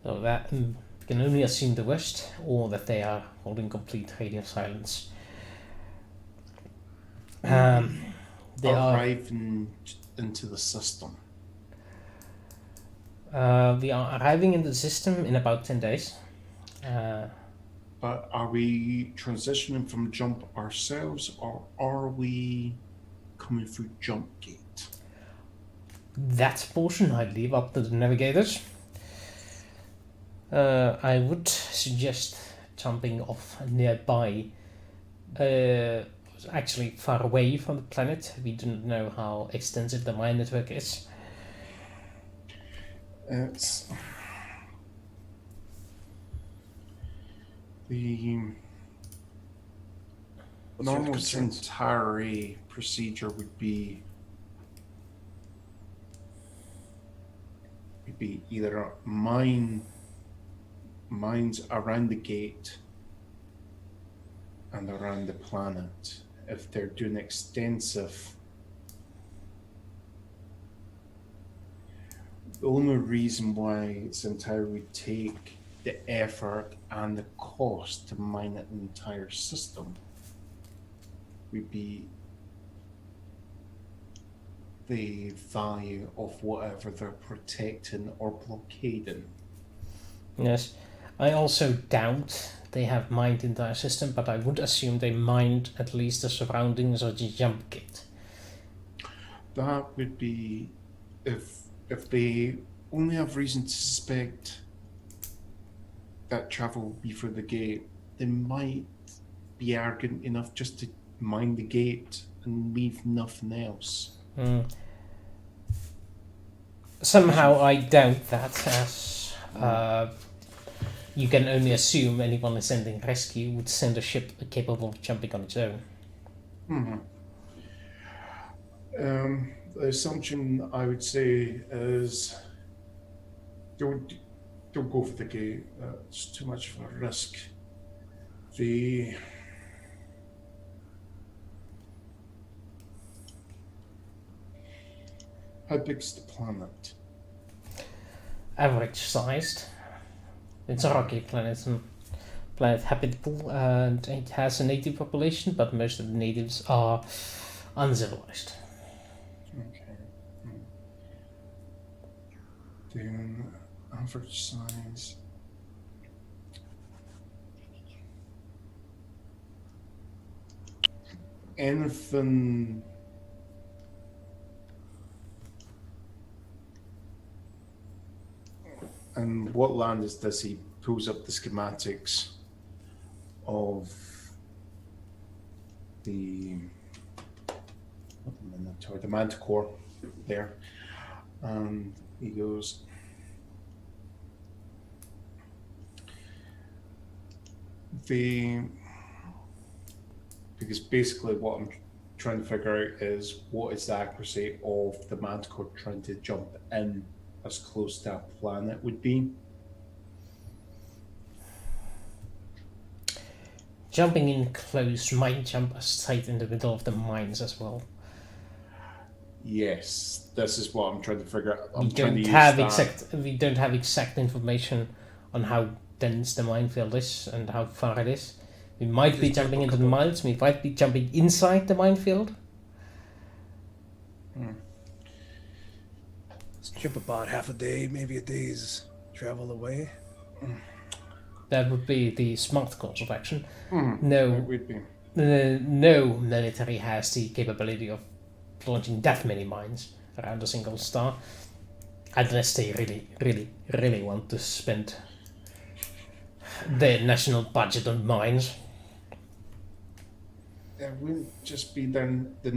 So that can only assume the worst, or that they are holding complete radio silence. They are arriving into the system. We are arriving in the system in about 10 days. But are we transitioning from jump ourselves, or are we coming through jump gate? That portion I leave up to the navigators. I would suggest jumping off nearby, actually far away from the planet. We don't know how extensive the mine network is. It's the normal Centauri procedure would be either mines around the gate and around the planet. If they're doing extensive, the only reason why Centauri would take the effort and the cost to mine an entire system would be the value of whatever they're protecting or blockading. Yes, I also doubt they have mined the entire system, but I would assume they mined at least the surroundings of the jump gate. That would be if they only have reason to suspect that travel will be through the gate, they might be arrogant enough just to mine the gate and leave nothing else. Somehow I doubt that, as you can only assume anyone is sending rescue would send a ship capable of jumping on its own. The assumption I would say is don't go for the gate. It's too much of a risk. How big's the planet? Average sized. It's a rocky planet, and planet habitable, and it has a native population, but most of the natives are uncivilized. Okay. Then average size. Anything and what land is this? He pulls up the schematics of the Manticore there, and he goes, because basically what I'm trying to figure out is what is the accuracy of the Manticore trying to jump in as close to a planet would be. Jumping in close might jump us tight in the middle of the mines as well. Yes, this is what I'm trying to figure out. We don't have exact information on how dense the minefield is and how far it is. We might be jumping into the mines. We might be jumping inside the minefield. Ship about half a day, maybe a day's travel away. That would be the smart course of action. It No, would be. no military has the capability of launching that many mines around a single star, unless they really want to spend their national budget on mines. It wouldn't just be then the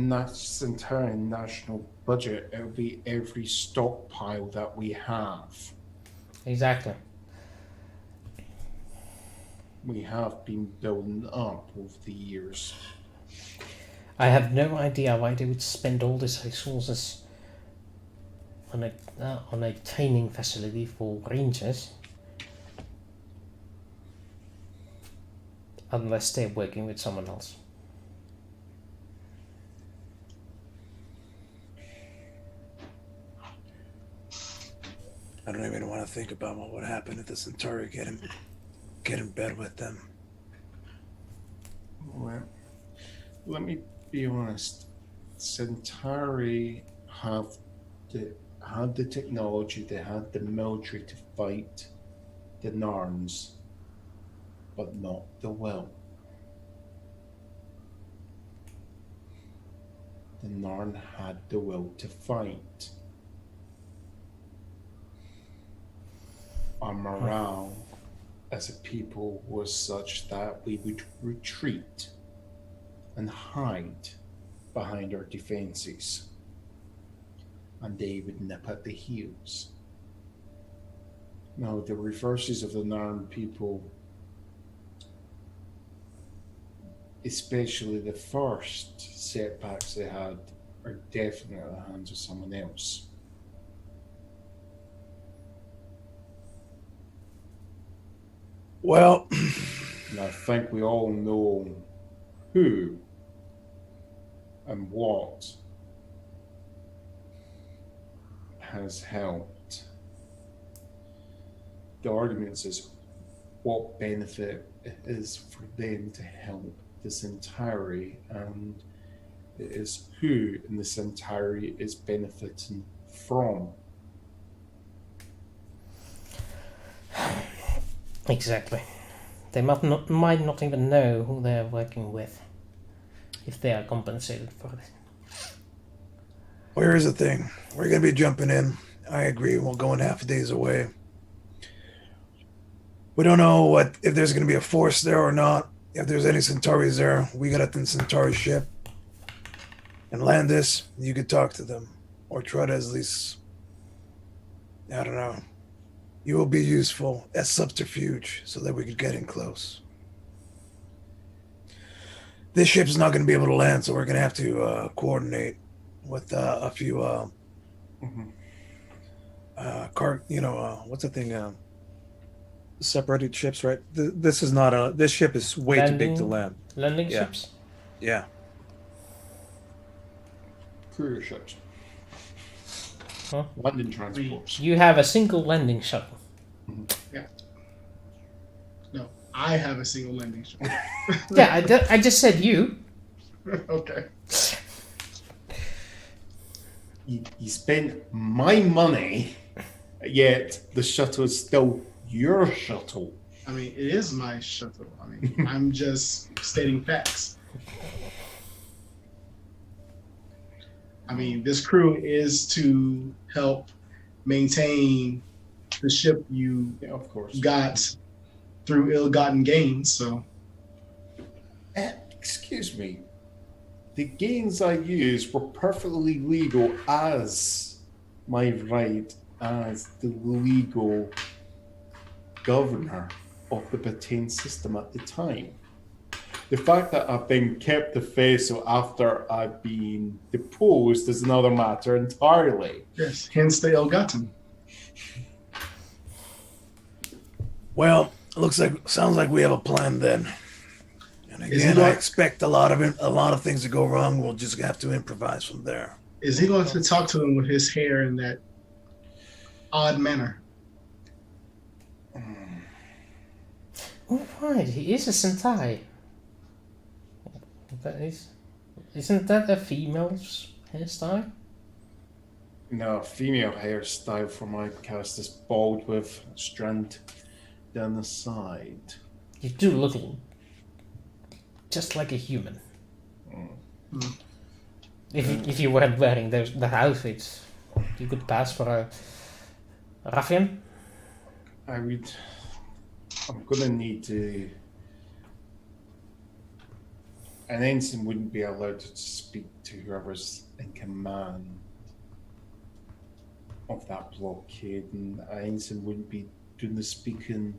entire national budget. It would be every stockpile that we have. Exactly. We have been building up over the years. I have no idea why they would spend all these resources on a training facility for rangers, unless they're working with someone else. I don't even want to think about what would happen if the Centauri get in bed with them. Well, let me be honest. Centauri had the technology, they had the military to fight the Narns, but not the will. The Narn had the will to fight. Our morale as a people was such that we would retreat and hide behind our defenses, and they would nip at the heels. Now, the reverses of the Narn people, especially the first setbacks they had, are definitely at the hands of someone else. Well, And I think we all know who and what has helped. The argument is what benefit it is for them to help the Centauri, and it is who in the Centauri is benefiting from. Exactly. They might not even know who they're working with, if they are compensated for it. well, here's the thing. We're going to be jumping in. I agree. We'll go in half a day's away. We don't know if there's going to be a force there or not. If there's any Centauris there, we got a Centauri ship. And Landis, you could talk to them. Or try to at least, I don't know. You will be useful as subterfuge so that we could get in close. This ship's not going to be able to land, so we're going to have to coordinate with a few what's the thing? Separated ships, right? This ship is way too big to land. Landing Yeah. ships? Yeah. Courier ships. Huh? London transports. You have a single landing shuttle. No, I have a single landing ship. Yeah, I just said you. Okay. You spend my money, yet the shuttle is still your shuttle. I mean, it is my shuttle. I mean, I'm just stating facts. I mean, this crew is to help maintain the ship you Of course. got through ill-gotten gains. So, Excuse me. The gains I used were perfectly legal as my right as the legal governor of the Batain system at the time. The fact that I've been kept the vessel after I've been deposed is another matter entirely. yes, hence the ill-gotten. Well, sounds like we have a plan then. And again, I expect a lot of things to go wrong. We'll just have to improvise from there. Is he going to talk to them with his hair in that odd manner? Oh, right, he is a Sentai. Isn't that a female's hairstyle? female hairstyle for my cast is bald with a strand down the side. You do look just like a human. If you weren't wearing the outfits, you could pass for a ruffian. I'm gonna need to. An ensign wouldn't be allowed to speak to whoever's in command of that blockade, and an ensign wouldn't be doing the speaking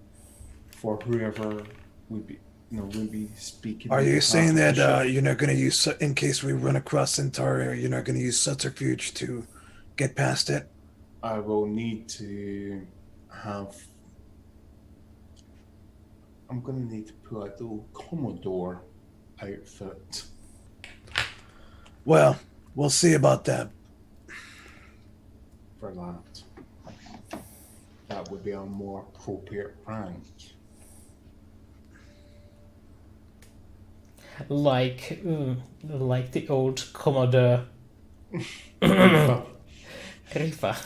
for whoever would be speaking. Are on you behalf saying of the that ship. you're not going to use, in case we run across Centauri, you're not going to use subterfuge to get past it? I will need to have. I'm going to need to pull out the little Commodore outfit. Well, we'll see about that. For that. That would be a more appropriate prank. Like the old Commodore Reaper.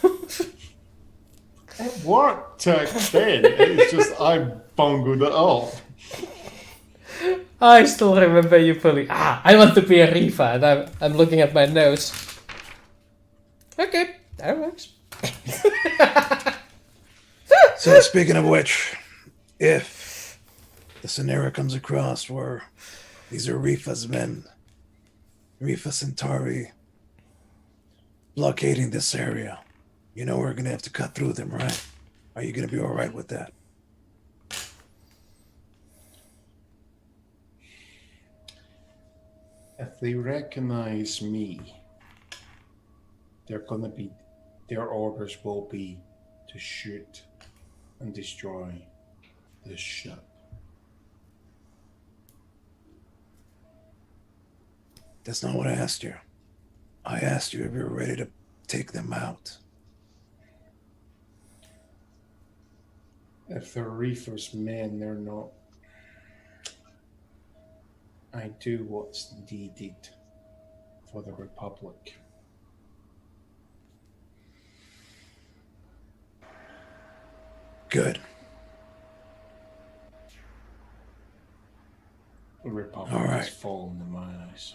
It worked back then. It's just I bungled it up. I still remember you pulling. I want to be a Reaper, and I'm looking at my notes. Okay, that works. So speaking of which, if the scenario comes across where these are Rifa's men, Rifa Centauri, blockading this area, you know we're going to have to cut through them, right? Are you going to be all right with that? If they recognize me, their orders will be to shoot and destroy this ship. That's not what I asked you. I asked you if you were ready to take them out. If they're Reefer's men, they're not. I do what's needed for the Republic. Good. The Republic All right. has fallen in my eyes.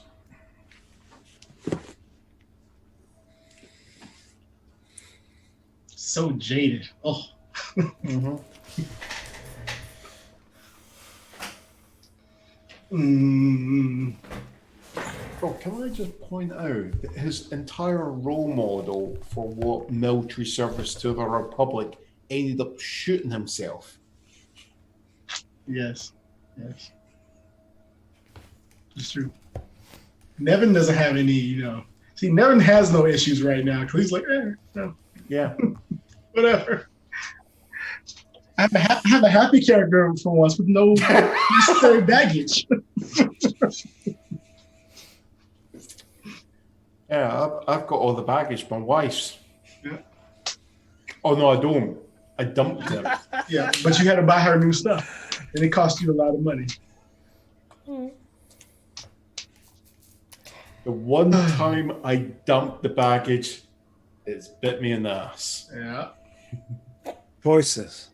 So jaded. Oh. Mm-hmm. Oh, can I just point out that his entire role model for what military service to the Republic ended up shooting himself? Yes. Yes. It's true. Nevin doesn't have any, See, Nevin has no issues right now because he's like, no, Yeah. whatever. I have a happy character for once with no necessary baggage. Yeah, I've got all the baggage, my wife's. Yeah. Oh, no, I don't. I dumped it. Yeah, but you had to buy her new stuff, and it cost you a lot of money. The one time I dumped the baggage, it's bit me in the ass. Yeah. Choices.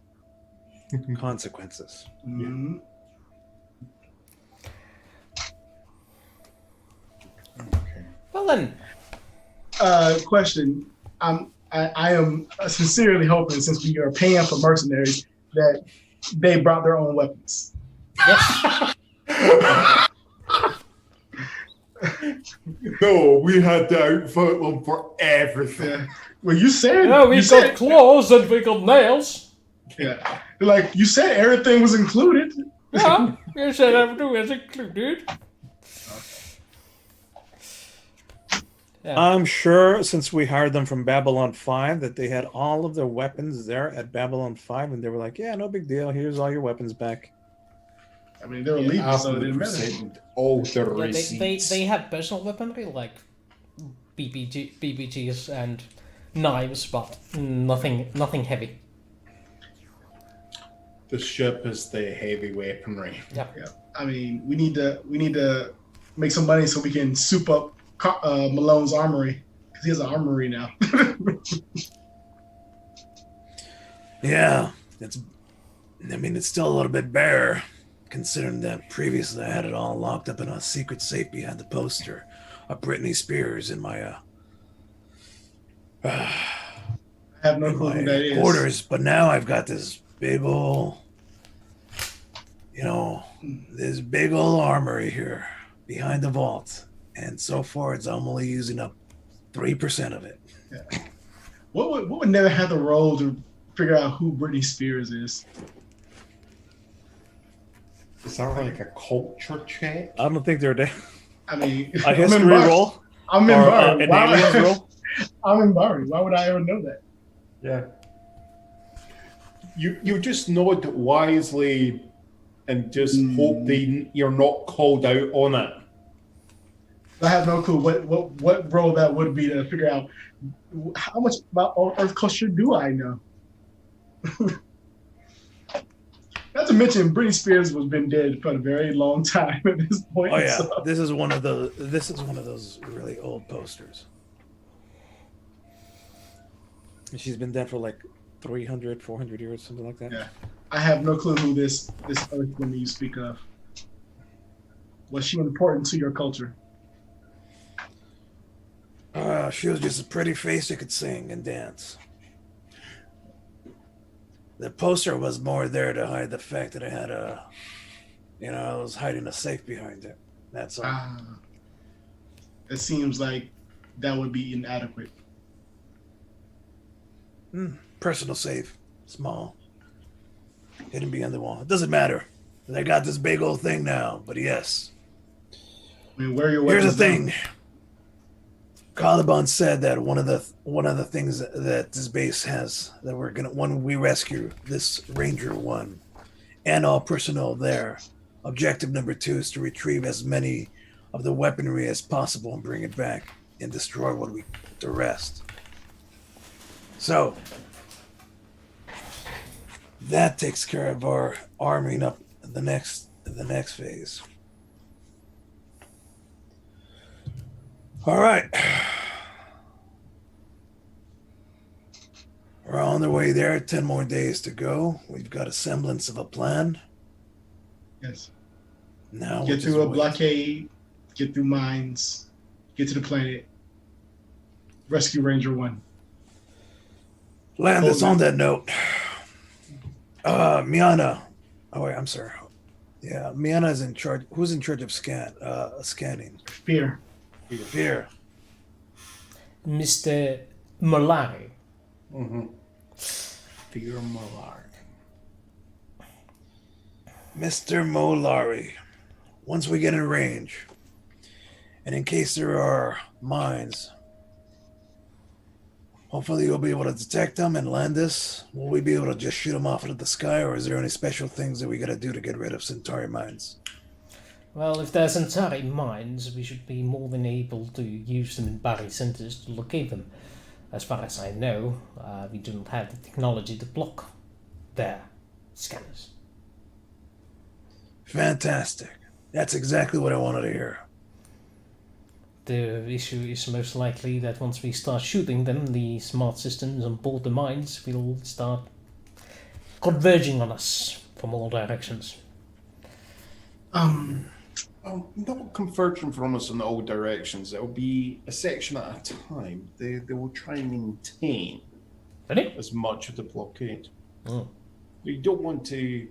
Consequences. Mm-hmm. Okay. Well then, Question. I am sincerely hoping, since we are paying for mercenaries, that they brought their own weapons. yes. No, we had to outvote them for everything. Yeah. Well, you said Yeah, we you got said, claws and we got nails. yeah, like you said, everything was included. Yeah, you said everything was included. Yeah. I'm sure since we hired them from Babylon 5 that they had all of their weapons there at Babylon 5 and they were like, yeah, no big deal. Here's all your weapons back. I mean, they were leaving, so it didn't matter. Presented all their Yeah, receipts. they have personal weaponry like BBGs and knives, but nothing heavy. The ship is the heavy weaponry. Yeah, I mean, we need to make some money so we can soup up Malone's armory because he has an armory now. Yeah, it's still a little bit bare, considering that previously I had it all locked up in a secret safe behind the poster of Britney Spears in my I have no clue who that is. quarters. But now I've got this big ol', this big ol' armory here behind the vault, and so far I'm only using up 3% of it. Yeah. What would never have the role to figure out who Britney Spears is? Is that like a culture check? I don't think they're there. I mean, A history roll? I'm in Or Bari. an aliens roll? I'm in Bari. Why would I ever know that? Yeah. You just nod wisely and just hope you're not called out on it. I have no clue what role that would be to figure out how much about Earth culture do I know. Not to mention, Britney Spears has been dead for a very long time at this point. Oh yeah, so. this is one of those really old posters. She's been dead for like 300, 400 years, something like that. Yeah, I have no clue who this Earth woman you speak of. Was she important to your culture? She was just a pretty face who could sing and dance. The poster was more there to hide the fact that I had I was hiding a safe behind it. That's all. It seems like that would be inadequate. Personal safe, small, hidden behind the wall. It doesn't matter. I got this big old thing now. But yes, I mean, where are your here's the weapons thing. Caliban said that one of the things that this base has that we're gonna, when we rescue this Ranger 1 and all personnel there, objective number 2 is to retrieve as many of the weaponry as possible and bring it back and destroy the rest. So that takes care of our arming up the next phase. All right. We're on the way there. 10 more days to go. We've got a semblance of a plan. Yes. Now Get through a blockade, get through mines, get to the planet, rescue Ranger 1. Landis, on that note. Miana. Oh wait, I'm sorry. Yeah, Miana is in charge. Who's in charge of scanning? Fear. Fear. Mr. Molari. Mm-hmm. Fear Malar. Mr. Molari. Once we get in range, and in case there are mines, hopefully you'll be able to detect them and land us. Will we be able to just shoot them off into the sky, or is there any special things that we gotta do to get rid of Centauri mines? Well, if there's Centauri mines, we should be more than able to use them in Bari centers to locate them. As far as I know, we do not have the technology to block their scanners. Fantastic. That's exactly what I wanted to hear. The issue is most likely that once we start shooting them, the smart systems on board the mines will start converging on us from all directions. Not converging from us in all directions. It'll be a section at a time. They will try and maintain as much of the blockade. Oh. You don't want to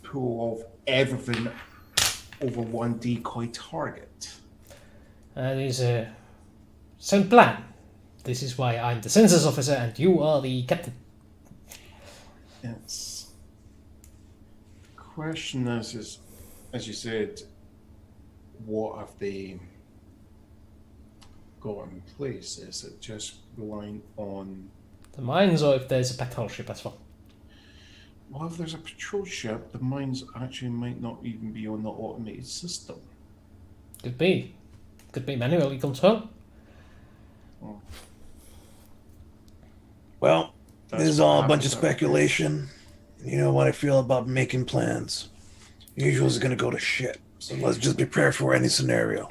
pull off everything over one decoy target. That is a sound plan. This is why I'm the census officer and you are the captain. Yes. Question is, as you said, what have they got in place? Is it just relying on The mines, or if there's a patrol ship as well? Well, if there's a patrol ship, the mines actually might not even be on the automated system. Could be. Could be manually controlled. Oh. Well, That's this is what all a bunch happens of out there. speculation. You know what I feel about making plans. Usually it's going to go to shit. So let's just prepare for any scenario.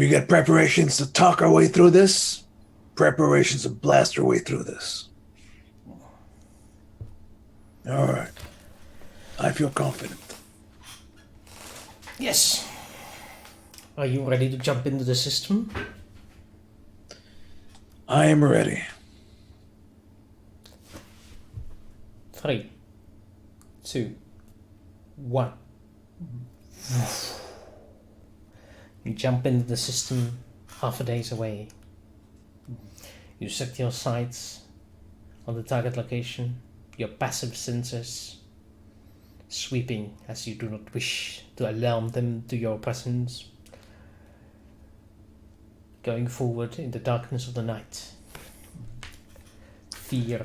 We got preparations to talk our way through this, preparations to blast our way through this. All right. I feel confident. Yes. Are you ready to jump into the system? I am ready. 3, 2, 1. You jump into the system half a day's away. You set your sights on the target location, your passive sensors sweeping as you do not wish to alarm them to your presence. Going forward in the darkness of the night. Fear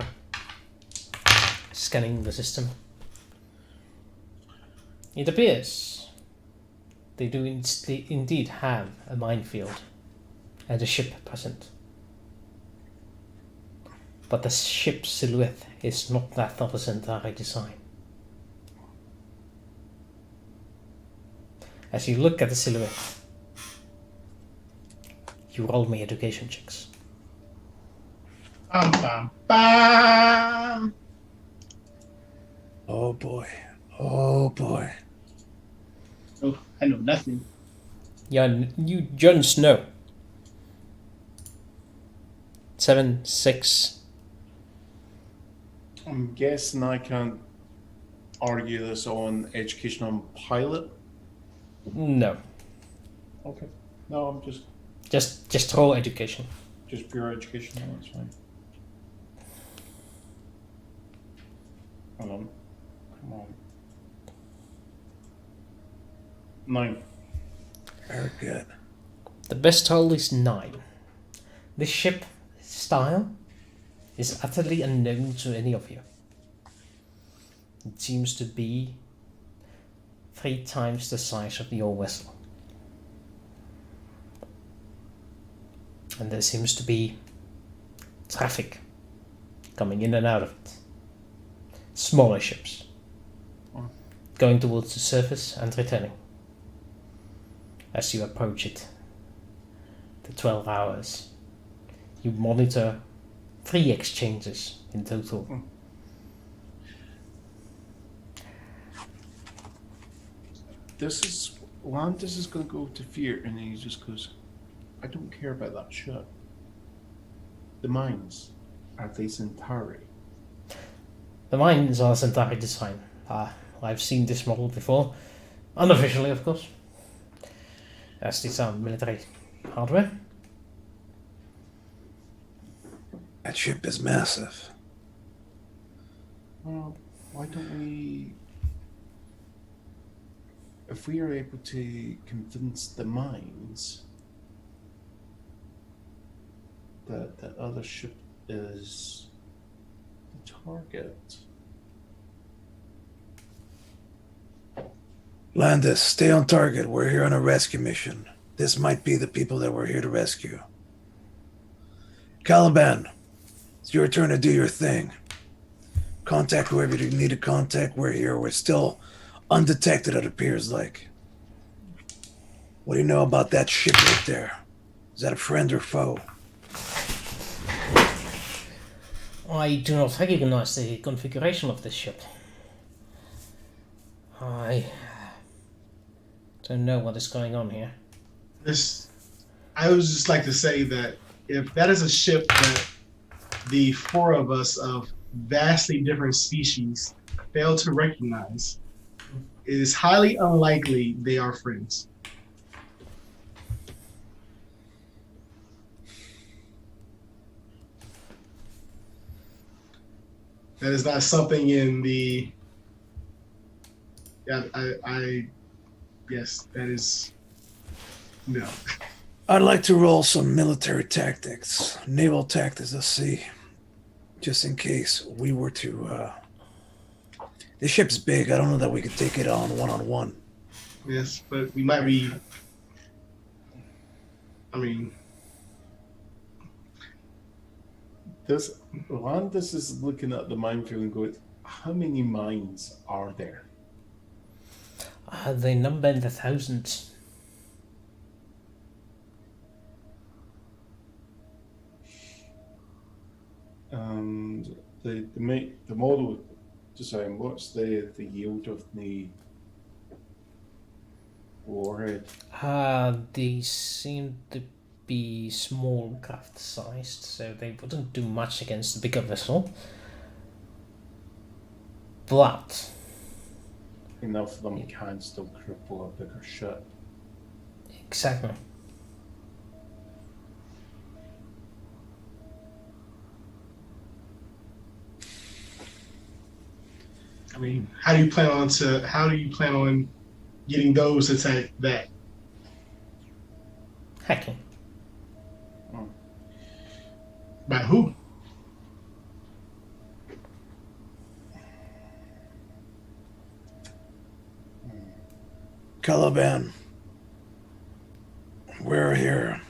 scanning the system. It appears they do indeed have a minefield and a ship present. But the ship's silhouette is not that of a Centauri design. As you look at the silhouette, you roll me education checks. Bam, bam, bam. Oh boy. Oh boy. Oh, I know nothing. You Jon Snow. 7, 6. I'm guessing I can't argue this on education on pilot. No. Okay. No, I'm Just roll education. just pure education. No, that's fine. Hold on. Come on. 9. Very good. The best roll is 9. This ship style is utterly unknown to any of you. It seems to be 3 times the size of your vessel. And there seems to be traffic coming in and out of it. Smaller ships going towards the surface and returning. As you approach it, the 12 hours, you monitor 3 exchanges in total. Landis is going to go to fear, and then he just goes, I don't care about that ship. The mines, are they Centauri? The mines are Centauri design. I've seen this model before, unofficially of course, as these are military hardware. That ship is massive. Well, why don't we... If we are able to convince the mines that the other ship is the target... Landis, stay on target. We're here on a rescue mission. This might be the people that we're here to rescue. Caliban, it's your turn to do your thing. Contact whoever you need to contact. We're here. We're still undetected, it appears like. What do you know about that ship right there? Is that a friend or foe? I do not recognize the configuration of this ship. I don't know what is going on here. I would just like to say that if that is a ship that the 4 of us of vastly different species fail to recognize, it is highly unlikely they are friends. That is not something in the... Yeah, yes, that is... No. I'd like to roll some military tactics, naval tactics, let's see. Just in case we were to, this ship's big, I don't know that we could take it on one-on-one. Yes, but we might be... I mean... Landis is looking at the minefield and going, how many mines are there? They number in the thousands. And the model design, what's the yield of the warhead? These seem to be small craft sized, so they wouldn't do much against the bigger vessel. But Enough of them can still cripple a bigger ship. exactly. I mean, how do you plan on getting those to take that? Hacking. By who? Caliban, we're here.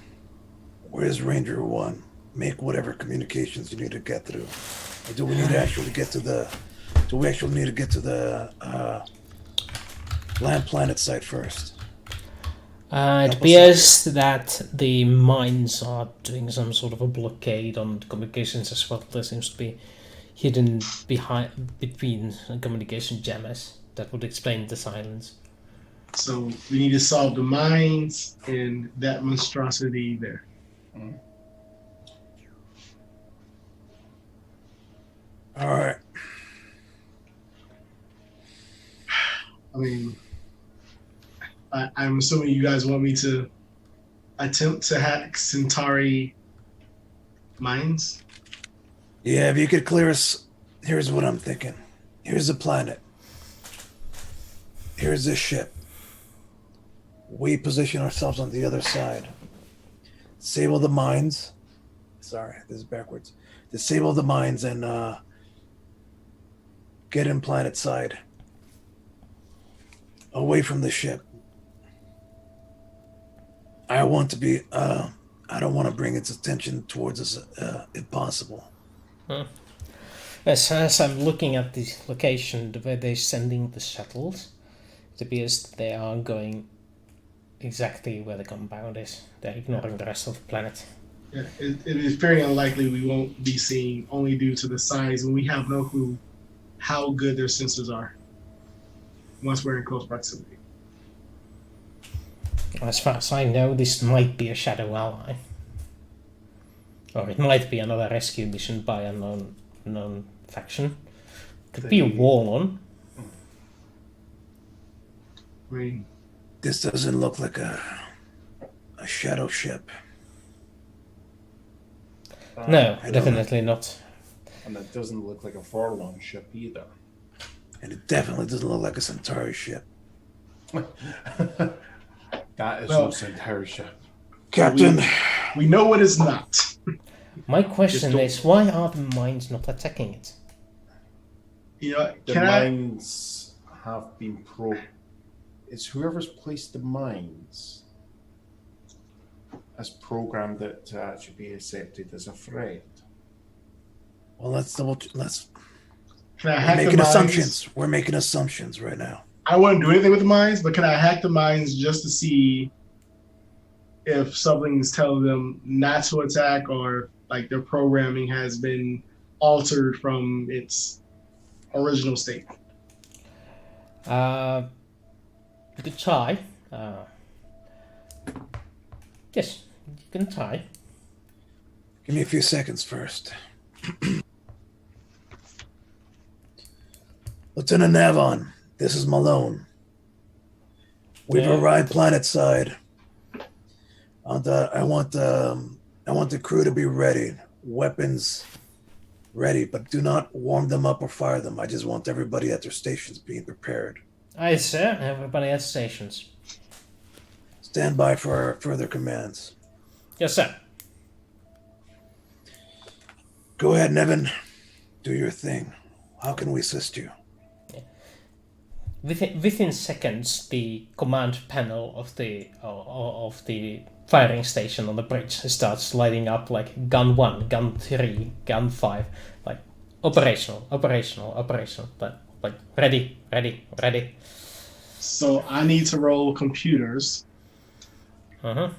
Where's Ranger 1? Make whatever communications you need to get through. Or do we need to actually get to the... Do we actually need to get to the land planet site first? It appears that the mines are doing some sort of a blockade on communications as well. There seems to be hidden between communication jammers. That would explain the silence. So we need to solve the mines and that monstrosity there. All right. I mean, I'm assuming you guys want me to attempt to hack Centauri mines. Yeah, if you could clear us... Here's what I'm thinking. Here's the planet. Here's this ship. We position ourselves on the other side. Disable the mines. Sorry, this is backwards. Disable the mines and get in planet side. Away from the ship. I want to be, I don't want to bring its attention towards us if possible. As I'm looking at the location where they're sending the shuttles, it appears that they are going exactly where the compound is. They're ignoring the rest of the planet. Yeah, it is very unlikely we won't be seen, only due to the size, and we have no clue how good their sensors are once we're in close proximity. As far as I know, this might be a shadow ally. Or it might be another rescue mission by a known faction. Could be a Warlord. I mean, This doesn't look like a shadow ship. No, I don't definitely not. And it doesn't look like a Forlorn ship either. And it definitely doesn't look like a Centauri ship. That is Well- no Centauri ship. Captain, we know what it's not. My question don't- is, why are the mines not attacking it? You know, The can I? mines have been It's whoever's placed the mines has programmed it to actually be accepted as a threat. well, let's Can I we're hack the making mines? assumptions. We're making assumptions right now. I wouldn't do anything with the mines, but can I hack the mines just to see if something's telling them not to attack, or like their programming has been altered from its original state? You could try. Yes, you can try. Give me a few seconds first. Lieutenant Navon, this is Malone. We've Yeah. arrived planetside. I want the crew to be ready. Weapons ready, but do not warm them up or fire them. I just want everybody at their stations being prepared. Aye, sir. Everybody at stations. Stand by for further commands. Yes, sir. Go ahead, Nevin. Do your thing. How can we assist you? Within seconds, the command panel of the firing station on the bridge starts lighting up like gun 1, gun 3, gun 5, like operational, like ready. So I need to roll computers, Uh-huh.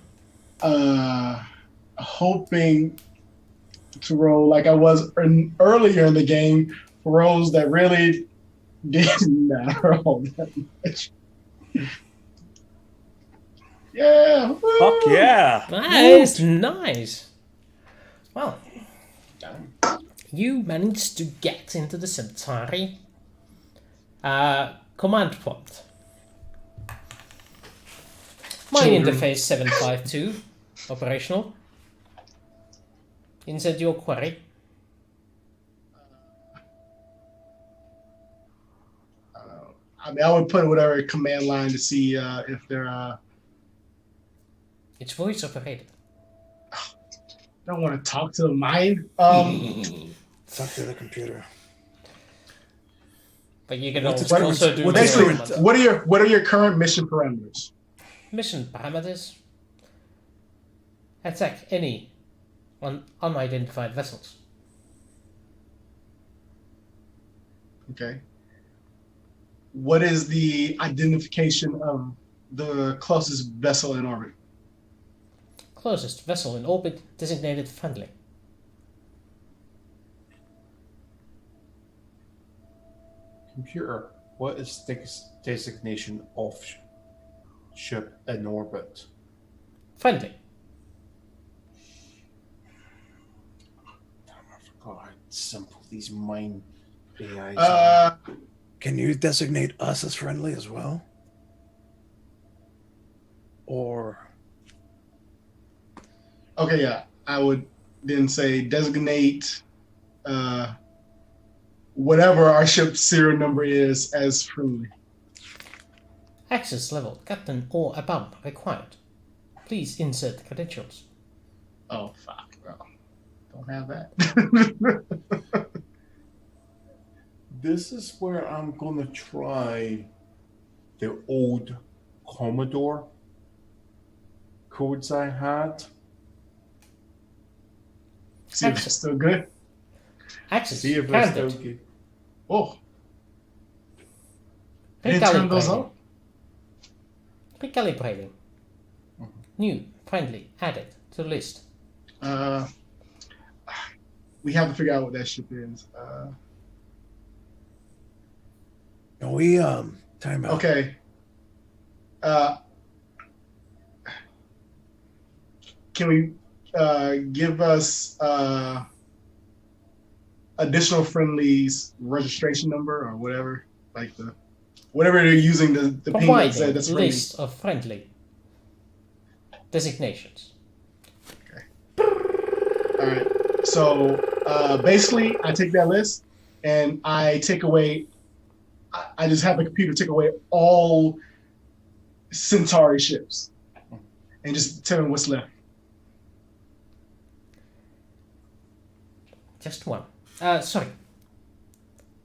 hoping to roll like I was earlier in the game for rolls that really didn't matter all that much. Yeah. Woo! Fuck yeah! Nice. Well, you managed to get into the Centauri command prompt. My interface 752 operational. Insert your query. I mean, I would put whatever command line to see if they're. It's voice operated. I don't want to talk to the mind. Talk to the computer. But you can What's also its do current- Basically, what are your current mission parameters? mission parameters. Attack any unidentified vessels. Okay. What is the identification of the closest vessel in orbit? Closest vessel in orbit designated friendly. Computer, what is designation of ship in orbit? Friendly. Damn, I forgot how simple these mine AIs are. Can you designate us as friendly as well? Or Okay, yeah. I would then say designate whatever our ship's serial number is as friendly. Access level captain or above required. Please insert credentials. Oh, fuck, bro. Don't have that. This is where I'm gonna try the old Commodore codes I had. See if it's still good. Access See if it's still granted. good. Oh, I didn't turn those Recalibrating. on. Recalibrating. New friendly added to list. We have to figure out what that ship is. can we time out? Okay. Can we give us additional friendlies registration number or whatever, like whatever they're using the ping that said Providing that's friendly. list of friendly designations. All right. So basically, I take that list and I take away. I just have the computer take away all Centauri ships and just tell me what's left. Just one. Sorry.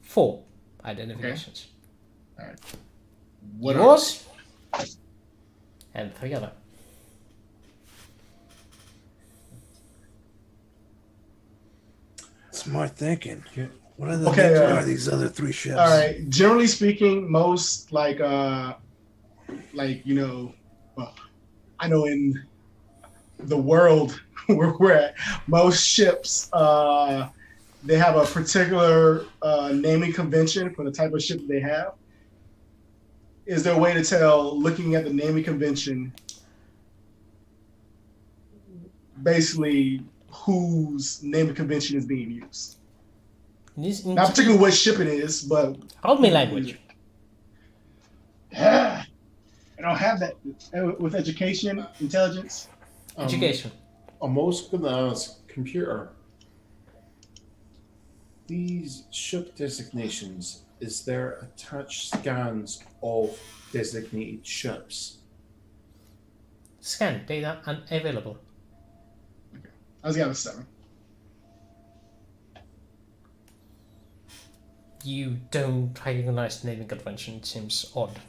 4 identifications. All right. What are Yours and 3 other. Smart thinking. Yeah. What are the Okay, names are these other 3 ships? All right. Generally speaking, most like you know, well, I know in the world where we're at, most ships they have a particular naming convention for the type of ship that they have. Is there a way to tell, looking at the naming convention, basically whose naming convention is being used? Not particularly what ship it is, but Hold me language. yeah, I don't have that with education, intelligence. Education. I'm also gonna ask computer. These ship designations, is there attached scans of designated ships? Scan data unavailable. I was got a 7. You don't recognize the naming convention. It seems odd.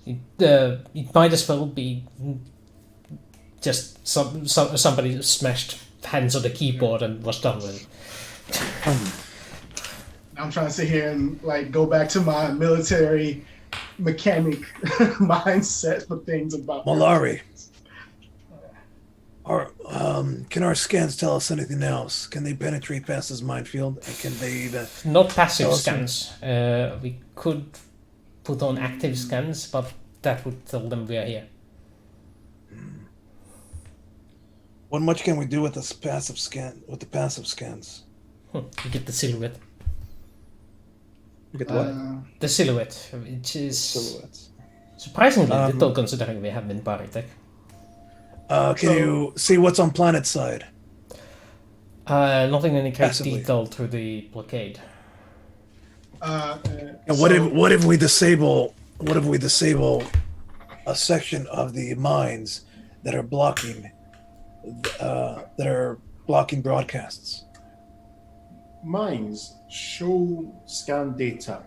It might as well be just somebody smashed hands on the keyboard and was done with it. I'm trying to sit here and like go back to my military mechanic mindset for things about Malari. Can our scans tell us anything else? Can they penetrate past this minefield? And can they? Not passive Tell us scans. We could put on active scans, but that would tell them we are here. What much can we do with this passive scan? With the passive scans? You get the silhouette. You get the what? The silhouette, which is Silhouettes. surprisingly little considering we have been Baritech. Can you see what's on planet side? Not in any great Passively. detail through the blockade. And what if we disable a section of the mines that are blocking broadcasts? Mines show scan data.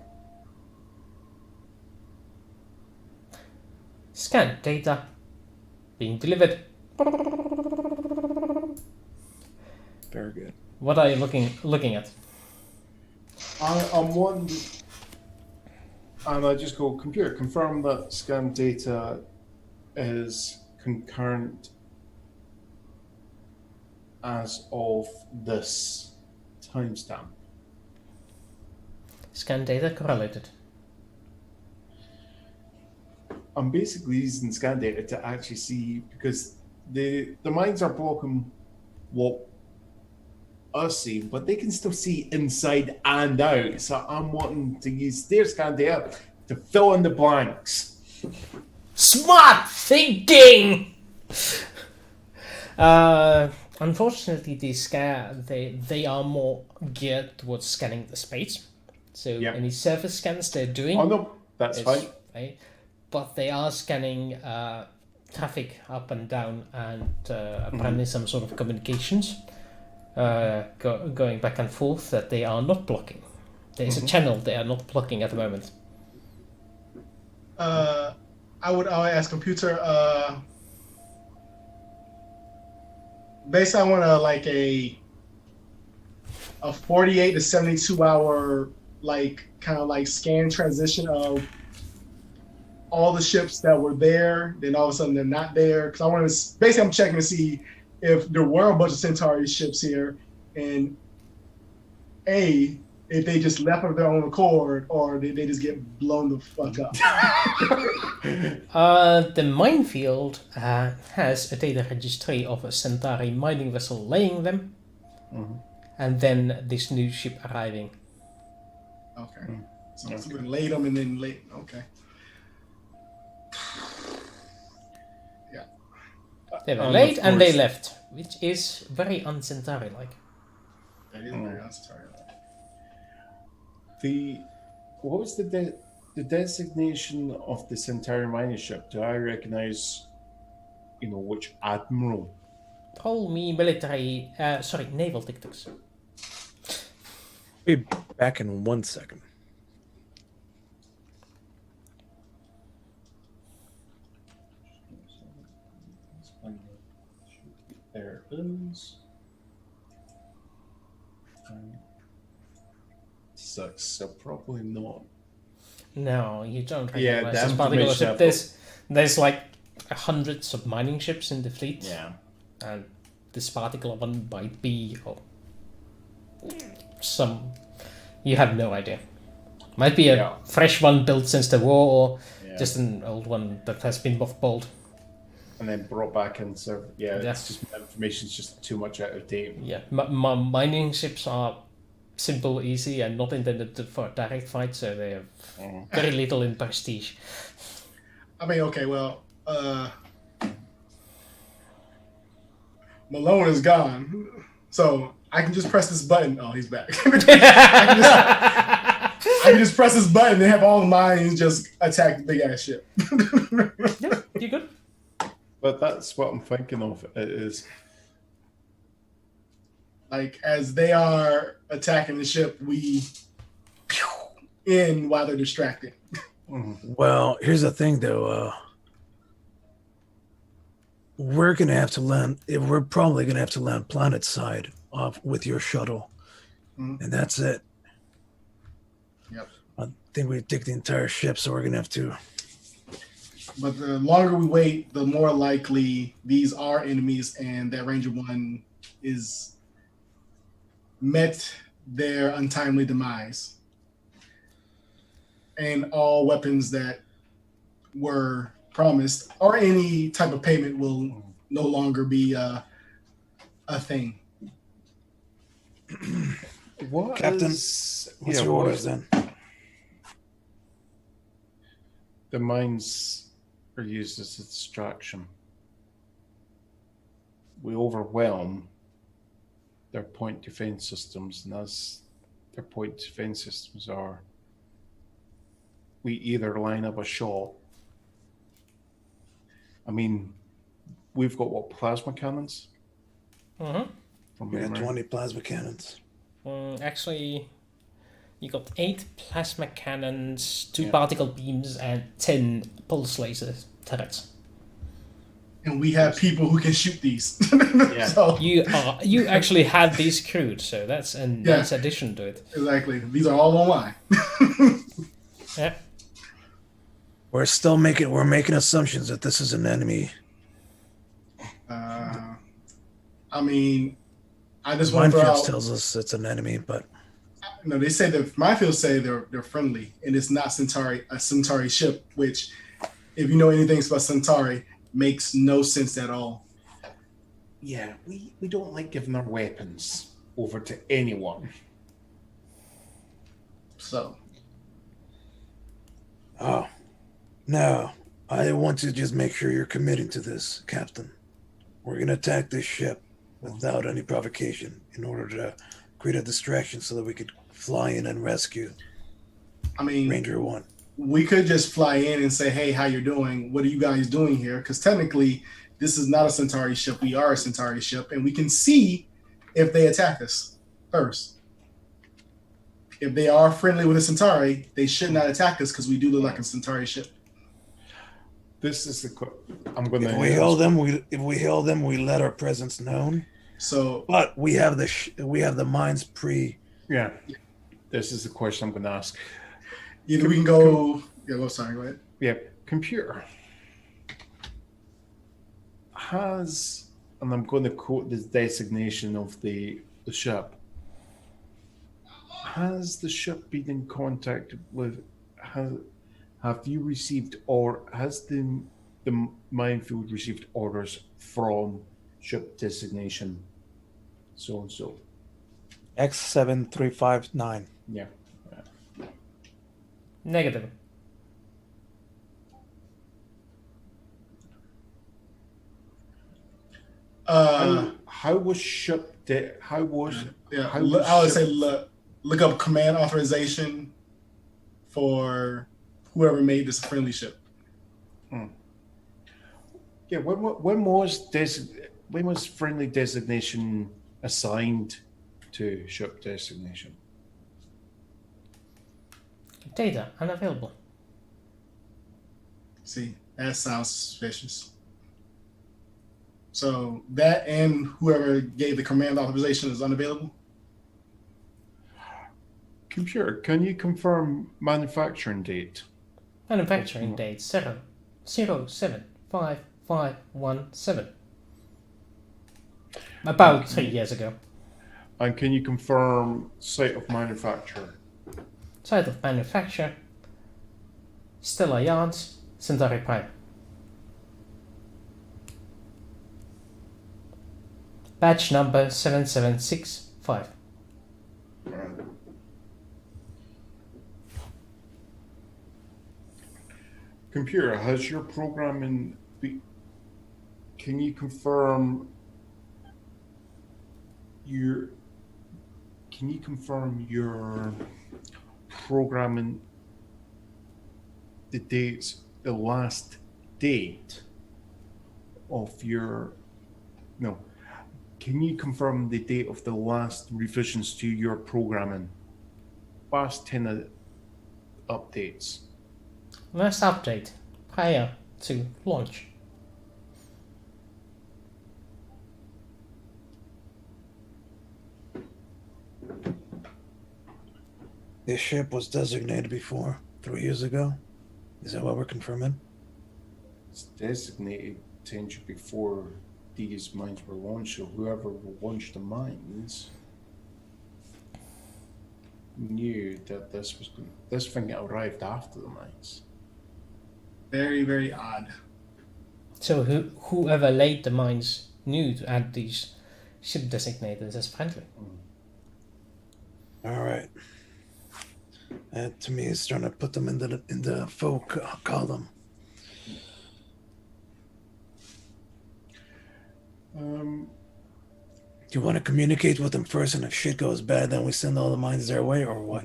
Scan data being delivered. Very good. What are you looking at? I'm one, and I just go, computer, confirm that scan data is concurrent as of this timestamp. Scan data correlated. I'm basically using scan data to actually see, because the mines are blocking what us see, but they can still see inside and out. So I'm wanting to use their scan data to fill in the blanks. Smart thinking. Unfortunately, they are more geared towards scanning the space. So Yep. any surface scans they're doing, Oh no, that's is fine. right, but they are scanning traffic up and down and apparently some sort of communications going back and forth that they are not blocking. There's a channel they are not blocking at the moment. I would ask computer. Based on like a 48 to 72 hour kind of scan transition of all the ships that were there, then all of a sudden they're not there. Because I want to basically, I'm checking to see if there were a bunch of Centauri ships here, and if they just left of their own accord, or did they just get blown the fuck up? The minefield has a data registry of a Centauri mining vessel laying them, and then this new ship arriving. Okay. So we laid them and then laid. Okay. Yeah. They were And late of and they course- left, which is very un-Centauri-like. That is very unstarted. What was the designation of the Centauri mining ship? Do I recognize, which admiral? Roll me naval tactics. Be back in 1 second. There it is. 6, so probably not. No, you don't Yeah, recognize the this particular information ship. There's like hundreds of mining ships in the fleet, Yeah. and this particular one might be some. You have no idea. Might be a Yeah. fresh one built since the war, or Yeah. just an old one that has been mothballed. And then brought back in. So yeah, Yeah. it's just information's just too much out of date. Yeah, mining ships are simple, easy, and not intended for direct fight, so they have very little in prestige. I mean, okay, well, Malone is gone, so I can just press this button. Oh, he's back. I can just press this button and have all the mines just attack the big ass ship. Yeah, you good? But that's what I'm thinking of. It is Like as they are attacking the ship, we in while they're distracted. Well, here's the thing, though. We're gonna have to land. We're probably gonna have to land planet side off with your shuttle, and that's it. Yep. I think we take the entire ship, so we're gonna have to But the longer we wait, the more likely these are enemies, and that Ranger 1 is met their untimely demise. And all weapons that were promised or any type of payment will no longer be a thing. What Captain, is- What's yeah, your what- orders then? The mines are used as a distraction. We overwhelm their point defense systems, and as their point defense systems are, we either line up a shot. I mean, we've got what, plasma cannons? Mm-hmm. From We got memory. 20 plasma cannons. Actually, you got 8 plasma cannons, 2 Yeah. particle beams, and 10 pulse laser turrets. And we have people who can shoot these. Yeah. So You actually have these crewed, so that's a nice addition to it. exactly. These are all online. Yeah. We're making assumptions that this is an enemy. I mean, I just want to throw Minefields out. tells us it's an enemy, but No, they say that Minefields say they're friendly, and it's not a Centauri ship. Which, if you know anything about Centauri, makes no sense at all. Yeah, we don't like giving our weapons over to anyone. So oh no, I want to just make sure you're committing to this, Captain. We're gonna attack this ship without any provocation in order to create a distraction so that we could fly in and rescue I mean, Ranger 1. we could just fly in and say, "Hey, how you doing? What are you guys doing here?" Because technically, this is not a Centauri ship. We are a Centauri ship, and we can see if they attack us first. If they are friendly with a Centauri, they should not attack us because we do look like a Centauri ship. This is the. I'm going If we hail them, we let our presence known. So, But we have the mines pre. Yeah. This is the question I'm going to ask. either we can go. Yeah, go. Sorry, go ahead. Yeah, computer has, and I'm going to quote the designation of the ship. Has the ship been in contact with? Have you received, or has the minefield received orders from ship designation? So and so. X7359. Yeah. Negative. How was ship? How was? Yeah, How was I would ship- say look up command authorization for whoever made this a friendly ship. Yeah. When was friendly designation assigned to ship designation? Data unavailable. See, that sounds suspicious. So that and whoever gave the command authorization is unavailable. Computer, can you confirm manufacturing date? Manufacturing date 075517. About 3 years ago. And can you confirm site of manufacture? Site of manufacture. Stella Yards, Centauri Prime. Batch number 7765. Computer, has your programming can you confirm your programming the last date of your no. Can you confirm the date of the last revisions to your programming? Last 10 updates. Last update prior to launch. This ship was designated before, 3 years ago. Is that what we're confirming? It's designated potential before these mines were launched, so whoever launched the mines knew that this thing arrived after the mines. Very, very odd. So whoever laid the mines knew to add these ship designators as friendly. All right. That to me is starting to put them in the foe column. Do you want to communicate with them first, and if shit goes bad, then we send all the mines their way, or what?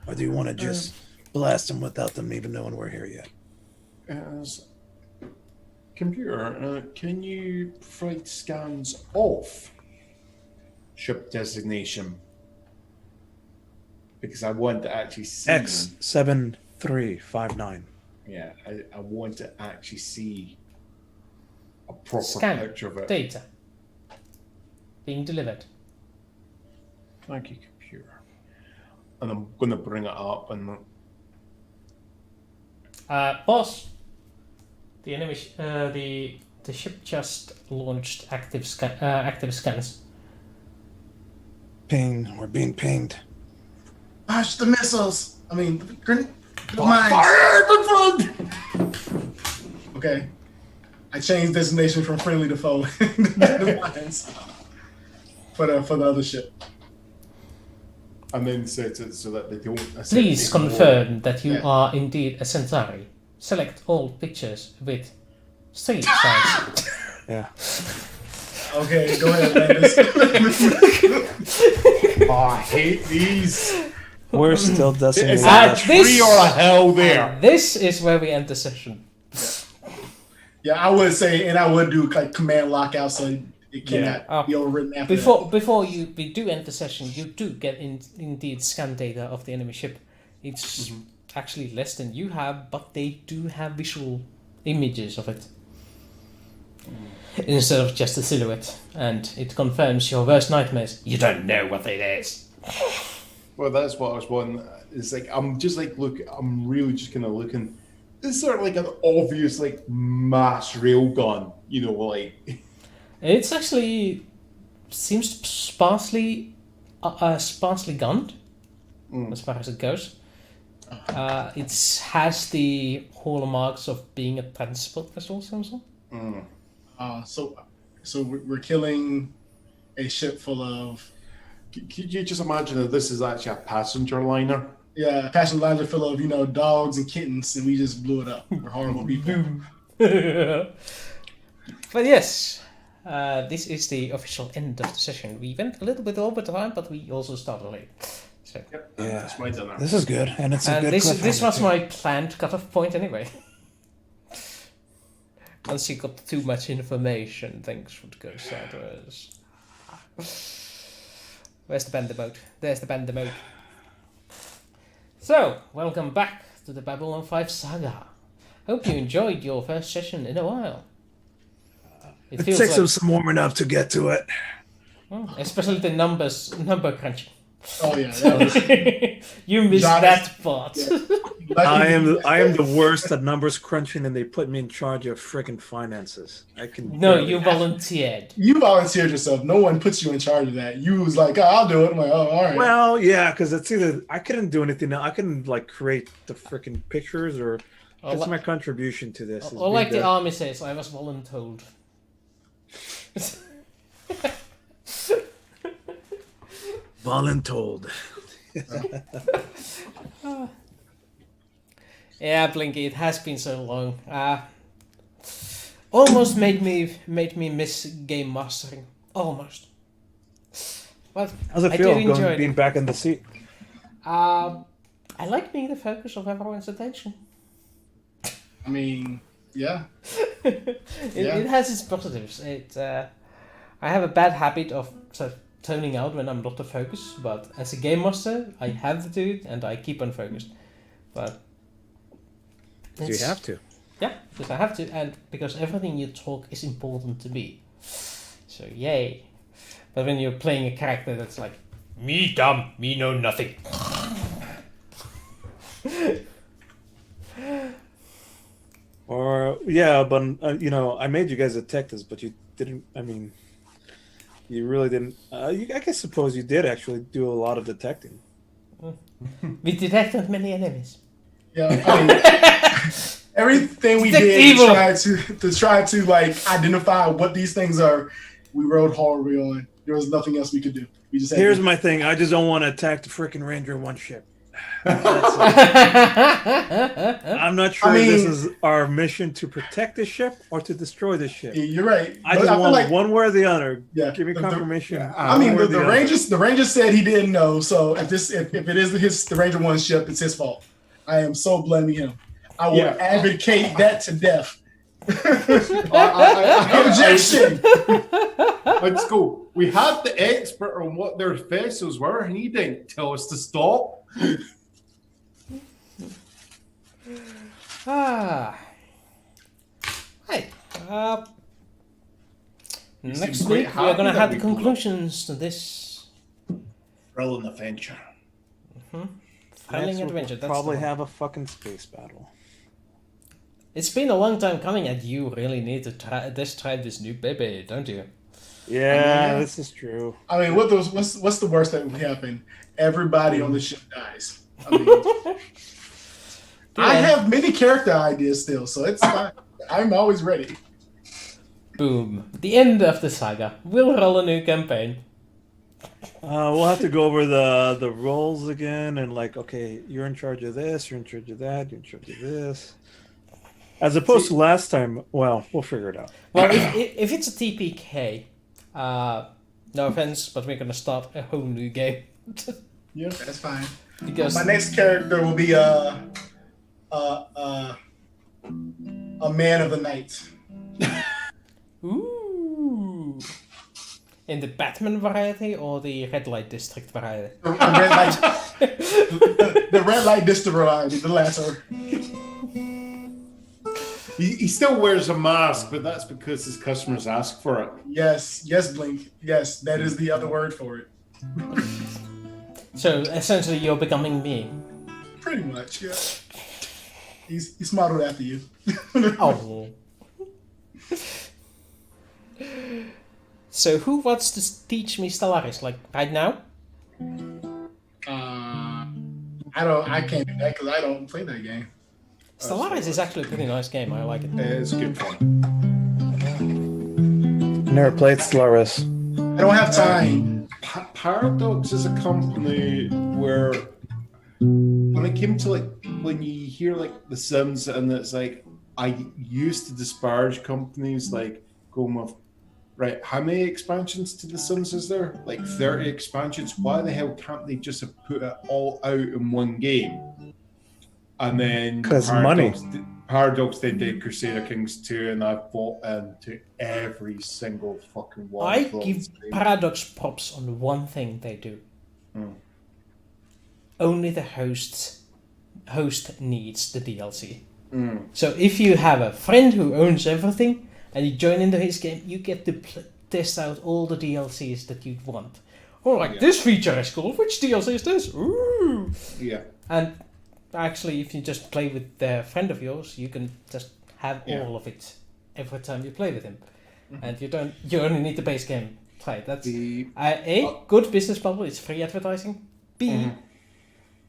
Or do you want to just blast them without them even knowing we're here yet? As computer, can you provide scans of ship designation? Because I want to actually see X03E04. Yeah, I want to actually see a proper Scan picture of it. data being delivered. Thank you, computer. And I'm going to bring it up and Boss, the enemy, the ship just launched active scans. Ping. We're being pinged. Gosh, the missiles. I mean, the mines. Okay. I changed designation from friendly to foe. The mines. For the other ship. and then set it so that they don't. Please confirm that you are indeed a Centauri. Select all pictures with street signs. Yeah. Okay, go ahead, Landis. Oh, I hate these. We're still designating. Is that a this- tree or a hell there? This is where we end the session. Yeah, I would say, and I would do like command lockout so it cannot be overwritten after Before we do end the session, you do get indeed scan data of the enemy ship. It's actually less than you have, but they do have visual images of it instead of just a silhouette, and it confirms your worst nightmares. You don't know what it is. Well, that's what I was wondering. It's like I'm just like I'm really just kind of looking. Is there like an obvious like mass rail gun? You know, like It's actually seems sparsely gunned as far as it goes. It has the hallmarks of being a transport vessel, also. So we're killing a ship full of. Could you just imagine that this is actually a passenger liner? Yeah, passenger lines are full of, dogs and kittens, and we just blew it up. We're horrible people. But yes, this is the official end of the session. We went a little bit over time, but we also started late. So. Yep, Yeah. that's my dinner. This is good, and it's a And good. this was cliffhanger, my planned cutoff point anyway. Once you got too much information, things would go sideways. Where's the bender mode? There's the bender mode. So, welcome back to the Babylon 5 saga. Hope you enjoyed your first session in a while. It takes them some warming up to get to it. Especially the number crunching. Oh yeah, that was, You missed Johnny- that part. I am the worst at numbers crunching, and they put me in charge of freaking finances. I can. No, barely- you volunteered. You volunteered yourself. No one puts you in charge of that. You was like, I'll do it. I'm like, oh, all right. Well, yeah, because it's either I couldn't do anything. I couldn't like create the freaking pictures, or that's my contribution to this. Or like the army says, I was voluntold. Voluntold. Yeah, Blinky, it has been so long. Almost made me miss game mastering. Almost. But How's it I feel did enjoy being it. back in the seat? I like being the focus of everyone's attention. I mean, yeah. It has its positives. I have a bad habit of sort of toning out when I'm not the focus, but as a game master, I have to do it, and I keep on focused. But You have to. Yeah, because I have to, and because everything you talk is important to me. So yay! But when you're playing a character that's like, me dumb, me know nothing. Or Yeah, but you know, I made you guys detect this, but you didn't. I mean, you really didn't. I guess suppose you did actually do a lot of detecting. We detected many enemies. Yeah, I mean, everything we Detect did evil. to try to like identify what these things are, we rode horribly on. There was nothing else we could do. We just had Here's to, my thing. I just don't want to attack the freaking Ranger in one ship. I'm not sure I if this mean- is our mission to protect the ship or to destroy the ship. Yeah, you're right. I But just feel want like, one way or the other. Yeah, Give me the- confirmation. I mean, one way or the other. Ranger said he didn't know. So if it is the Ranger One ship, it's his fault. I am so blaming him. I will Yeah. advocate that to death. I- Objection. Let's go. We had the expert on what their vessels were, and he didn't tell us to stop. Hey. Next seem week quite we are happy gonna that have we the pulled up. conclusions to this Thrilling adventure. thrilling Next, adventure. we'll That's probably the one. have a fucking space battle. It's been a long time coming, and you really need to try this new baby, don't you? Yeah, this is true. I mean, what's the worst that would happen? Everybody on the ship dies. I mean, I have many character ideas still, so it's fine. I'm always ready. Boom. The end of the saga. We'll roll a new campaign. We'll have to go over the roles again and like, okay, you're in charge of this, you're in charge of that, you're in charge of this. As opposed to last time, well, we'll figure it out. Well, if it's a TPK, no offense, but we're gonna start a whole new game. Yeah, that's fine. Because My next character will be a man of the night. ooh, in the Batman variety or the Red Light District variety? The red light, the red light district variety, the latter. He still wears a mask, but that's because his customers ask for it. Yes, Blink. Yes, that is the other word for it. So essentially, you're becoming me. Pretty much, yeah. He's modeled after you. Oh. So who wants to teach me Stellaris? Like right now? I can't do that because I don't play that game. Stellaris is actually a pretty nice game. I like it. It's good fun. Never played Stellaris. I don't have time. Paradox is a company where, when it came to like when you hear like The Sims, and it's like I used to disparage companies like going with, right, how many expansions to The Sims is there? Like 30 expansions. Why the hell can't they just have put it all out in one game? And then 'Cause money. Paradox did Crusader Kings 2, and I bought into every single fucking one. I of those give things. Paradox props on one thing they do. Only the host needs the DLC. So if you have a friend who owns everything and you join into his game, you get to test out all the DLCs that you'd want. Oh, like this feature is cool. Which DLC is this? Ooh. Yeah. And actually, if you just play with a friend of yours, you can just have all of it every time you play with him, and you only need the base game play. That's good business model. It's free advertising. B,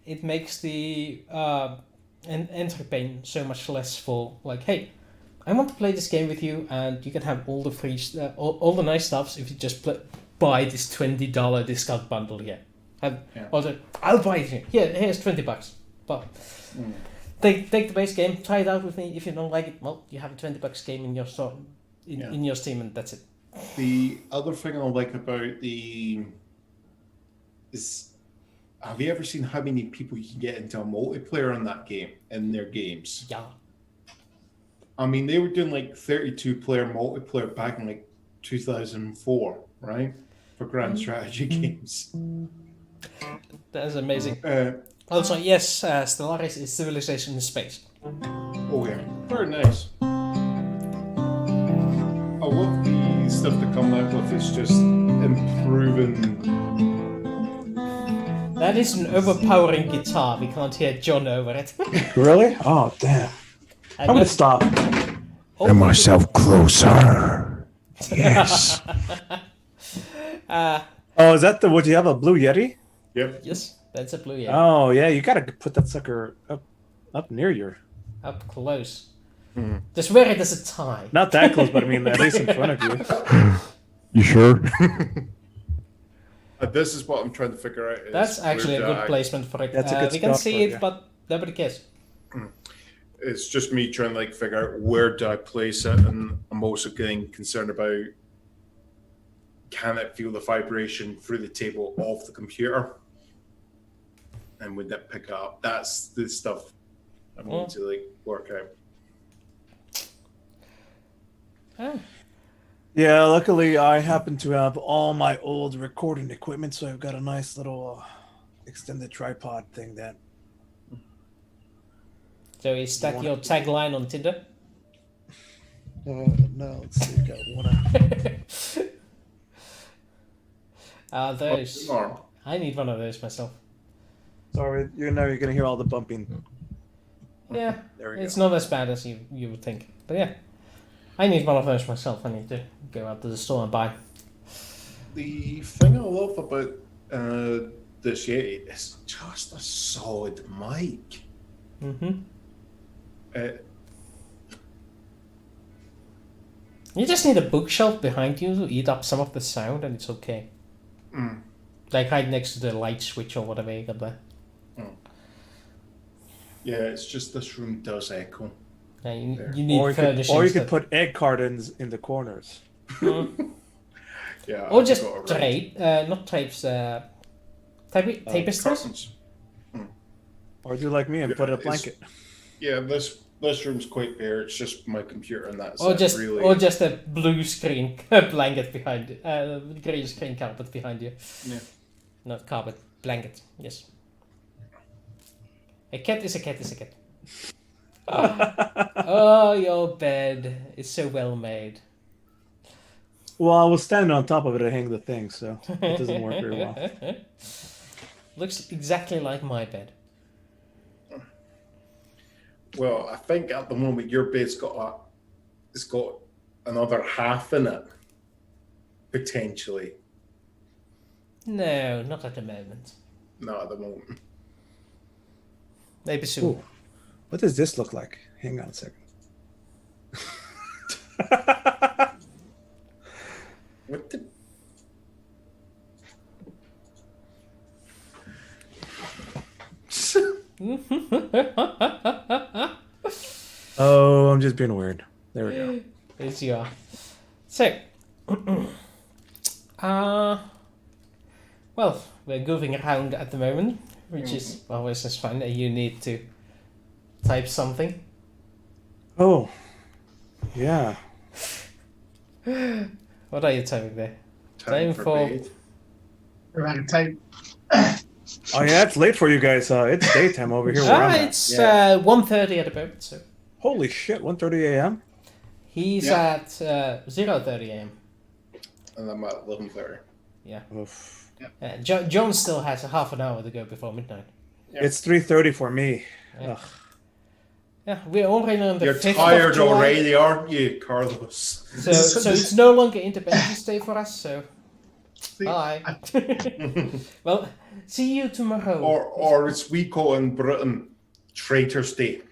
it makes the entry pain so much less for like, hey, I want to play this game with you, and you can have all the free, all the nice stuffs if you just buy this $20 discount bundle here. Also, I'll buy it here. Here's $20. But take the base game, try it out with me. If you don't like it, well, you have a $20 game in your store, in your Steam, and that's it. The other thing I like about is, have you ever seen how many people you can get into a multiplayer in that game, in their games? Yeah. I mean, they were doing like 32-player multiplayer back in like 2004, right? For grand strategy games. That is amazing. Also, yes, Stellaris is civilization in space. Oh yeah, very nice. I love the stuff they come out with. It's just improving. That is an overpowering guitar. We can't hear John over it. Really? Oh, damn. I'm gonna stop. And myself closer. Yes. Oh, is that the? Would you have a blue Yeti? Yep. Yes, that's a blue Yeti. Oh yeah, you gotta put that sucker up near your. Up close. Just wear it as a tie. Not that close, but I mean at least in front of you. You sure? This is what I'm trying to figure out. That's actually a good placement for it. That's a good we can spot see for it, it, yeah. but nobody cares. It's just me trying to like figure out where do I place it, and I'm also getting concerned about can it feel the vibration through the table of the computer, and would that pick up? That's the stuff I'm going to like work out. Oh. Yeah, luckily I happen to have all my old recording equipment, so I've got a nice little extended tripod thing that. So is that your tagline on Tinder? No, let's see. Got one. Those. Norm. I need one of those myself. Sorry, you're gonna hear all the bumping. Yeah, There we it's go. not as bad as you would think. But yeah, I need one of those myself. I need to go out to the store and buy. The thing I love about this Yeti is just a solid mic. Mm-hmm. Uh, You just need a bookshelf behind you to eat up some of the sound, and it's okay. Like right next to the light switch or whatever you got there. yeah, it's just this room does echo. Yeah, you There. need furnishings. Or you could that- put egg cartons in the corners. Yeah, or I've just got it right. drape, not drapes, tapestries. Curtains. Or do like me and put a It's- blanket. Yeah, this room's quite bare. It's just my computer, and that's Or it, just, really. or just a blue screen blanket behind you, green screen carpet behind you. Yeah. Not carpet, blanket. Yes. A cat is a cat is a cat. Oh, your bed is so well made. Well, I was standing on top of it to hang the thing, so it doesn't work very well. Looks exactly like my bed. Well, I think at the moment your bed's it's got another half in it, potentially. No, not at the moment. Not at the moment. Maybe soon. Ooh. What does this look like? Hang on a second. What the? Oh, I'm just being weird. There we go. Yes, you are. So, well, we're goofing around at the moment, which is always as fun. You need to type something. Oh, yeah. What are you typing there? Time for bed. If I can type. Oh yeah, it's late for you guys. It's daytime over here. Where I'm at. It's 1:30 at the moment, so Holy shit! 1:30 a.m. he's Yeah. at 0:30 a.m. And I'm at 11:30. Oof. John still has a half an hour to go before midnight. It's 3:30 for me. Yeah. Ugh. Yeah, we're already on the You're 5th of tired July. already, aren't you, Carlos? So it's no longer Independence Day for us, so bye. Well, see you tomorrow. Or as we call in Britain, Traitors' Day.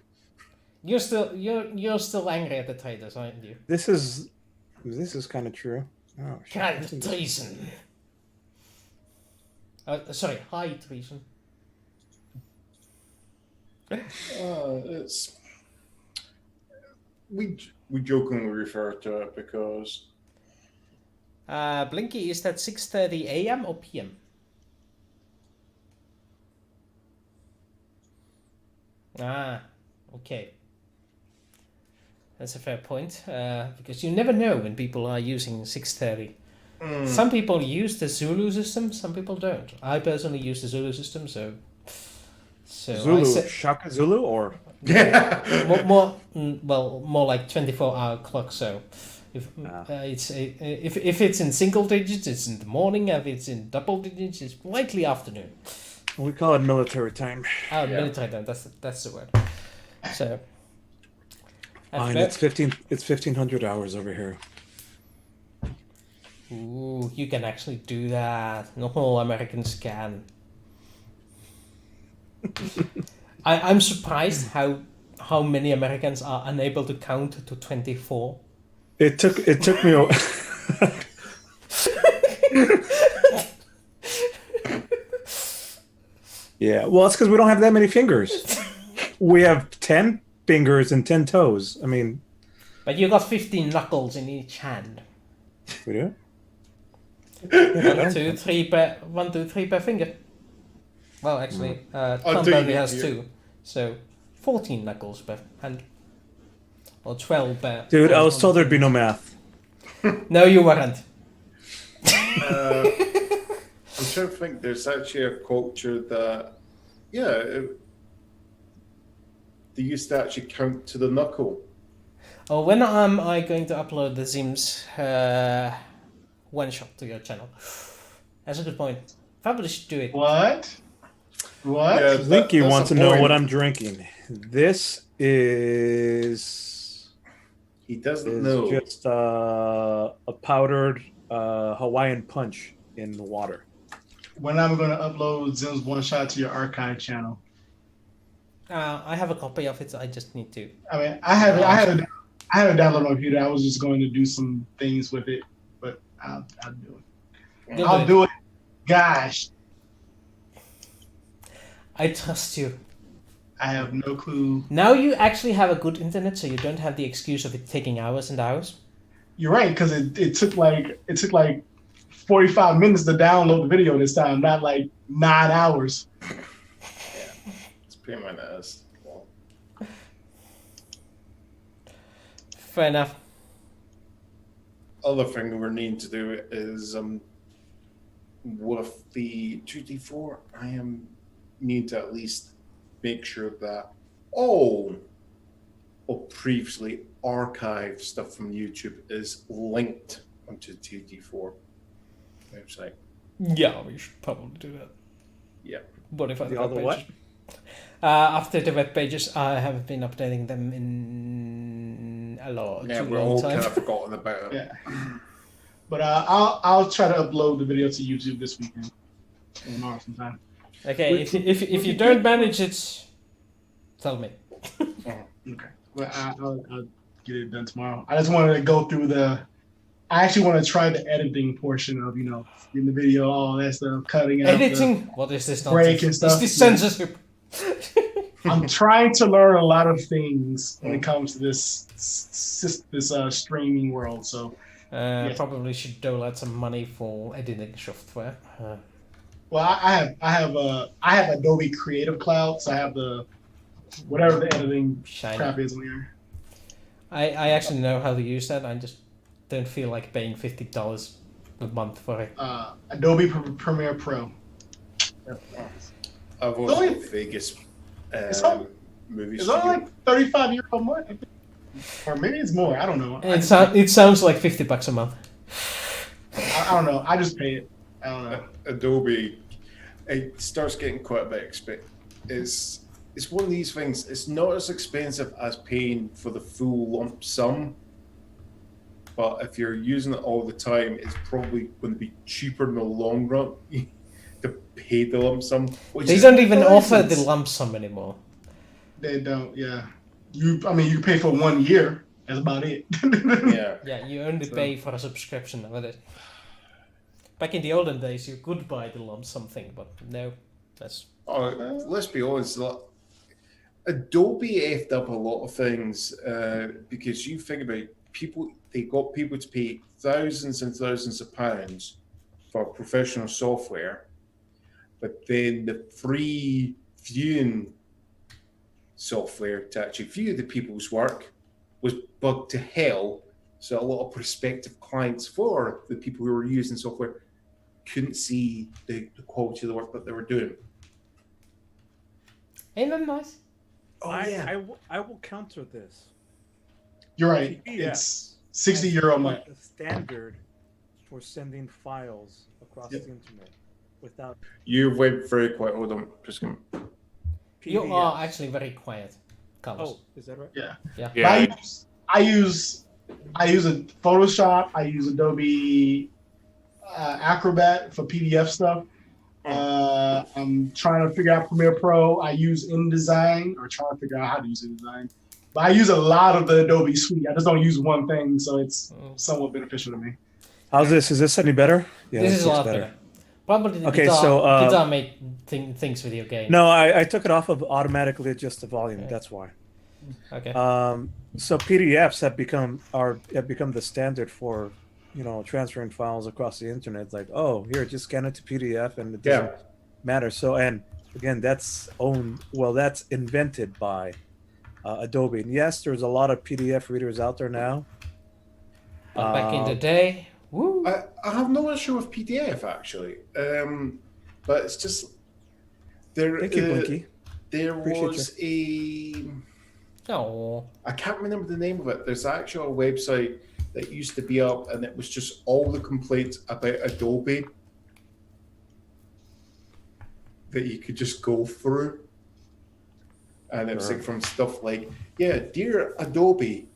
You're still angry at the traitors, aren't you? This is kind of true. Oh shit. Kind of treason. Sorry, high treason. It's we jokingly refer to it because Blinky, is that 6:30 a.m. or p.m.? Ah, okay. That's a fair point, because you never know when people are using 6:30. Some people use the Zulu system, some people don't. I personally use the Zulu system, so Zulu, I say, Shaka Zulu, or more like 24-hour clock. So if if it's in single digits, it's in the morning. If it's in double digits, it's likely afternoon. we call it military time. Military time. That's the word. So, Fine, it's 1500 hours over here. Ooh, you can actually do that. Not all Americans can. I'm surprised how many Americans are unable to count to 24. It took me a Yeah, well, it's because we don't have that many fingers. We have 10 fingers and 10 toes. I mean, But you got 15 knuckles in each hand. we do. 1, 2, 3 per finger. Well, actually, Tom do only you- has you- 2, so 14 knuckles per hand. Or 12 per. Dude, I was told there'd be no math. No, you weren't. I'm trying to think. There's actually a culture that, they used to actually count to the knuckle. Oh, when am I going to upload the Sims one shot to your channel? That's a good point. Probably should do it. What? What? Yeah, Linky that's wants the to know point. what I'm drinking. This is He doesn't know. just a powdered Hawaiian punch in the water. When I'm going to upload Zim's one shot to your archive channel? I have a copy of it. I just need to. I mean, I have it downloaded on my computer. I was just going to do some things with it, but I'll do it. I'll do it. Gosh, I trust you. I have no clue. Now you actually have a good internet, so you don't have the excuse of it taking hours and hours. You're right, because it took like 45 minutes to download the video this time, not like 9 hours. It's pretty much as well. Fair enough. Other thing we're needing to do is with the 2D4, I am need to at least make sure that all of previously archived stuff from YouTube is linked onto the 2D4 website. Yeah, we should probably do that. Yeah. Modify The web other what? pages. After the web pages, I have been updating them in a lot. Yeah, too we're long all time. kind of forgotten about it. Yeah. But I'll try to upload the video to YouTube this weekend. Tomorrow sometime. Okay, if you don't manage it, tell me. Okay. Well, I'll get it done tomorrow. I just wanted to go through I actually want to try the editing portion of, in the video, all that stuff, cutting out. Editing? What is this break nonsense? and stuff. Is this censorship? I'm trying to learn a lot of things when it comes to this streaming world. So, Probably should dole out some money for editing software. well, I have Adobe Creative Cloud, so I have whatever the editing Shiny. crap is on here. I actually know how to use that. I just don't feel like paying $50 a month for it. Adobe Premiere Pro. I've only- watched the Vegas It's all- movie It's studio. only like 35 euro a month, I think. Or maybe it's more. I don't know. It sounds like $50 a month. I don't know. I just pay it. I don't know. Adobe, it starts getting quite a bit expensive. It's one of these things. It's not as expensive as paying for the full lump sum, but if you're using it all the time, it's probably going to be cheaper in the long run to pay the lump sum. They don't even offer the lump sum anymore. They don't. Yeah. You pay for 1 year. That's about it. Yeah. Yeah, you only pay for a subscription nowadays. Back in the olden days, you could buy the lump sum thing, but no, that's. Oh, let's be honest. Adobe effed up a lot of things because you think about it, they got people to pay thousands and thousands of pounds for professional software, but then the free viewing software to actually view the people's work was bugged to hell. So a lot of prospective clients for the people who were using software couldn't see the quality of the work that they were doing. Ain't that nice? Oh, I will counter this. You're right. Yeah. It's 60 euro a month. The standard for sending files across Yep. the internet without You went very quiet. Hold on, just gonna. You PDF. are actually very quiet. colors. Oh, is that right? Yeah. Yeah. But I use a Photoshop. I use Adobe Acrobat for PDF stuff. I'm trying to figure out Premiere Pro. I use InDesign, or trying to figure out how to use InDesign. But I use a lot of the Adobe suite. I just don't use one thing, so it's somewhat beneficial to me. How's this? Is this any better? Yeah, This is a lot better. Probably the Okay, guitar, so, guitar make things with your game. No, I took it off of automatically adjust the volume. Okay. That's why. Okay. So PDFs have become the standard for, transferring files across the internet. Like, oh, here, just scan it to PDF, and it doesn't matter. So, and again, that's invented by Adobe. And yes, there's a lot of PDF readers out there now. But back in the day, woo. I have no issue with PDF actually, but it's just there. Thank you, Blinky. There Appreciate was a. Oh. I can't remember the name of it. There's actually a website that used to be up, and it was just all the complaints about Adobe that you could just go through. And it was like from stuff like, yeah, dear Adobe,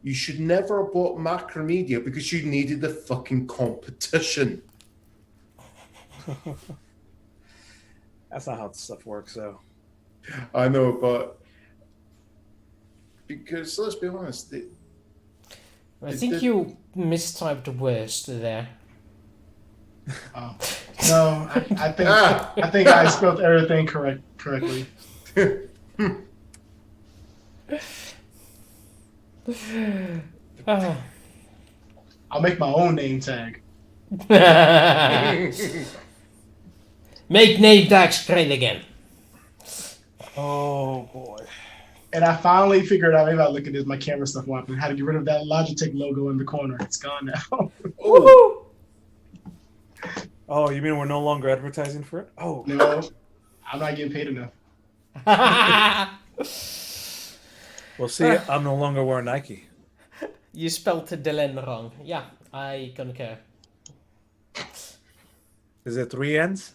you should never have bought Macromedia because you needed the fucking competition. That's not how stuff works, though. I know, but because let's be honest, I think you mistyped the worst there. Oh. No, I think I spelled everything correctly. I'll make my own name tag. Make name tags great again. Oh boy. And I finally figured out, maybe I'll look at this, my camera stuff went up, and how to get rid of that Logitech logo in the corner. It's gone now. Woohoo! Oh, you mean we're no longer advertising for it? Oh. No, I'm not getting paid enough. Well, see, I'm no longer wearing Nike. You spelled Dylan wrong. Yeah, I concur. Is it 3 N's?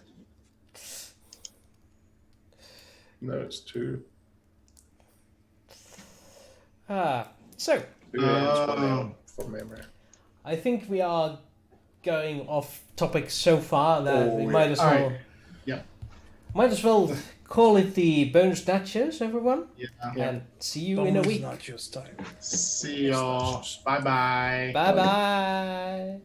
no, it's two. So, 2 N's, 1 L from memory. I think we are going off topic so far that we might as All well. right. Yeah. Might as well call it the bonus nachos, everyone. Yeah. And see you in a week. Not just time. See y'all. Bye-bye. Bye bye.